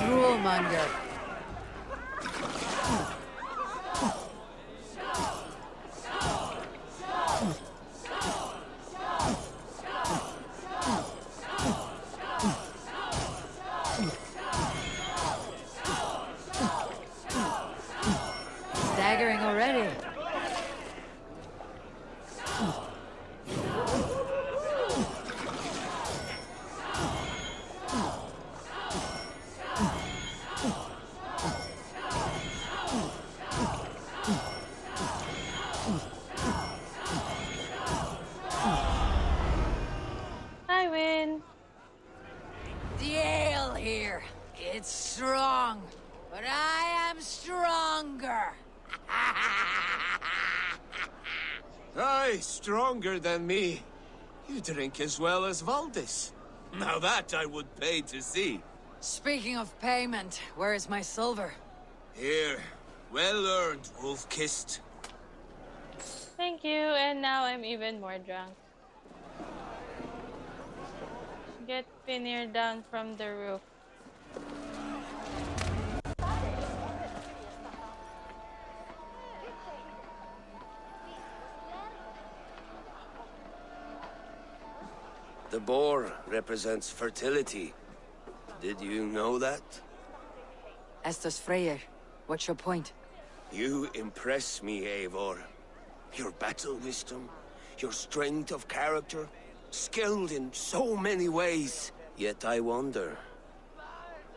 Rulemonger. Way stronger than me. You drink as well as Valdis. Now that I would pay to see. Speaking of payment, where is my silver? Here. Well earned, wolf-kissed. Thank you, and now I'm even more drunk. Get Finir down from the roof. The boar represents fertility. Did you know that? As does Freyr. What's your point? You impress me, Eivor. Your battle wisdom, your strength of character, skilled in so many ways. Yet I wonder,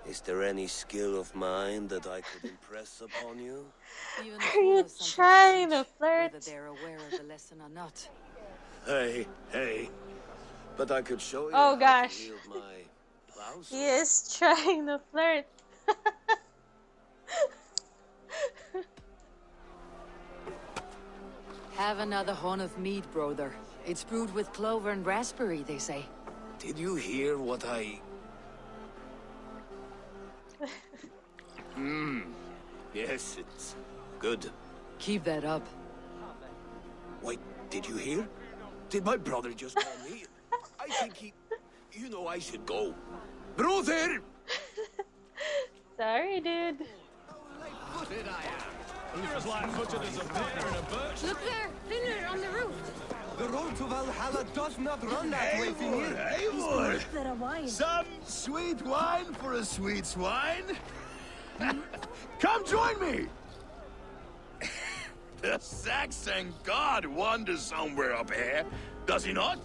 is there any skill of mine that I could impress upon you? Even Are you trying to flirt? Whether they're aware of the lesson or not. Hey. But I could show you Oh how to gosh. wield my plow He is trying to flirt. Have another horn of mead, brother. It's brewed with clover and raspberry, they say. Did you hear what I... Yes, it's good. Keep that up. Wait, did you hear? Did my brother just call me? I think he... You know I should go. Brother! Sorry, dude. You're as light-footed as a bear in a birch. Look there! Finir on the roof! The road to Valhalla does not run that way, Finir. Eivor! There a wine. Some sweet wine for a sweet swine? Come join me! The Saxon god wanders somewhere up here, does he not?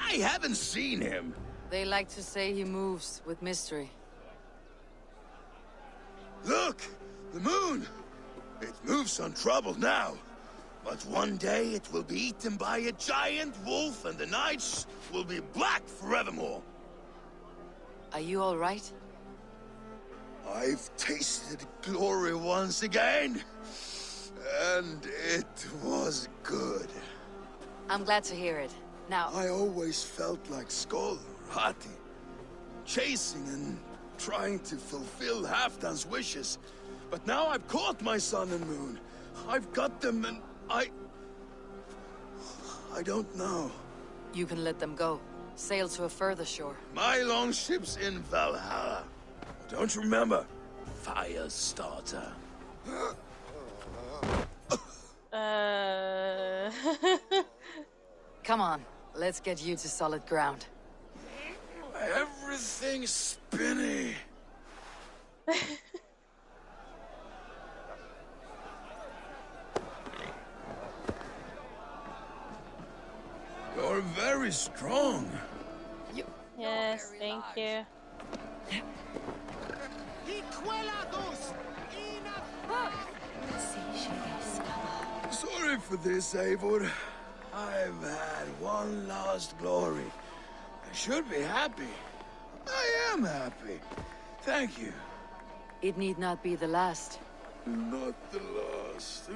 I haven't seen him. They like to say he moves with mystery. Look! The moon! It moves untroubled now. But one day it will be eaten by a giant wolf and the nights will be black forevermore. Are you all right? I've tasted glory once again. And it was good. I'm glad to hear it. Now... I always felt like Skoll or Hati. Chasing and trying to fulfill Halfdan's wishes. But now I've caught my sun and moon. I've got them and I don't know. You can let them go. Sail to a further shore. My longship's in Valhalla. Don't you remember? Firestarter. Come on, let's get you to solid ground. Everything's spinny. You're very strong. Yes, thank you. Sorry for this, Eivor. I've had one last glory. I should be happy. I am happy. Thank you. It need not be the last. Not the last.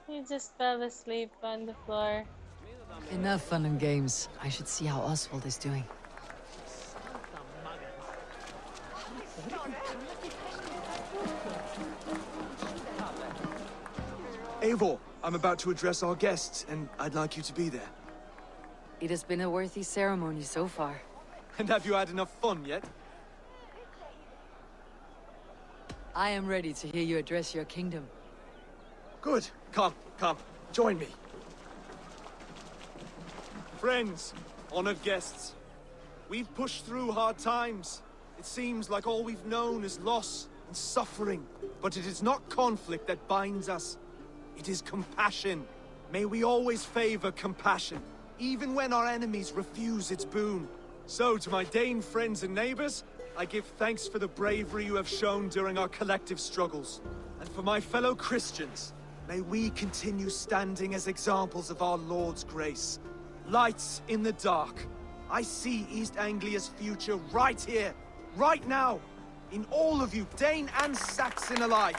He just fell asleep on the floor. Enough fun and games. I should see how Oswald is doing. Eivor, I'm about to address our guests, and I'd like you to be there. It has been a worthy ceremony so far. And have you had enough fun yet? I am ready to hear you address your kingdom. Good. Come. Join me. Friends, honored guests, we've pushed through hard times. It seems like all we've known is loss and suffering. But it is not conflict that binds us. It is compassion. May we always favor compassion, even when our enemies refuse its boon. So, to my Dane friends and neighbors, I give thanks for the bravery you have shown during our collective struggles. And for my fellow Christians, may we continue standing as examples of our Lord's grace. Lights in the dark. I see East Anglia's future right here, right now, in all of you, Dane and Saxon alike.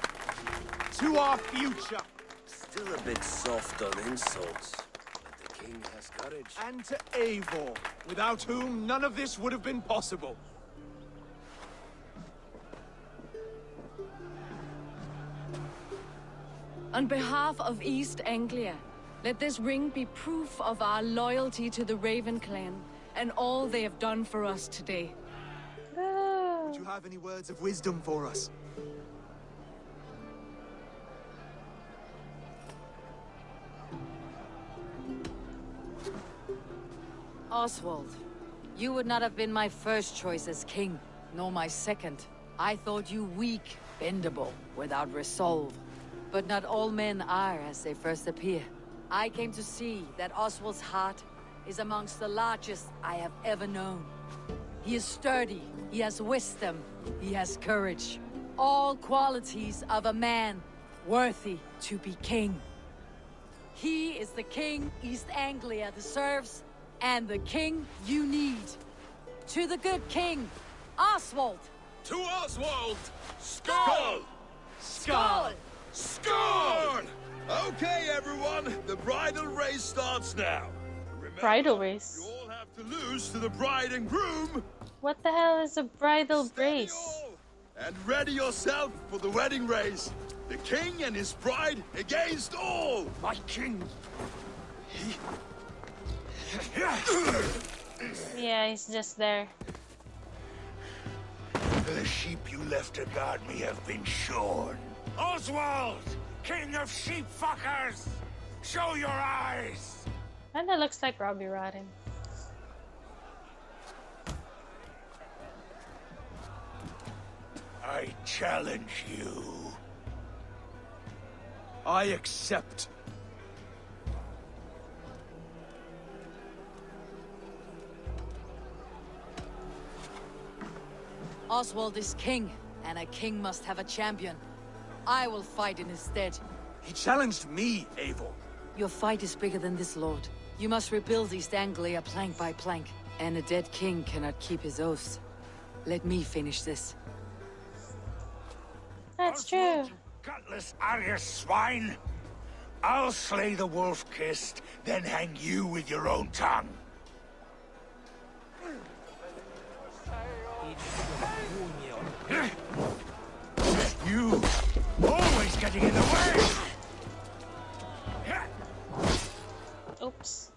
to our future. Still a bit soft on insults, but the king has courage. And to Eivor, without whom none of this would have been possible. On behalf of East Anglia, let this ring be proof of our loyalty to the Raven clan and all they have done for us today. Do you have any words of wisdom for us? Oswald, you would not have been my first choice as king, nor my second. I thought you weak, bendable, without resolve. But not all men are as they first appear. I came to see that Oswald's heart is amongst the largest I have ever known. He is sturdy, he has wisdom, he has courage. All qualities of a man worthy to be king. He is the king East Anglia deserves, and the king you need. To the good king, Oswald! To Oswald! Skull! Skull! Skull! Okay, everyone, the bridal race starts now. Remember, Bridal race? you all have to lose to the bride and groom. What the hell is a bridal race? And ready yourself for the wedding race. The king and his bride against all. My king. Yeah, he's just there. The sheep you left to guard me have been shorn. Oswald! King of sheep fuckers! Show your eyes! Kinda looks like Robbie Rotten. I challenge you. I accept. Oswald is king, and a king must have a champion. I will fight in his stead. He challenged me, Eivor. Your fight is bigger than this, Lord. You must rebuild East Anglia plank by plank, and a dead king cannot keep his oaths. Let me finish this. That's true. Gutless Arya swine! I'll slay the wolf-kissed, then hang you with your own tongue. You! Always getting in the way! Oops.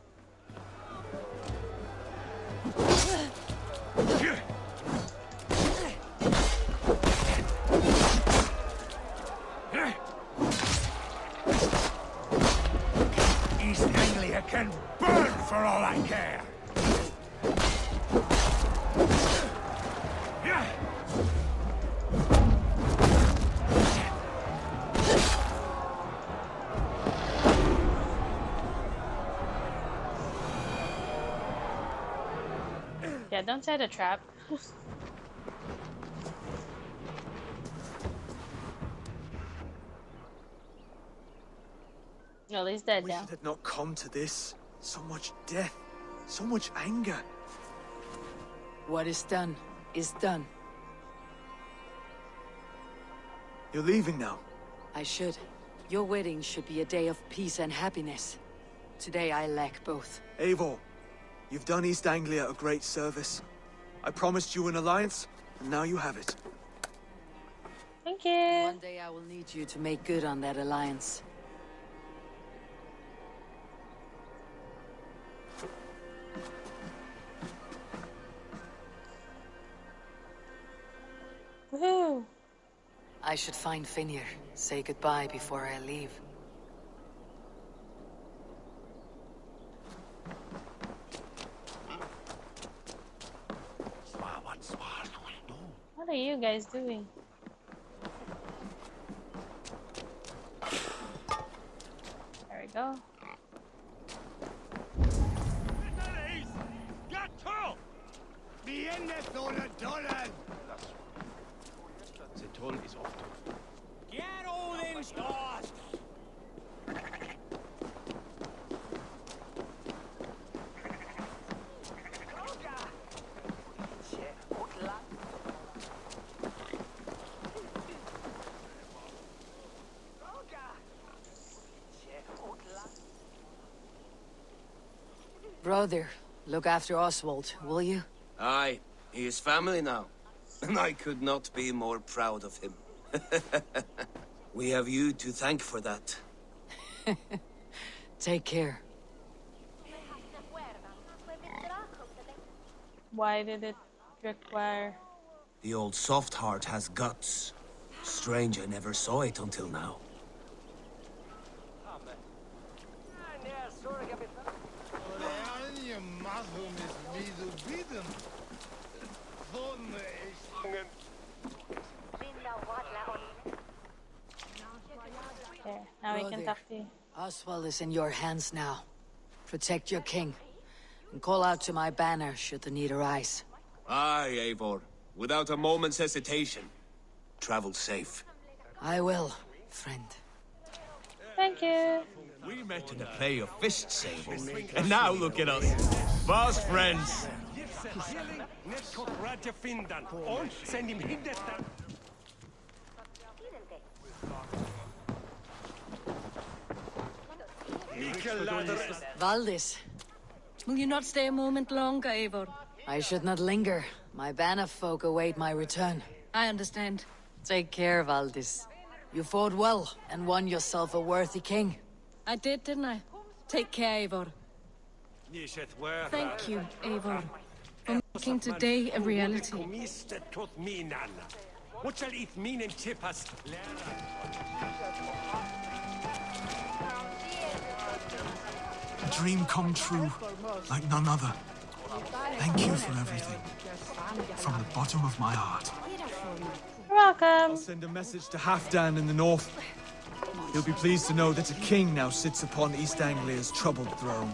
East Anglia can burn for all I care! Yeah, don't set a trap. Well, he's dead now. It had not come to this. So much death, so much anger. What is done is done. You're leaving now. I should. Your wedding should be a day of peace and happiness. Today I lack both. Eivor, you've done East Anglia a great service. I promised you an alliance, and now you have it. Thank you. One day I will need you to make good on that alliance. Woohoo! I should find Finir, say goodbye before I leave. What are you guys doing? There we go. The toll is off. Get all them stars! Brother, look after Oswald, will you? Aye, he is family now. And I could not be more proud of him. We have you to thank for that. Take care. Why did it require... The old soft heart has guts. Strange I never saw it until now. There, now we can talk to you. Oswald is in your hands now. Protect your king. And call out to my banner should the need arise. Aye, Eivor. Without a moment's hesitation. Travel safe. I will, friend. Thank you. We met in a play of fists, Eivor. And now look at us. Fast friends. Valdis, Will you not stay a moment longer, Eivor? I should not linger. My banner folk await my return. I understand. Take care, Valdis. You fought well and won yourself a worthy king. I did, didn't I? Take care, Eivor. Thank you, Eivor, for making today a reality. A dream come true, like none other. Thank you for everything. From the bottom of my heart. You're welcome. I'll send a message to Halfdan in the north. He'll be pleased to know that a king now sits upon East Anglia's troubled throne.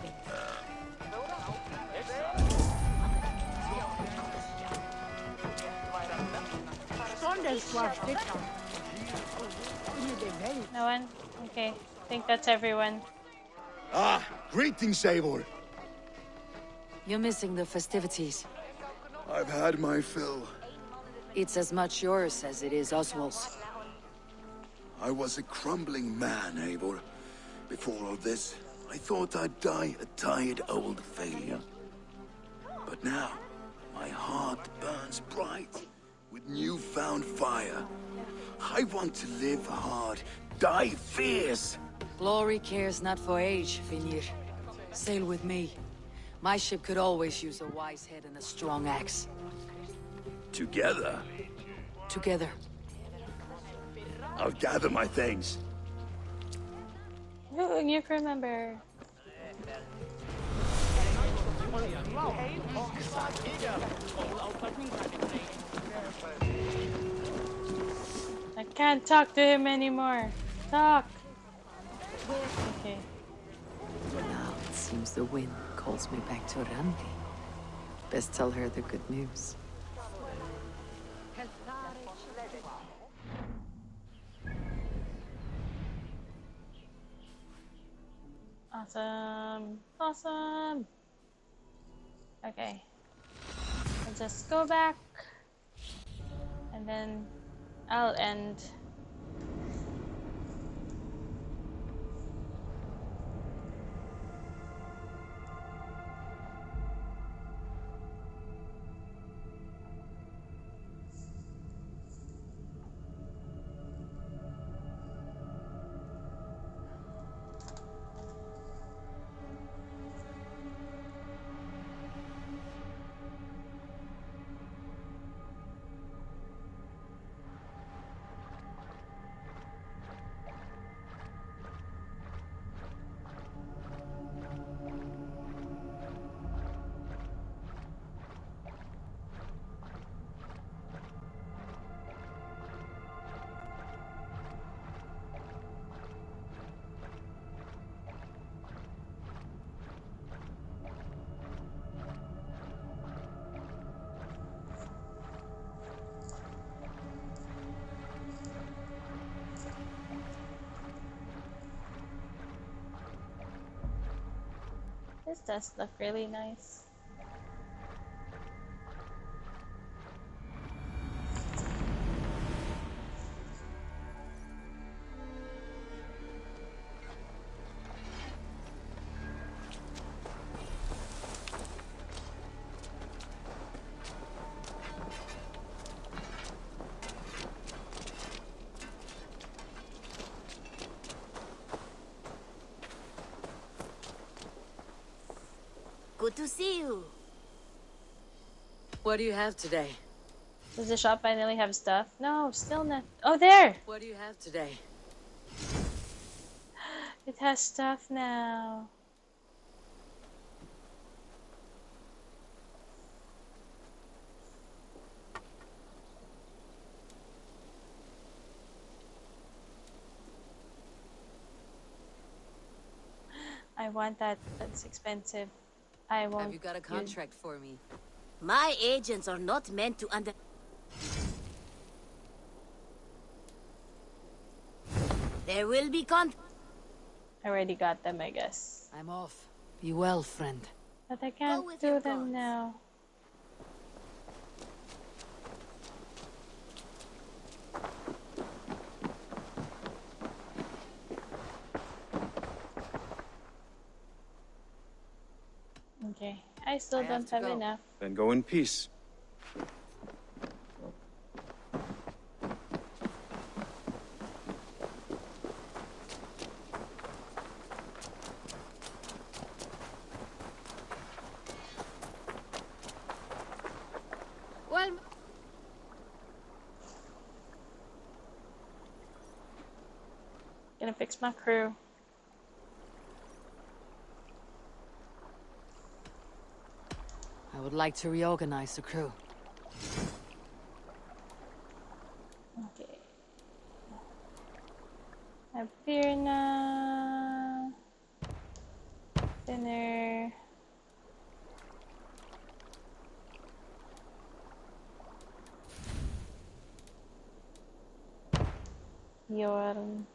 No one? Okay. I think that's everyone. Ah, greetings, Eivor. You're missing the festivities. I've had my fill. It's as much yours as it is Oswald's. I was a crumbling man, Eivor. Before all this, I thought I'd die a tired old failure. But now, my heart burns bright with newfound fire. I want to live hard, die fierce. Glory cares not for age, Vinir. Sail with me. My ship could always use a wise head and a strong axe. Together, Together. I'll gather my things. Ooh, you remember. I can't talk to him anymore. Talk. Okay. Now it seems the wind calls me back to Randi. Best tell her the good news. Awesome. Awesome. Okay. I'll just go back. And then I'll end. This does look really nice. Good to see you. What do you have today? Does the shop finally have stuff? No, still not. Oh, there! What do you have today? It has stuff now. I want that. That's expensive. I won't. Have you got a contract for me? My agents are not meant to under... There will be I already got them, I guess. I'm off. Be well, friend. But I can't do them now. Okay, I still don't have enough. Then go in peace. Well, Gonna fix my crew. I would like to reorganize the crew. Okay. Have beer now. Dinner. Yorn.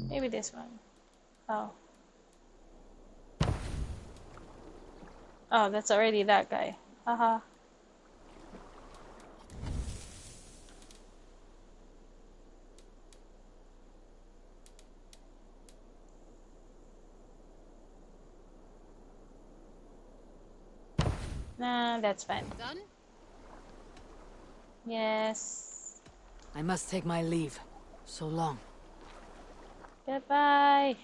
Maybe this one. Oh. Oh, that's already that guy. Haha. Nah, that's fine. Done? Yes. I must take my leave. So long. Goodbye.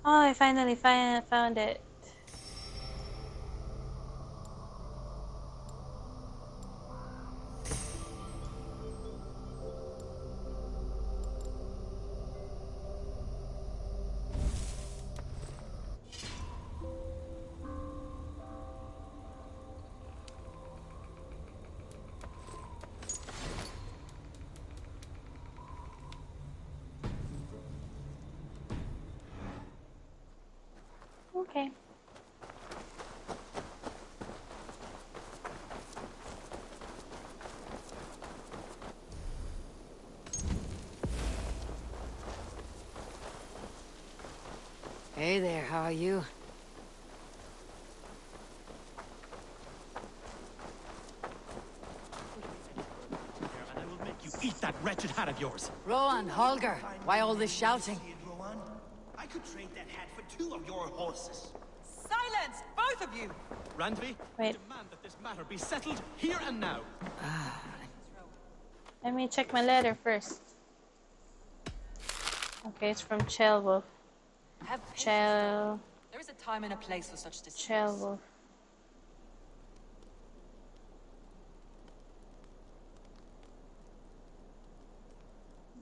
Oh, I finally found it. Okay. Hey there, how are you? And I will make you eat that wretched hat of yours. Rowan, Holger, why all this shouting? Rowan, I could trade that hat for 2 of your horses. Silence, both of you! Randvi, I demand that this matter be settled here and now. Let me check my letter first. Okay, it's from Chelwolf. Chel... There is a time and a place for such disputes. Chelwolf.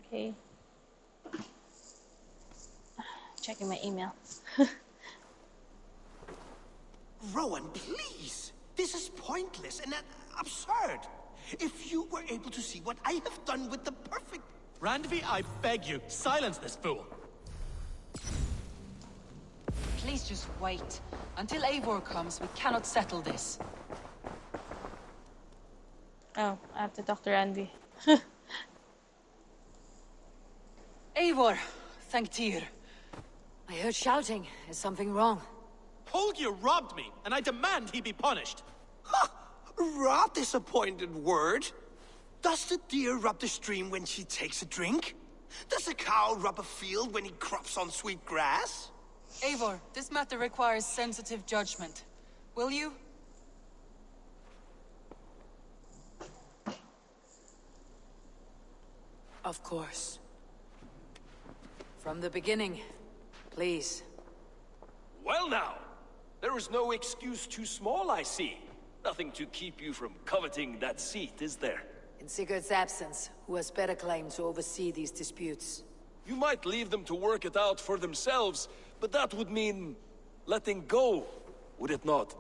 Okay. Checking my email. Rowan, please! This is pointless and absurd. If you were able to see what I have done with the perfect... Randvi, I beg you, silence this fool. Please just wait. Until Eivor comes, we cannot settle this. Oh, I have to talk to Randy. Eivor, thank Tyr. I heard shouting. Is something wrong? Holger robbed me, and I demand he be punished. Robbed is a pointed word. Does the deer rub the stream when she takes a drink? Does a cow rub a field when he crops on sweet grass? Eivor, this matter requires sensitive judgment. Will you? Of course. From the beginning, please. Well now, there is no excuse too small, I see. Nothing to keep you from coveting that seat, is there? In Sigurd's absence, who has better claim to oversee these disputes? You might leave them to work it out for themselves, but that would mean letting go, would it not?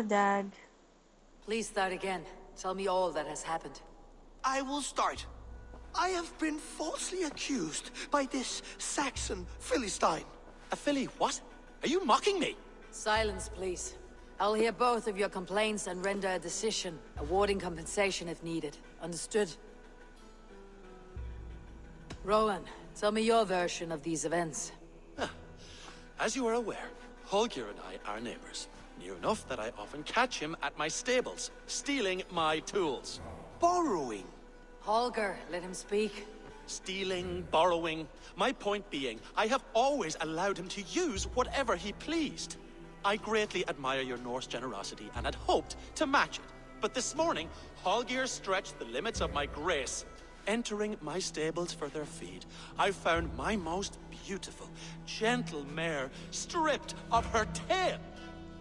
Dag. Please start again. Tell me all that has happened. I will start. I have been falsely accused by this Saxon Philistine. A Philly what? Are you mocking me? Silence, please. I'll hear both of your complaints and render a decision, awarding compensation if needed. Understood? Rowan, tell me your version of these events. As you are aware, Holger and I are neighbors. Near enough that I often catch him at my stables, stealing my tools. Borrowing. Holger, let him speak. Stealing, borrowing. My point being, I have always allowed him to use whatever he pleased. I greatly admire your Norse generosity and had hoped to match it. But this morning, Holger stretched the limits of my grace. Entering my stables for their feed, I found my most beautiful, gentle mare stripped of her tail.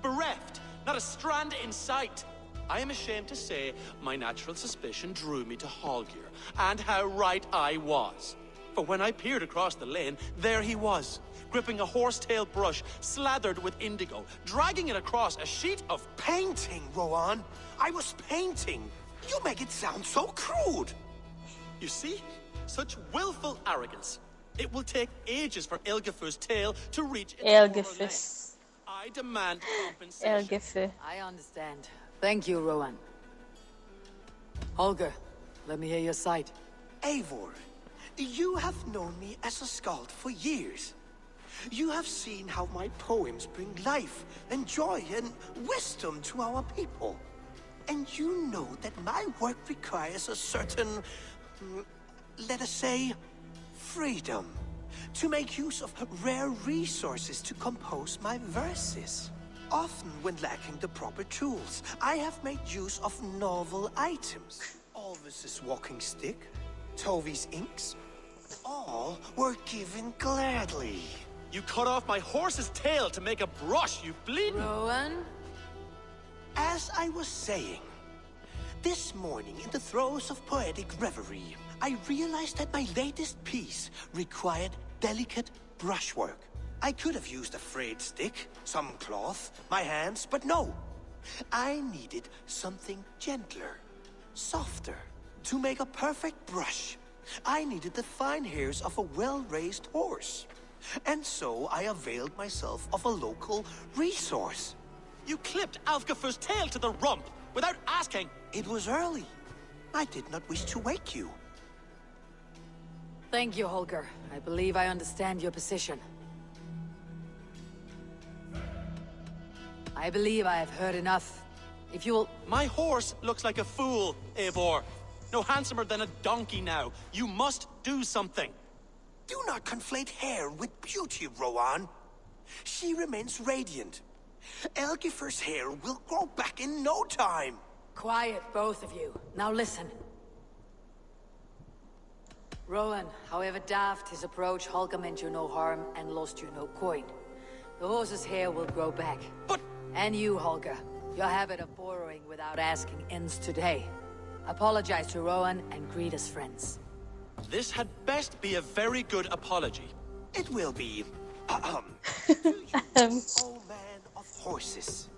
Bereft, not a strand in sight. I am ashamed to say my natural suspicion drew me to Holger, and how right I was. For when I peered across the lane, there he was, gripping a horsetail brush slathered with indigo, dragging it across a sheet of painting, Rowan. I was painting. You make it sound so crude. You see? Such willful arrogance. It will take ages for Elgifu's tail to reach its Elgifus. I demand compensation. Elgifu. I understand. Thank you, Rowan. Holger, let me hear your side. Eivor, you have known me as a skald for years. You have seen how my poems bring life and joy and wisdom to our people. And you know that my work requires a certain, let us say, freedom. To make use of rare resources to compose my verses. Often when lacking the proper tools, I have made use of novel items. Alvis's walking stick, Tovi's inks, all were given gladly. You cut off my horse's tail to make a brush, you bleeding... Rowan? As I was saying, this morning in the throes of poetic reverie, I realized that my latest piece required delicate brushwork. I could have used a frayed stick, some cloth, my hands, but no. I needed something gentler, softer, to make a perfect brush. I needed the fine hairs of a well-raised horse. And so I availed myself of a local resource. You clipped Alfgafu's tail to the rump without asking. It was early. I did not wish to wake you. Thank you, Holger. I believe I understand your position. I believe I have heard enough. If you will... My horse looks like a fool, Eivor. No handsomer than a donkey now. You must do something. Do not conflate hair with beauty, Rowan. She remains radiant. Elgifer's hair will grow back in no time. Quiet, both of you. Now listen. Rowan, however daft his approach, Holger meant you no harm and lost you no coin. The horse's hair will grow back. But... And you, Holger. Your habit of borrowing without asking ends today. Apologize to Rowan and greet as friends. This had best be a very good apology. It will be. To you, oh man of horses,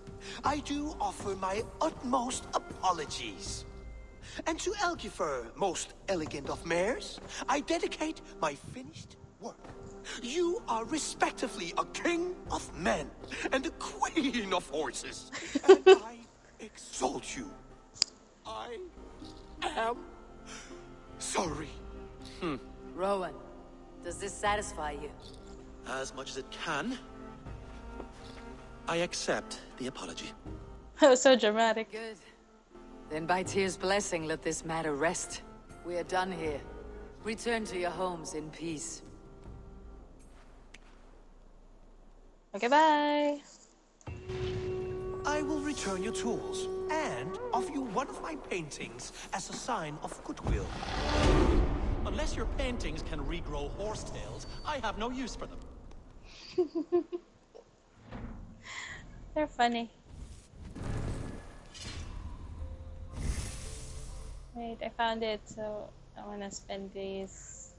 I do offer my utmost apologies. And to Elgifer, most elegant of mares, I dedicate my finished work. You are respectively a king of men and a queen of horses, and I exalt you. I am sorry. Rowan, does this satisfy you? As much as it can. I accept the apology. That was so dramatic. Good. Then by Tyr's blessing, let this matter rest. We are done here. Return to your homes in peace. Okay, bye. I will return your tools and offer you one of my paintings as a sign of goodwill. Unless your paintings can regrow horsetails, I have no use for them. They're funny. Wait, I found it, so I want to spend these.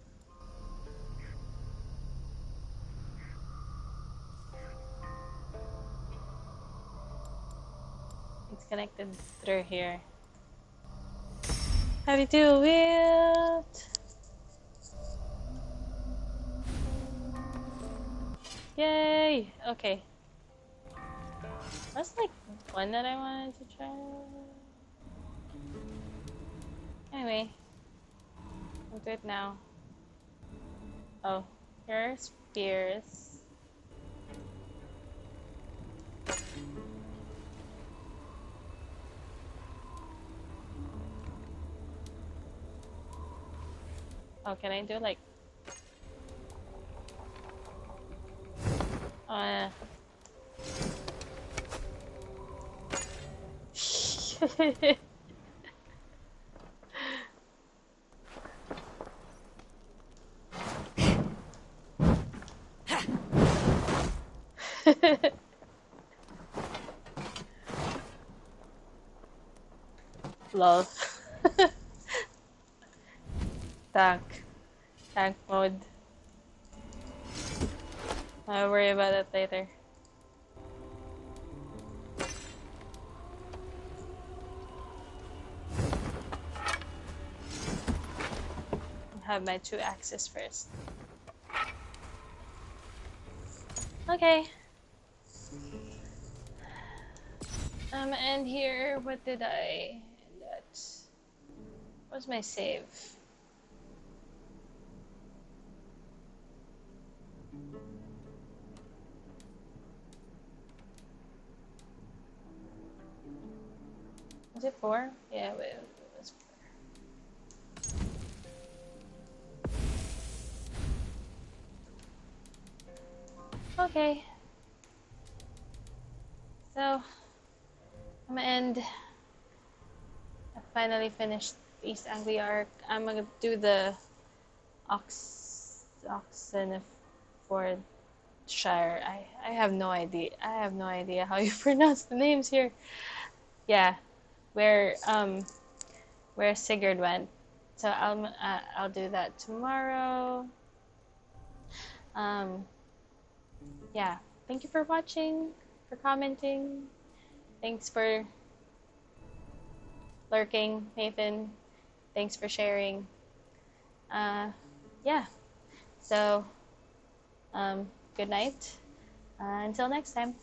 It's connected through here. How do you do it? Yay! Okay. That's like one that I wanted to try. Anyway, we'll do it now. Oh, here are spears. Oh, can I do like... Lol. Tank mode. I'll worry about it later. Have my 2 axes first. Okay. And here, what did I? That was my save. Was it 4? Yeah, it was 4. Okay. So, I'm gonna end. I finally finished East Anglia arc. I'm gonna do the Oxenfordshire. I have no idea. I have no idea how you pronounce the names here. Yeah, where Sigurd went. So I'll do that tomorrow. Yeah, thank you for watching, for commenting. Thanks for lurking, Nathan. Thanks for sharing. Yeah. So, good night. Until next time.